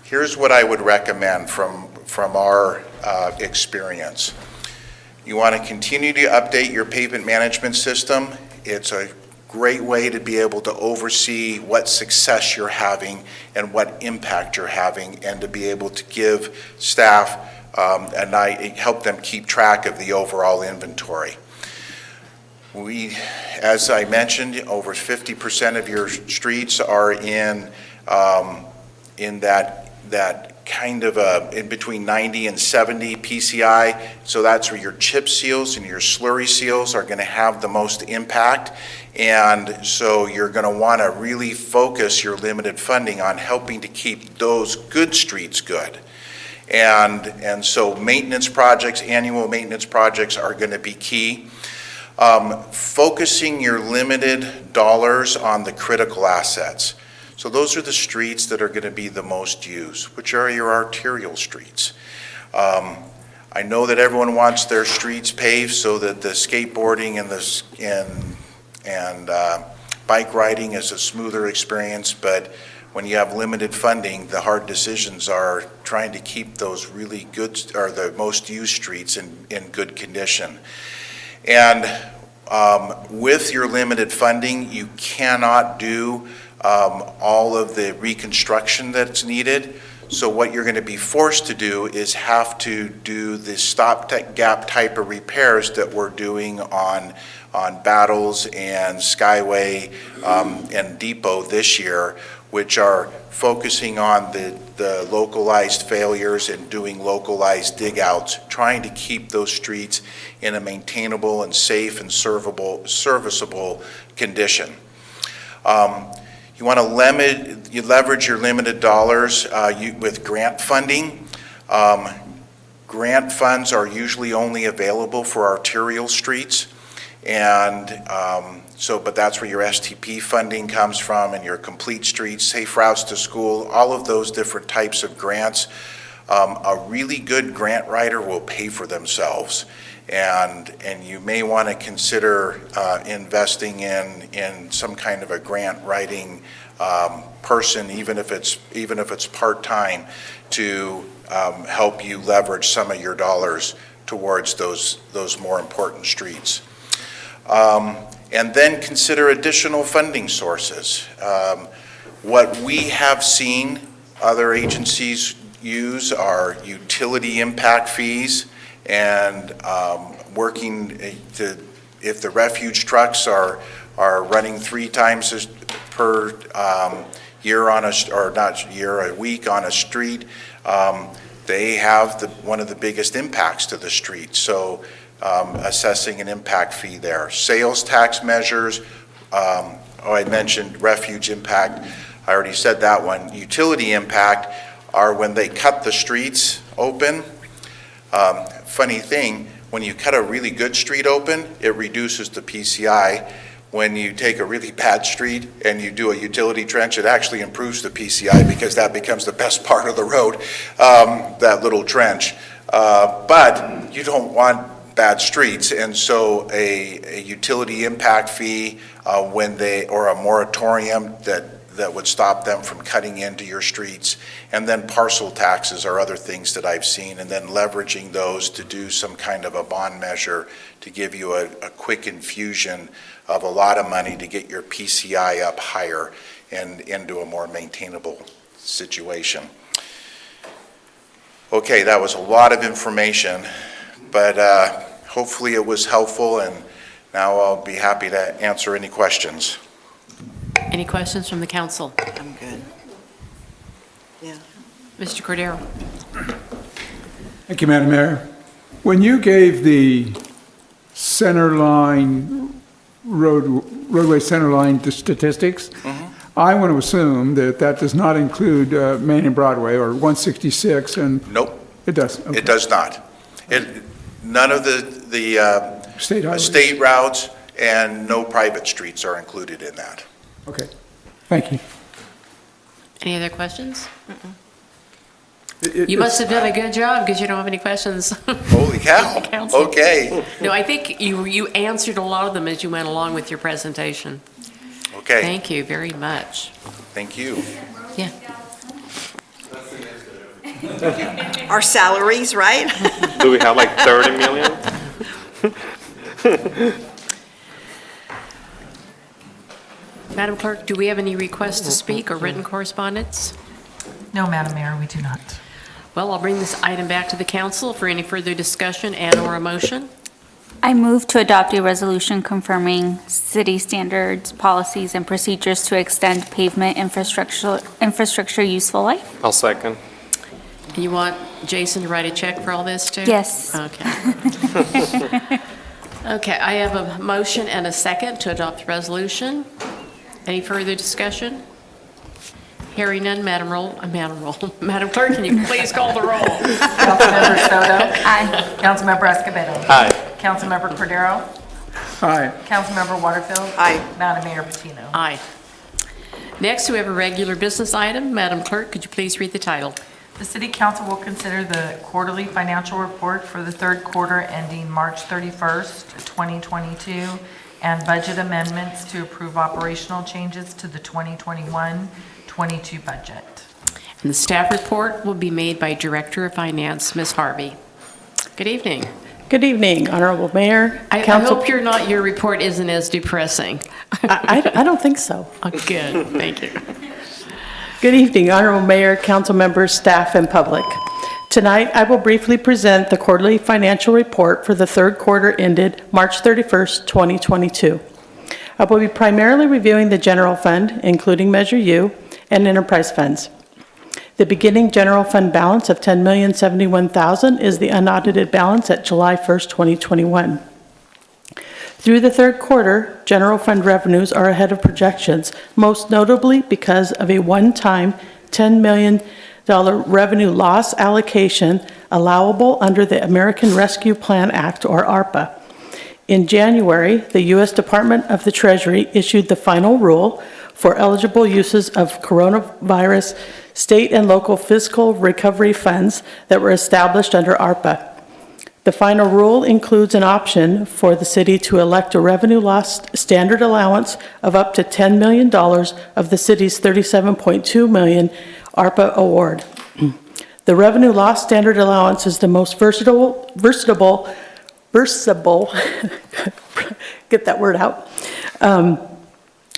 here's what I would recommend from our experience. You want to continue to update your pavement management system. It's a great way to be able to oversee what success you're having and what impact you're having, and to be able to give staff help them keep track of the overall inventory. As I mentioned, over 50% of your streets are in that kind of in between 90 and 70 PCI. So that's where your chip seals and your slurry seals are going to have the most impact. And so you're going to want to really focus your limited funding on helping to keep those good streets good. And so maintenance projects, annual maintenance projects are going to be key. Focusing your limited dollars on the critical assets. So those are the streets that are going to be the most used, which are your arterial streets. I know that everyone wants their streets paved so that the skateboarding and bike riding is a smoother experience, but when you have limited funding, the hard decisions are trying to keep those really good, or the most used streets in good condition. And with your limited funding, you cannot do all of the reconstruction that's needed. So what you're going to be forced to do is have to do the stopgap type of repairs that we're doing on Battles and Skyway and Depot this year, which are focusing on the localized failures and doing localized dig-outs, trying to keep those streets in a maintainable and safe and serviceable condition. You want to leverage your limited dollars with grant funding. Grant funds are usually only available for arterial streets, and but that's where your STP funding comes from, and your complete streets, safe routes to school, all of those different types of grants. A really good grant writer will pay for themselves. And you may want to consider investing in some kind of a grant writing person, even if it's part-time, to help you leverage some of your dollars towards those more important streets. And then consider additional funding sources. What we have seen other agencies use are utility impact fees, and working if the refuge trucks are running 3 times per year on a week on a street, they have one of the biggest impacts to the street. So assessing an impact fee there. Sales tax measures, I mentioned refuge impact, I already said that one. Utility impact are when they cut the streets open. Funny thing, when you cut a really good street open, it reduces the PCI. When you take a really bad street and you do a utility trench, it actually improves the PCI because that becomes the best part of the road, that little trench. But you don't want bad streets, and so a utility impact fee or a moratorium that would stop them from cutting into your streets. And then parcel taxes are other things that I've seen, and then leveraging those to do some kind of a bond measure to give you a quick infusion of a lot of money to get your PCI up higher and into a more maintainable situation. Okay, that was a lot of information, but hopefully it was helpful, and now I'll be happy to answer any questions. Any questions from the council? I'm good. Yeah. Mr. Cordero? Thank you, Madam Mayor. When you gave the centerline roadway centerline statistics, I want to assume that that does not include Main and Broadway or 166 and... Nope. It does? Okay. It does not. None of the state routes and no private streets are included in that. Okay. Thank you. Any other questions? You must have done a good job because you don't have any questions. Holy cow. Okay. No, I think you answered a lot of them as you went along with your presentation. Okay. Thank you very much. Thank you. Yeah. Our salaries, right? Do we have like 30 million? Madam Clerk, do we have any requests to speak or written correspondence? No, Madam Mayor, we do not. Well, I'll bring this item back to the council for any further discussion and/or a motion. I move to adopt a resolution confirming city standards, policies, and procedures to extend pavement infrastructure useful life. I'll second. And you want Jason to write a check for all this too? Yes. Okay. Okay, I have a motion and a second to adopt the resolution. Any further discussion? Hearing none, Madam Clerk, can you please call the roll? Councilmember Soto? Aye. Councilmember Escobedo? Aye. Councilmember Cordero? Aye. Councilmember Waterfield? Aye. Madam Mayor Patino? Aye. Next, we have a regular business item. Madam Clerk, could you please read the title? The City Council will consider the quarterly financial report for the third quarter ending March 31st, 2022, and budget amendments to approve operational changes to the 2021-22 budget. And the staff report will be made by Director of Finance, Ms. Harvey. Good evening. Good evening, Honorable Mayor. I hope your report isn't as depressing. I don't think so. Oh, good, thank you. Good evening, Honorable Mayor, council members, staff, and public. Tonight, I will briefly present the quarterly financial report for the third quarter ended March 31st, 2022. I will be primarily reviewing the general fund, including Measure U, and enterprise funds. The beginning general fund balance of $10,071,000 is the unaudited balance at July 1st, 2021. Through the third quarter, general fund revenues are ahead of projections, most notably because of a one-time $10 million revenue loss allocation allowable under the American Rescue Plan Act, or ARPA. In January, the U.S. Department of the Treasury issued the final rule for eligible uses of coronavirus state and local fiscal recovery funds that were established under ARPA. The final rule includes an option for the city to elect a revenue loss standard allowance of up to $10 million of the city's $37.2 million ARPA award. The revenue loss standard allowance is the most versatile, get that word out,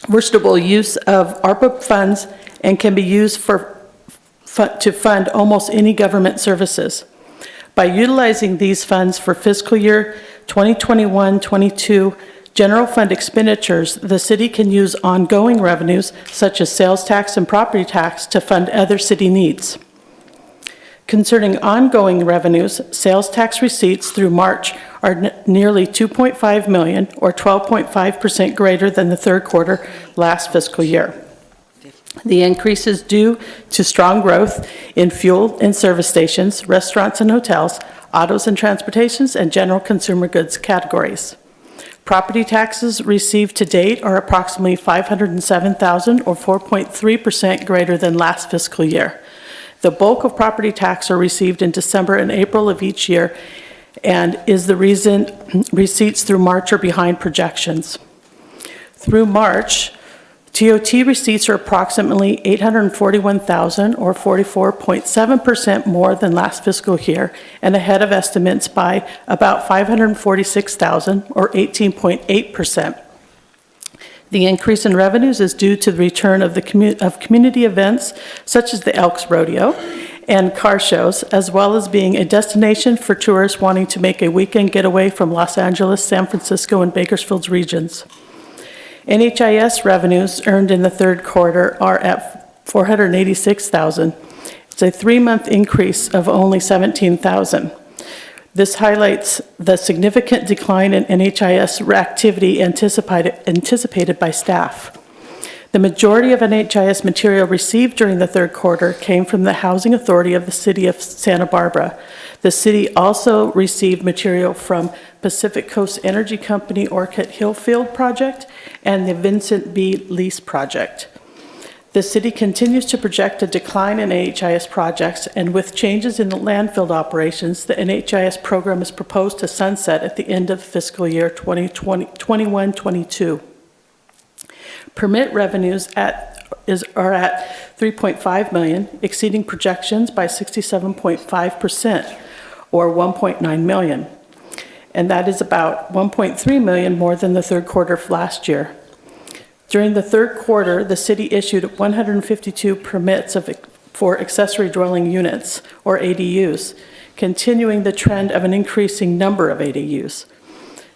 versatile use of ARPA funds and can be used to fund almost any government services. By utilizing these funds for fiscal year 2021-22 general fund expenditures, the city can use ongoing revenues such as sales tax and property tax to fund other city needs. Concerning ongoing revenues, sales tax receipts through March are nearly $2.5 million, or 12.5% greater than the third quarter last fiscal year. The increase is due to strong growth in fuel and service stations, restaurants and hotels, autos and transportations, and general consumer goods categories. Property taxes received to date are approximately $507,000, or 4.3% greater than last fiscal year. The bulk of property tax are received in December and April of each year, and is the reason receipts through March are behind projections. Through March TOT receipts are approximately $841,000 or 44.7% more than last fiscal year and ahead of estimates by about $546,000 or 18.8%. The increase in revenues is due to the return of community events such as the Elks Rodeo and car shows, as well as being a destination for tourists wanting to make a weekend getaway from Los Angeles, San Francisco, and Bakersfield's regions. NHIS revenues earned in the third quarter are at $486,000. It's a 3-month increase of only $17,000. This highlights the significant decline in NHIS activity anticipated by staff. The majority of NHIS material received during the third quarter came from the Housing Authority of the City of Santa Barbara. The city also received material from Pacific Coast Energy Company Orchid Hill Field Project and the Vincent B. Lease Project. The city continues to project a decline in NHIS projects, and with changes in the landfill operations, the NHIS program is proposed to sunset at the end of fiscal year 2021-22. Permit revenues are at $3.5 million, exceeding projections by 67.5%, or $1.9 million. And that is about $1.3 million more than the third quarter of last year. During the third quarter, the city issued 152 permits for accessory dwelling units, or ADUs, continuing the trend of an increasing number of ADUs.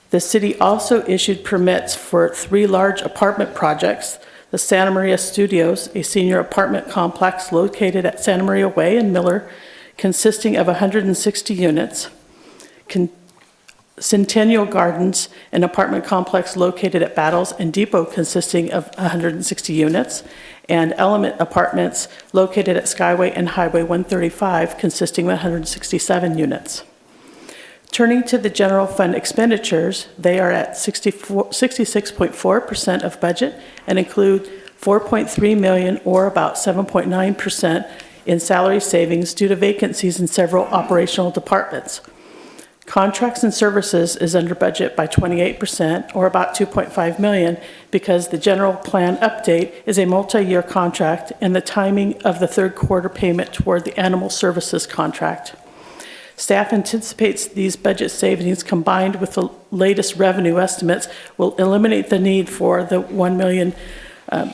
The city also issued permits for 3 large apartment projects: the Santa Maria Studios, a senior apartment complex located at Santa Maria Way in Miller, consisting of 160 units; Centennial Gardens, an apartment complex located at Battles and Depot consisting of 160 units; and Element Apartments located at Skyway and Highway 135 consisting of 167 units. Turning to the general fund expenditures, they are at 66.4% of budget and include $4.3 million, or about 7.9%, in salary savings due to vacancies in several operational departments. Contracts and services is under budget by 28%, or about $2.5 million, because the general plan update is a multi-year contract and the timing of the third quarter payment toward the animal services contract. Staff anticipates these budget savings, combined with the latest revenue estimates, will eliminate the need for the $1 million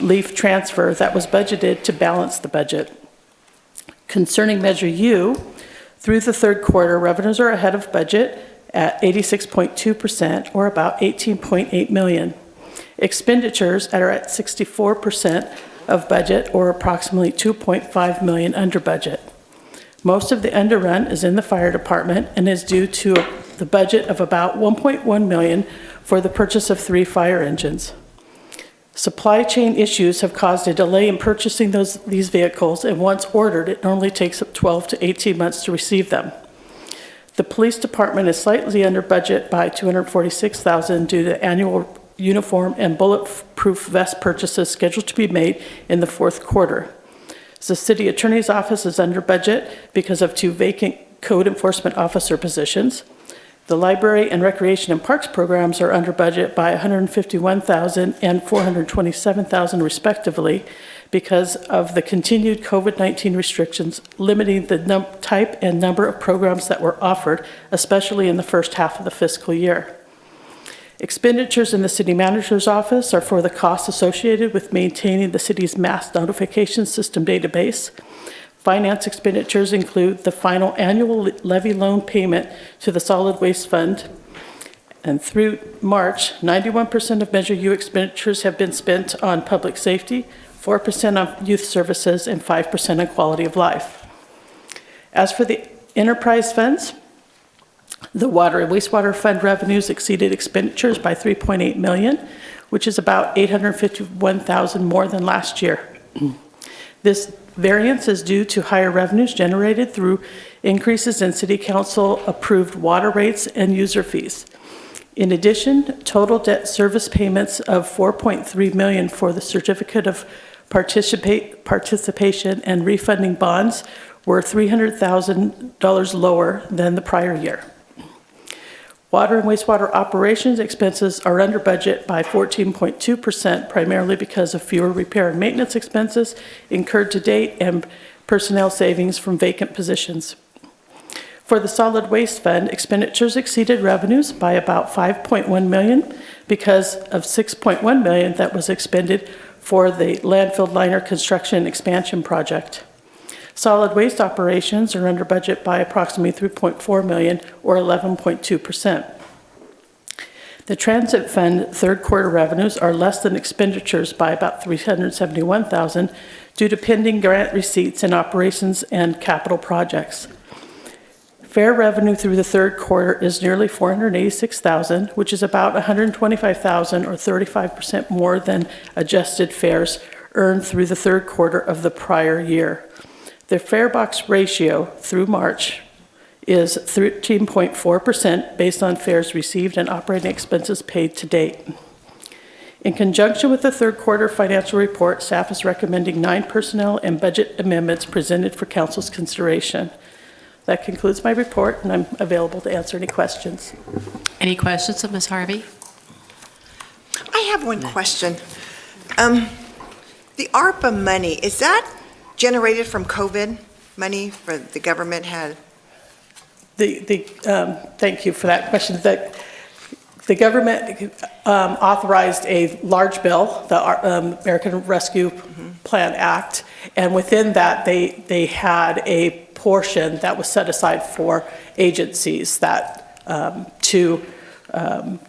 leaf transfer that was budgeted to balance the budget. Concerning Measure U, through the third quarter, revenues are ahead of budget at 86.2%, or about $18.8 million. Expenditures are at 64% of budget, or approximately $2.5 million under budget. Most of the underrun is in the fire department and is due to the budget of about $1.1 million for the purchase of 3 fire engines. Supply chain issues have caused a delay in purchasing these vehicles, and once ordered, it normally takes 12 to 18 months to receive them. The police department is slightly under budget by $246,000 due to annual uniform and bulletproof vest purchases scheduled to be made in the fourth quarter. The city attorney's office is under budget because of 2 vacant code enforcement officer positions. The library and recreation and parks programs are under budget by $151,000 and $427,000 respectively, because of the continued COVID-19 restrictions limiting the type and number of programs that were offered, especially in the first half of the fiscal year. Expenditures in the city manager's office are for the costs associated with maintaining the city's mass notification system database. Finance expenditures include the final annual levy loan payment to the Solid Waste Fund. And through March, 91% of Measure U expenditures have been spent on public safety, 4% on youth services, and 5% on quality of life. As for the enterprise funds, the water and wastewater fund revenues exceeded expenditures by $3.8 million, which is about $851,000 more than last year. This variance is due to higher revenues generated through increases in City Council approved water rates and user fees. In addition, total debt service payments of $4.3 million for the certificate of participation and refunding bonds were $300,000 lower than the prior year. Water and wastewater operations expenses are under budget by 14.2%, primarily because of fewer repair and maintenance expenses incurred to date and personnel savings from vacant positions. For the solid waste fund, expenditures exceeded revenues by about $5.1 million because of $6.1 million that was expended for the landfill liner construction expansion project. Solid waste operations are under budget by approximately $3.4 million, or 11.2%. The transit fund third quarter revenues are less than expenditures by about $371,000 due to pending grant receipts in operations and capital projects. Fare revenue through the third quarter is nearly $486,000, which is about $125,000 or 35% more than adjusted fares earned through the third quarter of the prior year. The fare box ratio through March is 13.4% based on fares received and operating expenses paid to date. In conjunction with the third quarter financial report, staff is recommending 9 personnel and budget amendments presented for council's consideration. That concludes my report, and I'm available to answer any questions. Any questions of Ms. Harvey? I have one question. The ARPA money, is that generated from COVID money for the government had? Thank you for that question. The government authorized a large bill, the American Rescue Plan Act, and within that, they had a portion that was set aside for agencies that to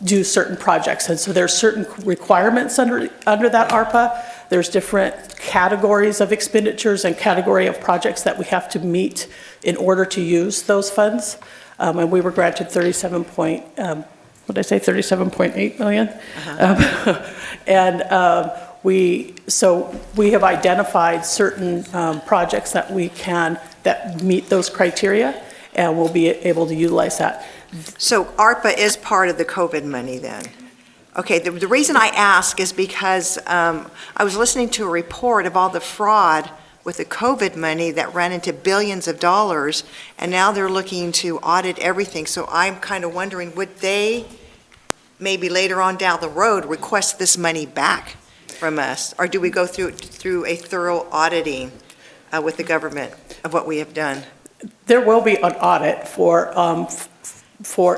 do certain projects. And so there's certain requirements under that ARPA. There's different categories of expenditures and category of projects that we have to meet in order to use those funds. And we were granted 37.8 million. And we have identified certain projects that that meet those criteria, and we'll be able to utilize that. So ARPA is part of the COVID money then? Okay, the reason I ask is because I was listening to a report of all the fraud with the COVID money that ran into billions of dollars, and now they're looking to audit everything. So I'm kind of wondering, would they maybe later on down the road request this money back from us? Or do we go through a thorough auditing with the government of what we have done? There will be an audit for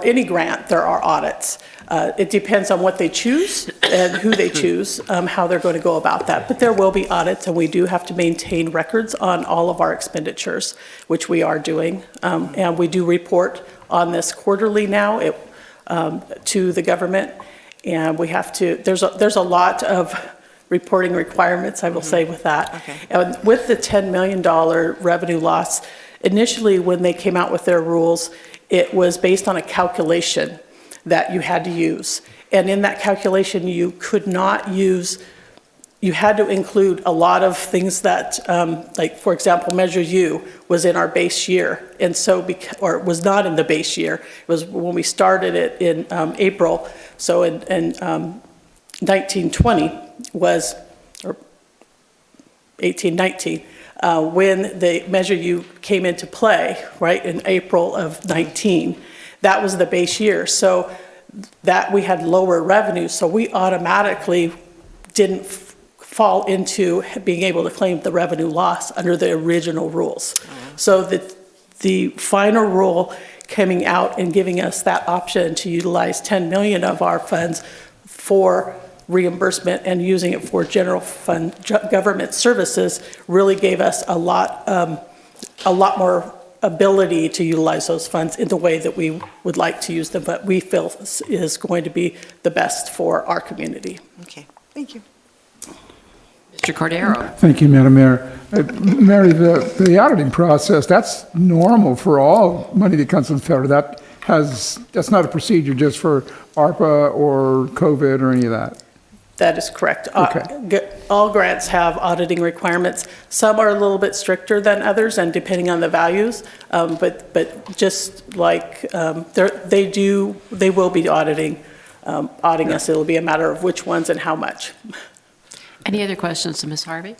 any grant. There are audits. It depends on what they choose and who they choose, how they're going to go about that. But there will be audits, and we do have to maintain records on all of our expenditures, which we are doing. And we do report on this quarterly now to the government, and we have to. There's a lot of reporting requirements, I will say, with that. Okay. And with the $10 million revenue loss, initially when they came out with their rules, it was based on a calculation that you had to use. And in that calculation, you could not use, you had to include a lot of things that, like, for example, Measure U was in our base year, and so, or was not in the base year. It was when we started it in April, so in 1920 was, or 1819, when the Measure U came into play, right, in April of 19. That was the base year, so that we had lower revenue, so we automatically didn't fall into being able to claim the revenue loss under the original rules. So the final rule coming out and giving us that option to utilize 10 million of our funds for reimbursement and using it for general fund government services really gave us a lot more ability to utilize those funds in the way that we would like to use them, but we feel is going to be the best for our community. Okay, thank you. Mr. Cordero. Thank you, Madam Mayor. Mary, the auditing process, that's normal for all money that comes from the federal. That's not a procedure just for ARPA or COVID or any of that. That is correct. Okay. All grants have auditing requirements. Some are a little bit stricter than others, and depending on the values, but just like they will be auditing us. It'll be a matter of which ones and how much. Any other questions to Ms. Harvey?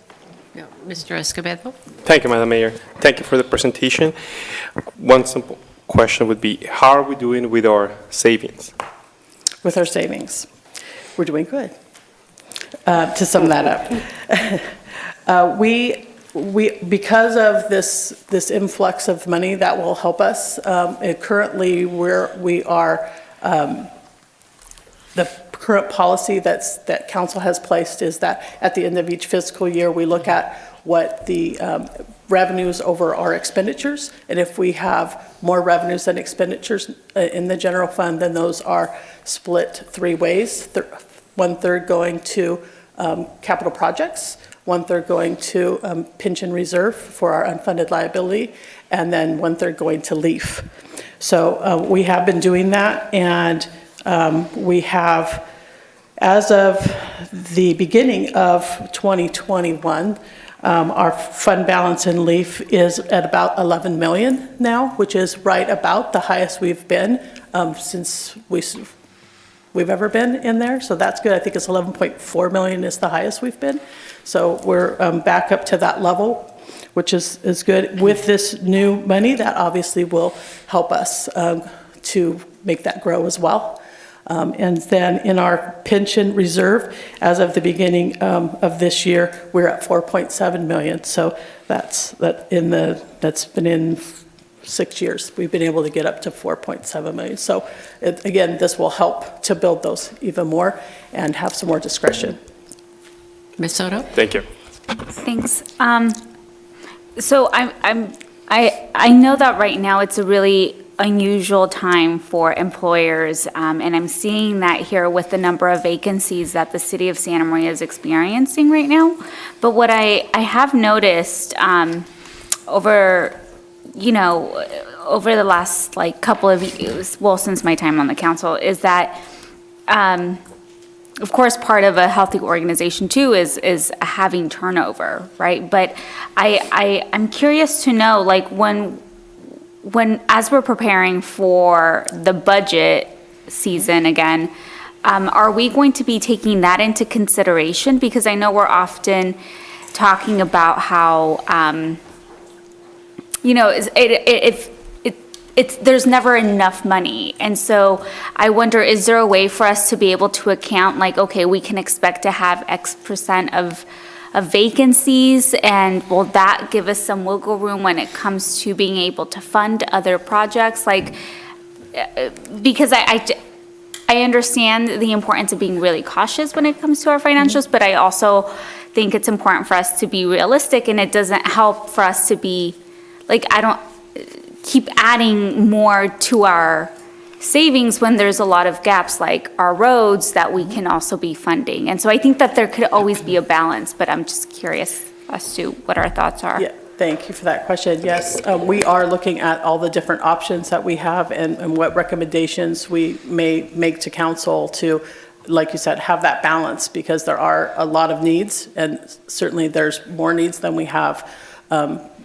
No. Mr. Escobedo? Thank you, Madam Mayor. Thank you for the presentation. One simple question would be, how are we doing with our savings? With our savings, we're doing good. To sum that up, because of this influx of money that will help us, currently we are, the current policy that council has placed is that at the end of each fiscal year, we look at what the revenues over our expenditures, and if we have more revenues than expenditures in the general fund, then those are split three ways. 1/3 going to capital projects, 1/3 going to pension reserve for our unfunded liability, and then 1/3 going to LEAF. So we have been doing that, and we have, as of the beginning of 2021, our fund balance in LEAF is at about 11 million now, which is right about the highest we've been since we've ever been in there. So that's good. I think it's 11.4 million is the highest we've been. So we're back up to that level, which is good. With this new money, that obviously will help us to make that grow as well. And then in our pension reserve, as of the beginning of this year, we're at 4.7 million. So that's been in 6 years. We've been able to get up to 4.7 million. So again, this will help to build those even more and have some more discretion. Ms. Soto? Thank you. Thanks. So I know that right now it's a really unusual time for employers, and I'm seeing that here with the number of vacancies that the city of Santa Maria is experiencing right now. But what I have noticed over the last couple of years, well, since my time on the council, is that of course part of a healthy organization too is having turnover, right? But I'm curious to know, when as we're preparing for the budget season again, are we going to be taking that into consideration? Because I know we're often talking about how there's never enough money, and so I wonder, is there a way for us to be able to account, okay, we can expect to have X percent of vacancies, and will that give us some wiggle room when it comes to being able to fund other projects? Because I understand the importance of being really cautious when it comes to our financials, but I also think it's important for us to be realistic, and it doesn't help for us to be, I don't keep adding more to our savings when there's a lot of gaps like our roads that we can also be funding. And so I think that there could always be a balance, but I'm just curious as to what our thoughts are. Yeah, thank you for that question. Yes, we are looking at all the different options that we have and what recommendations we may make to council to, like you said, have that balance, because there are a lot of needs, and certainly there's more needs than we have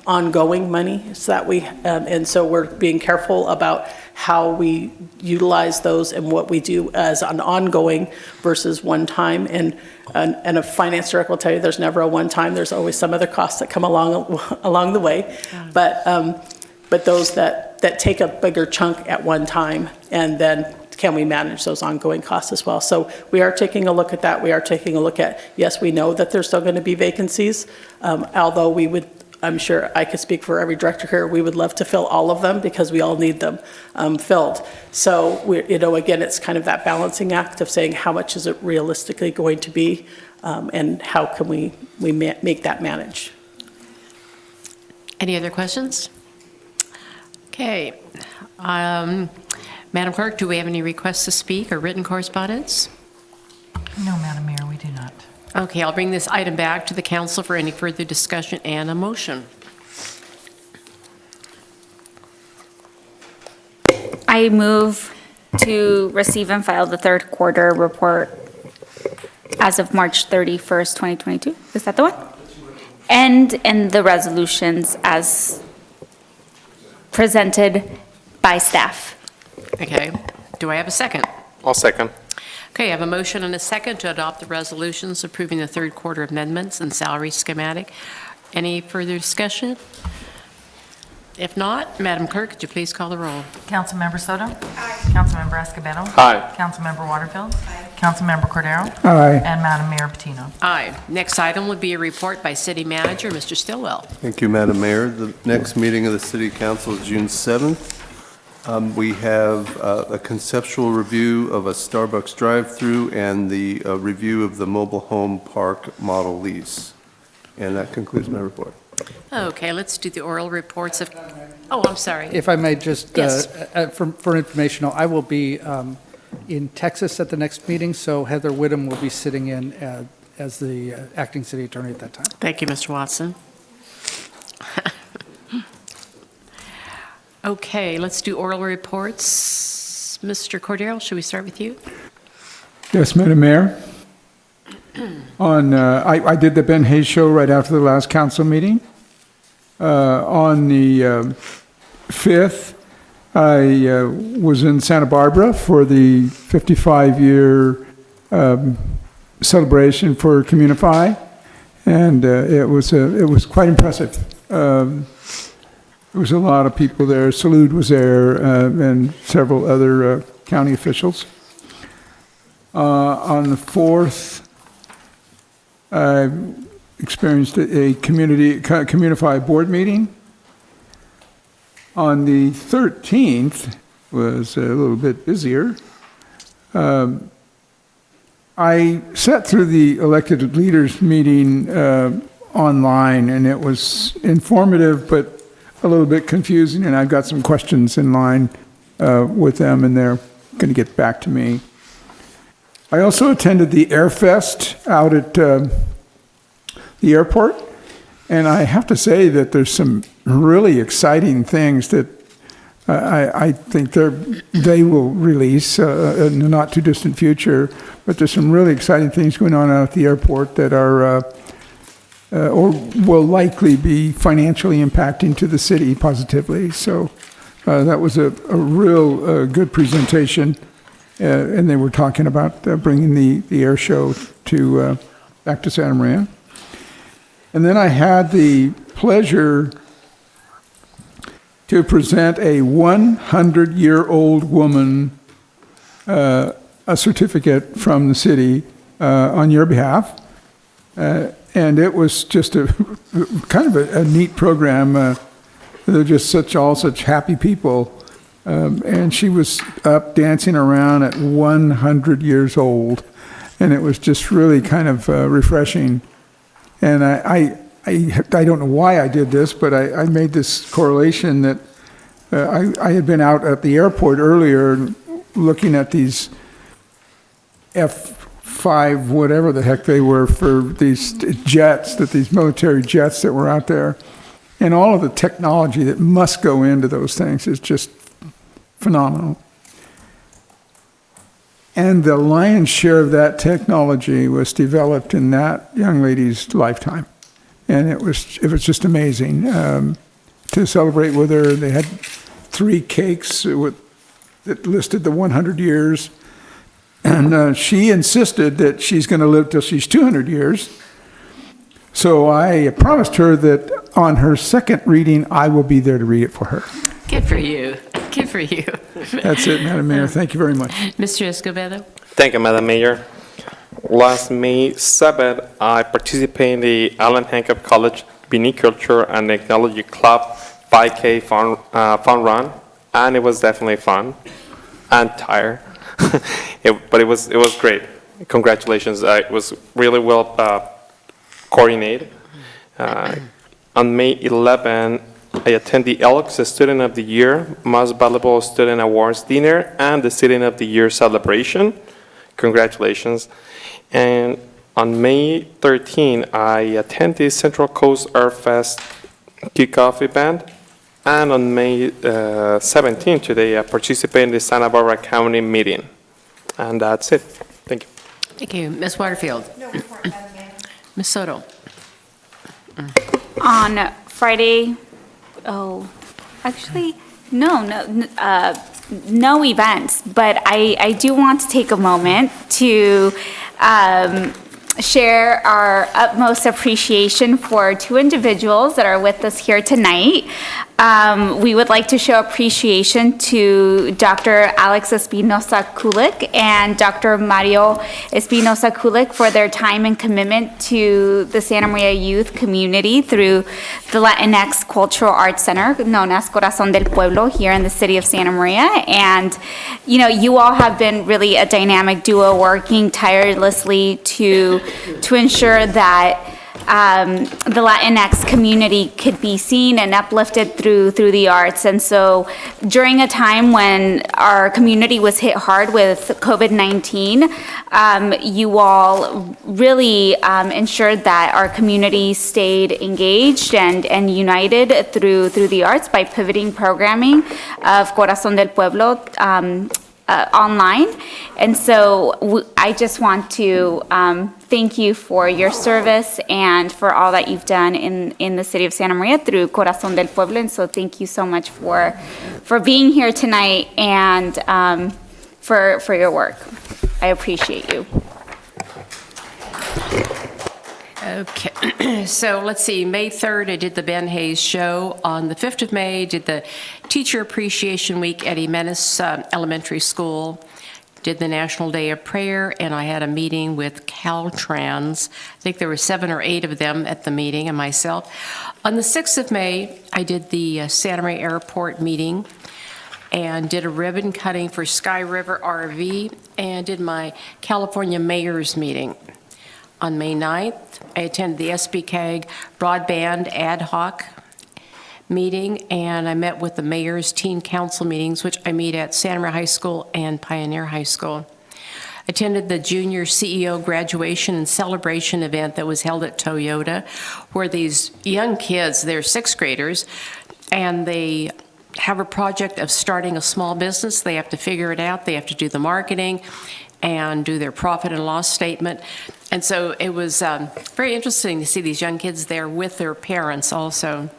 ongoing money, so that and so we're being careful about how we utilize those and what we do as an ongoing versus one time. And a finance director will tell you there's never a one time. There's always some other costs that come along the way. But those that take a bigger chunk at one time, and then can we manage those ongoing costs as well? So we are taking a look at that. We are taking a look at, yes, we know that there's still going to be vacancies, although we would, I'm sure I could speak for every director here, we would love to fill all of them because we all need them filled. So again, it's kind of that balancing act of saying how much is it realistically going to be, and how can we make that manage. Any other questions? Okay. Madam Clerk, do we have any requests to speak or written correspondence? No, Madam Mayor, we do not. Okay, I'll bring this item back to the council for any further discussion and a motion. I move to receive and file the third quarter report as of March 31st, 2022. Is that the one? And the resolutions as presented by staff. Okay, do I have a second? I'll second. Okay, I have a motion and a second to adopt the resolutions approving the third quarter amendments and salary schematic. Any further discussion? If not, Madam Clerk, could you please call the roll? Councilmember Soto? Aye. Councilmember Escobedo? Aye. Councilmember Waterfield? Aye. Councilmember Cordero? Aye. And Madam Mayor Patino? Aye. Next item would be a report by City Manager, Mr. Stillwell. Thank you, Madam Mayor. The next meeting of the City Council is June 7th. We have a conceptual review of a Starbucks drive-through and the review of the mobile home park model lease. And that concludes my report. Okay, let's do the oral reports of, oh, I'm sorry. If I may just, Yes. for informational, I will be in Texas at the next meeting, so Heather Whittam will be sitting in as the acting city attorney at that time. Thank you, Mr. Watson. Okay, let's do oral reports. Mr. Cordero, should we start with you? Yes, Madam Mayor. I did the Ben Hayes show right after the last council meeting. On the 5th, I was in Santa Barbara for the 55-year celebration for Communify, and it was quite impressive. There was a lot of people there. Salud was there, and several other county officials. On the 4th, I experienced a Communify board meeting. On the 13th, was a little bit busier. I sat through the elected leaders meeting online, and it was informative, but a little bit confusing, and I've got some questions in line with them, and they're going to get back to me. I also attended the Airfest out at the airport, and I have to say that there's some really exciting things that I think they will release in the not-too-distant future, but there's some really exciting things going on out at the airport that are or will likely be financially impacting to the city positively. So that was a real good presentation, and they were talking about bringing the air show to back to Santa Maria. And then I had the pleasure to present a 100-year-old woman a certificate from the city on your behalf. And it was just a kind of a neat program. They're just such happy people. And she was up dancing around at 100 years old. And it was just really kind of refreshing. And I don't know why I did this, but I made this correlation that I had been out at the airport earlier looking at these F-5, whatever the heck they were, for these jets, these military jets that were out there. And all of the technology that must go into those things is just phenomenal. And the lion's share of that technology was developed in that young lady's lifetime. And it was just amazing to celebrate with her. They had 3 cakes that listed the 100 years. And she insisted that she's going to live till she's 200 years. So I promised her that on her second reading, I will be there to read it for her. Good for you. Good for you. That's it, Madam Mayor. Thank you very much. Mr. Escobedo? Thank you, Madam Mayor. Last May 7th, I participated in the Allen Hancock College Viniculture and Technology Club 5K fun run, and it was definitely fun and tired, but it was great. Congratulations! It was really well coordinated. On May 11th, I attended the Elks Student of the Year, Most Valuable Student Awards Dinner, and the Student of the Year celebration. Congratulations. And on May 13, I attended Central Coast Earth Fest kickoff event. And on May 17 today, I participated in the Santa Barbara County meeting. And that's it. Thank you. Thank you. Ms. Waterfield? No report, Madam Mayor. Ms. Soto? On Friday, actually, no events, but I do want to take a moment to share our utmost appreciation for two individuals that are with us here tonight. We would like to show appreciation to Dr. Alex Espinosa Kulik and Dr. Mario Espinosa Kulik for their time and commitment to the Santa Maria youth community through the Latinx Cultural Arts Center, known as Corazón del Pueblo, here in the city of Santa Maria. And, you know, you all have been really a dynamic duo working tirelessly to ensure that the Latinx community could be seen and uplifted through the arts. And so during a time when our community was hit hard with COVID-19, you all really ensured that our community stayed engaged and united through the arts by pivoting programming of Corazón del Pueblo online. And so I just want to thank you for your service and for all that you've done in the city of Santa Maria through Corazón del Pueblo. And so thank you so much for being here tonight and for your work. I appreciate you. Okay, so let's see, May 3rd, I did the Ben Hayes Show. On the 5th of May, I did the Teacher Appreciation Week at Jimenez Elementary School, did the National Day of Prayer, and I had a meeting with Caltrans. I think there were 7 or 8 of them at the meeting, and myself. On the 6th of May, I did the Santa Maria Airport meeting and did a ribbon cutting for Sky River RV and did my California Mayor's meeting. On May 9th, I attended the SBCAG Broadband Ad Hoc meeting, and I met with the mayor's teen council meetings, which I meet at Santa Maria High School and Pioneer High School. Attended the junior CEO graduation and celebration event that was held at Toyota, where these young kids, they're 6th graders, and they have a project of starting a small business. They have to figure it out. They have to do the marketing and do their profit and loss statement. And so it was very interesting to see these young kids there with their parents also.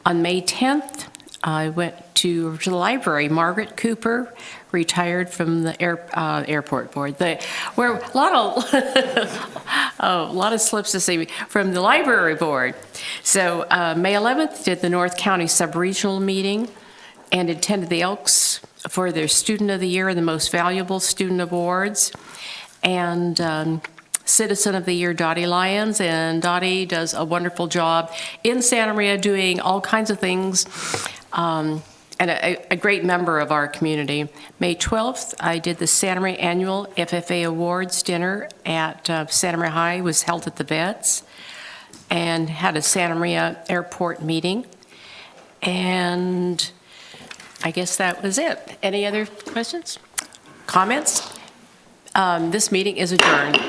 On May 10th, I went to the library. Margaret Cooper retired from the airport board. Where a lot of slips to see from the library board. So May 11th, did the North County Sub-Regional meeting and attended the Elks for their Student of the Year and the Most Valuable Student Awards. And Citizen of the Year, Dottie Lyons, and Dottie does a wonderful job in Santa Maria doing all kinds of things, and a great member of our community. May 12th, I did the Santa Maria Annual FFA Awards dinner at Santa Maria High. It was held at the Vets, and had a Santa Maria Airport meeting, and I guess that was it. Any other questions? Comments? This meeting is adjourned.